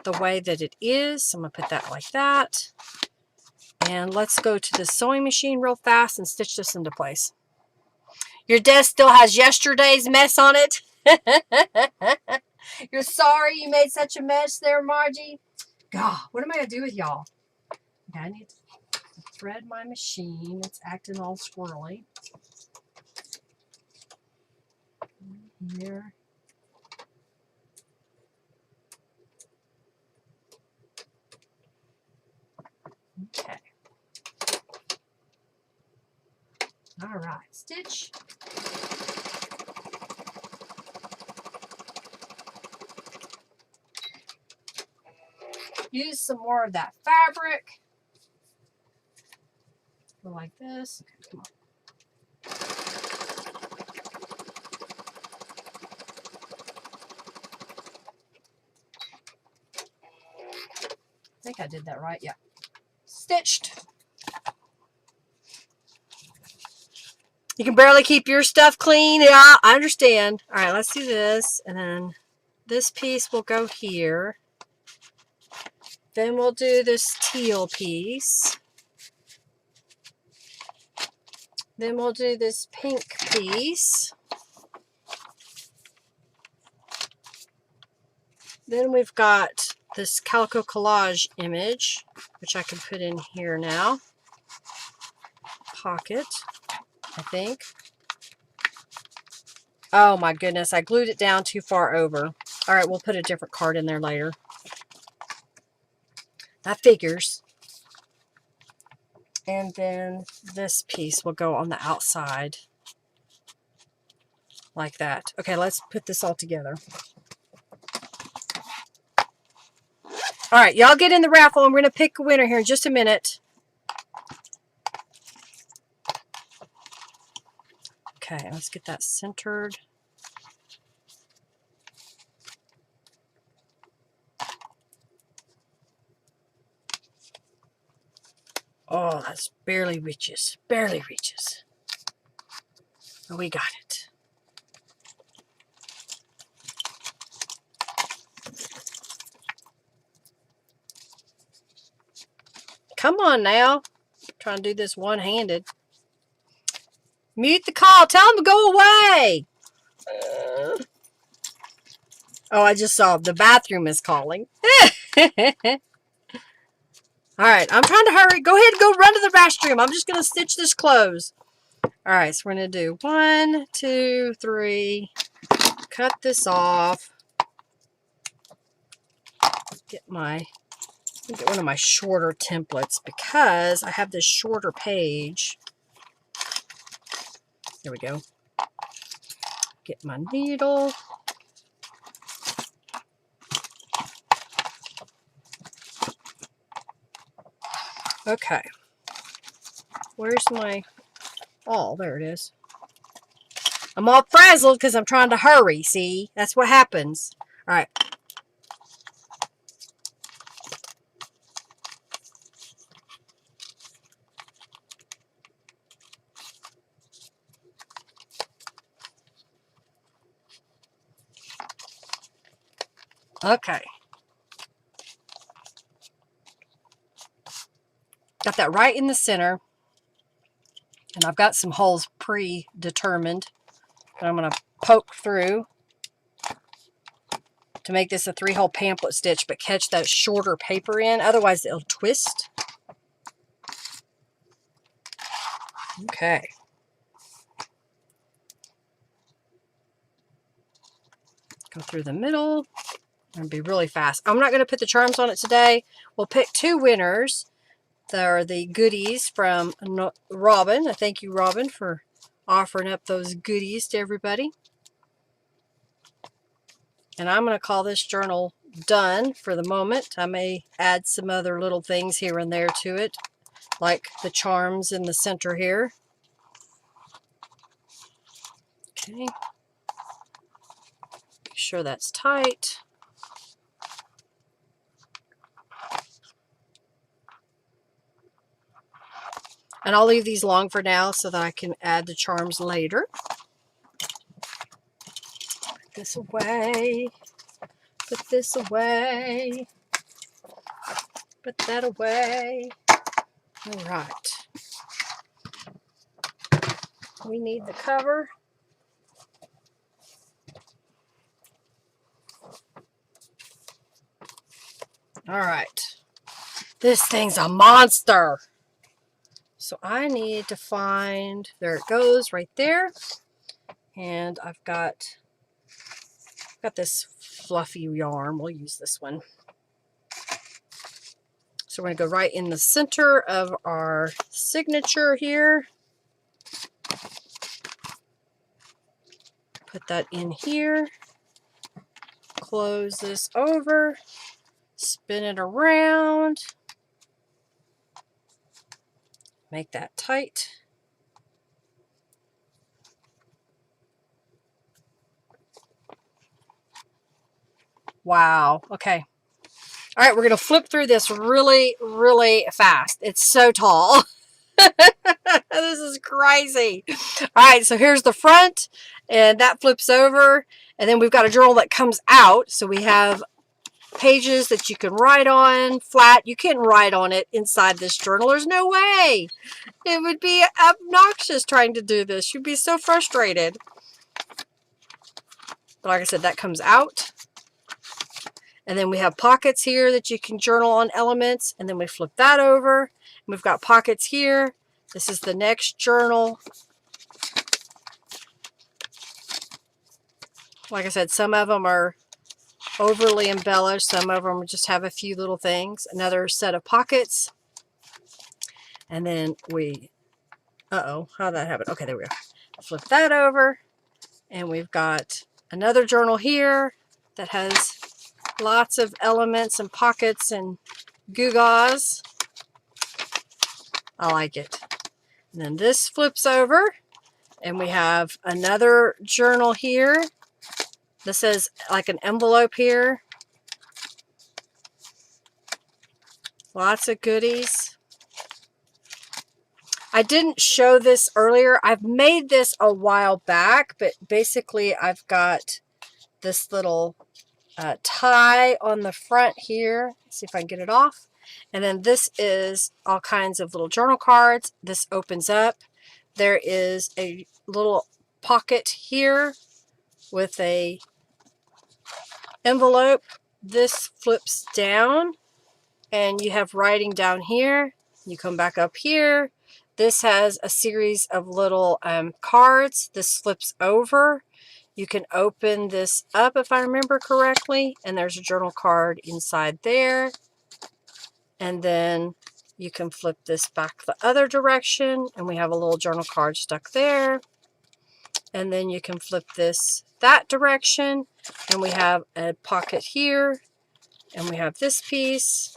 the way that it is. I'm going to put that like that. And let's go to the sewing machine real fast and stitch this into place. Your desk still has yesterday's mess on it. You're sorry you made such a mess there, Margie? God, what am I going to do with y'all? Okay, I need to thread my machine. It's acting all squirrely. Here. Okay. All right, stitch. Use some more of that fabric. Go like this. Okay, come on. I think I did that right. Yeah. Stitched. You can barely keep your stuff clean. Yeah, I understand. All right, let's do this. And then this piece will go here. Then we'll do this teal piece. Then we'll do this pink piece. Then we've got this calico collage image, which I can put in here now. Pocket, I think. Oh my goodness, I glued it down too far over. All right, we'll put a different card in there later. That figures. And then this piece will go on the outside. Like that. Okay, let's put this all together. All right, y'all get in the raffle. I'm going to pick a winner here in just a minute. Okay, let's get that centered. Oh, that's barely reaches. Barely reaches. Oh, we got it. Come on now. I'm trying to do this one-handed. Mute the call. Tell them to go away. Oh, I just saw the bathroom is calling. All right, I'm trying to hurry. Go ahead and go run to the restroom. I'm just going to stitch this close. All right, so we're going to do 1, 2, 3. Cut this off. Get one of my shorter templates because I have this shorter page. There we go. Get my needle. Okay. Where's my... Oh, there it is. I'm all frazzled because I'm trying to hurry, see? That's what happens. All right. Okay. Got that right in the center. And I've got some holes predetermined that I'm going to poke through to make this a 3-hole pamphlet stitch, but catch that shorter paper in. Otherwise, it'll twist. Okay. Go through the middle and be really fast. I'm not going to put the charms on it today. We'll pick 2 winners. They're the goodies from Robin. I thank you, Robin, for offering up those goodies to everybody. And I'm going to call this journal done for the moment. I may add some other little things here and there to it, like the charms in the center here. Okay. Make sure that's tight. And I'll leave these long for now so that I can add the charms later. Put this away. Put this away. Put that away. All right. We need the cover. All right. This thing's a monster. So I need to find, there it goes right there. And I've got this fluffy yarn. We'll use this one. So we're going to go right in the center of our signature here. Put that in here. Close this over. Spin it around. Make that tight. Wow. Okay. All right, we're going to flip through this really, really fast. It's so tall. This is crazy. All right, so here's the front, and that flips over. And then we've got a journal that comes out. So we have pages that you can write on flat. You can't write on it inside this journal. There's no way. It would be obnoxious trying to do this. You'd be so frustrated. But like I said, that comes out. And then we have pockets here that you can journal on elements. And then we flip that over. And we've got pockets here. This is the next journal. Like I said, some of them are overly embellished. Some of them just have a few little things. Another set of pockets. And then we, uh-oh, how'd that happen? Okay, there we go. Flip that over. And we've got another journal here that has lots of elements and pockets and gewgaws. I like it. And then this flips over. And we have another journal here. This is like an envelope here. Lots of goodies. I didn't show this earlier. I've made this a while back, but basically I've got this little tie on the front here. Let's see if I can get it off. And then this is all kinds of little journal cards. This opens up. There is a little pocket here with a envelope. This flips down. and you have writing down here. You come back up here. This has a series of little cards. This flips over. You can open this up if I remember correctly, and there's a journal card inside there. And then you can flip this back the other direction, and we have a little journal card stuck there. And then you can flip this that direction, and we have a pocket here, and we have this piece.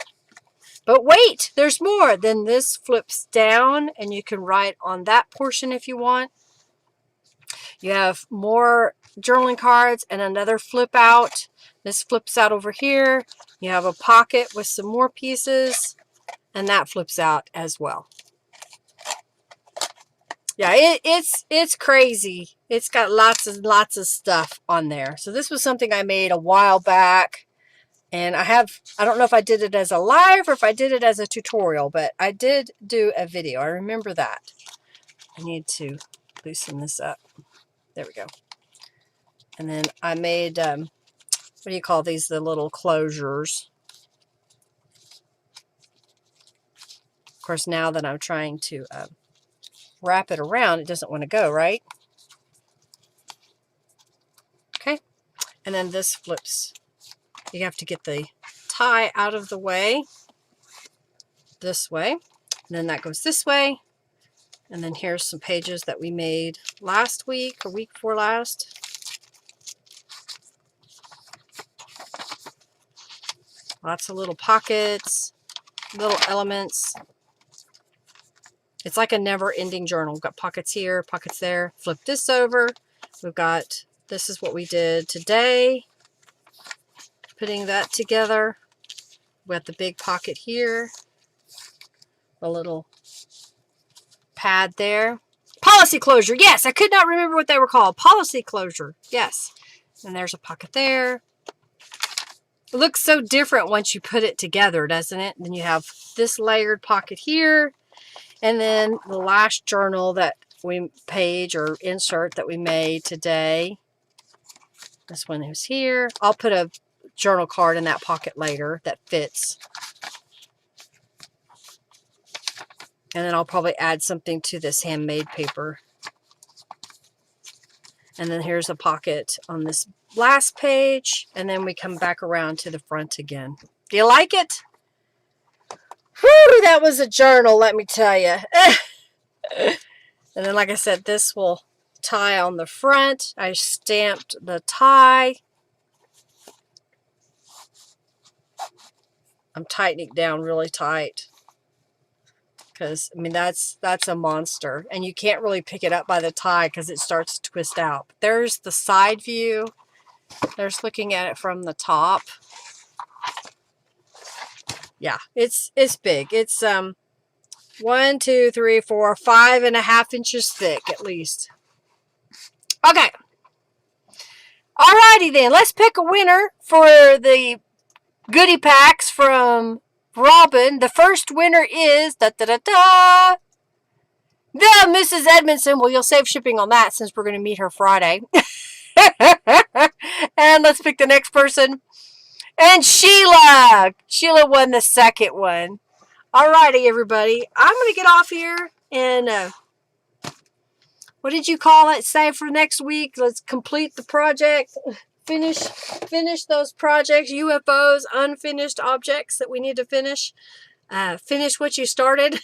But wait, there's more. Then this flips down, and you can write on that portion if you want. You have more journaling cards and another flip out. This flips out over here. You have a pocket with some more pieces, and that flips out as well. Yeah, it's crazy. It's got lots of stuff on there. So this was something I made a while back. And I don't know if I did it as a live or if I did it as a tutorial, but I did do a video. I remember that. I need to loosen this up. There we go. And then I made, what do you call these? The little closures. Of course, now that I'm trying to wrap it around, it doesn't want to go, right? Okay. And then this flips. You have to get the tie out of the way, this way, and then that goes this way. And then here's some pages that we made last week or week before last. Lots of little pockets, little elements. It's like a never-ending journal. We've got pockets here, pockets there. Flip this over. We've got, this is what we did today. Putting that together. We got the big pocket here. A little pad there. Policy closure. Yes, I could not remember what they were called. Policy closure. Yes. And there's a pocket there. It looks so different once you put it together, doesn't it? Then you have this layered pocket here. And then the last journal that page or insert that we made today. This one is here. I'll put a journal card in that pocket later that fits. And then I'll probably add something to this handmade paper. And then here's a pocket on this last page. And then we come back around to the front again. Do you like it? Whew, that was a journal, let me tell you. And then, like I said, this will tie on the front. I stamped the tie. I'm tightening it down really tight because, I mean, that's a monster. And you can't really pick it up by the tie because it starts to twist out. But there's the side view. There's looking at it from the top. Yeah, it's big. It's 1, 2, 3, 4, 5.5 inches thick at least. Okay. Alrighty then, let's pick a winner for the goodie packs from Robin. The first winner is the Mrs. Edmondson. Well, you'll save shipping on that since we're going to meet her Friday. And let's pick the next person. And Sheila. Sheila won the second one. Alrighty, everybody. I'm going to get off here and what did you call it? Say for next week. Let's complete the project. Finish those projects, UFOs, unfinished objects that we need to finish. Finish what you started.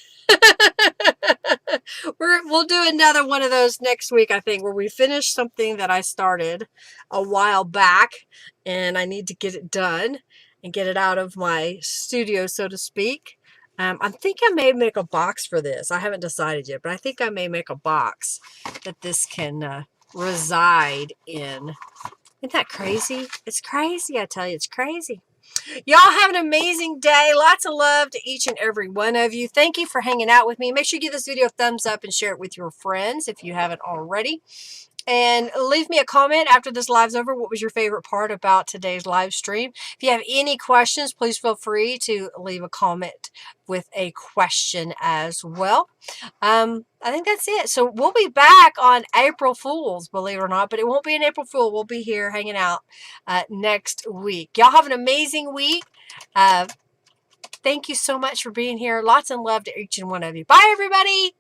We'll do another one of those next week, I think, where we finish something that I started a while back, and I need to get it done and get it out of my studio, so to speak. I think I may make a box for this. I haven't decided yet, but I think I may make a box that this can reside in. Isn't that crazy? It's crazy, I tell you. It's crazy. Y'all have an amazing day. Lots of love to each and every one of you. Thank you for hanging out with me. Make sure you give this video a thumbs up and share it with your friends if you haven't already. And leave me a comment after this live's over. What was your favorite part about today's live stream? If you have any questions, please feel free to leave a comment with a question as well. I think that's it. So we'll be back on April Fool's, believe it or not, but it won't be an April Fool. We'll be here hanging out next week. Y'all have an amazing week. Thank you so much for being here. Lots of love to each and one of you. Bye, everybody.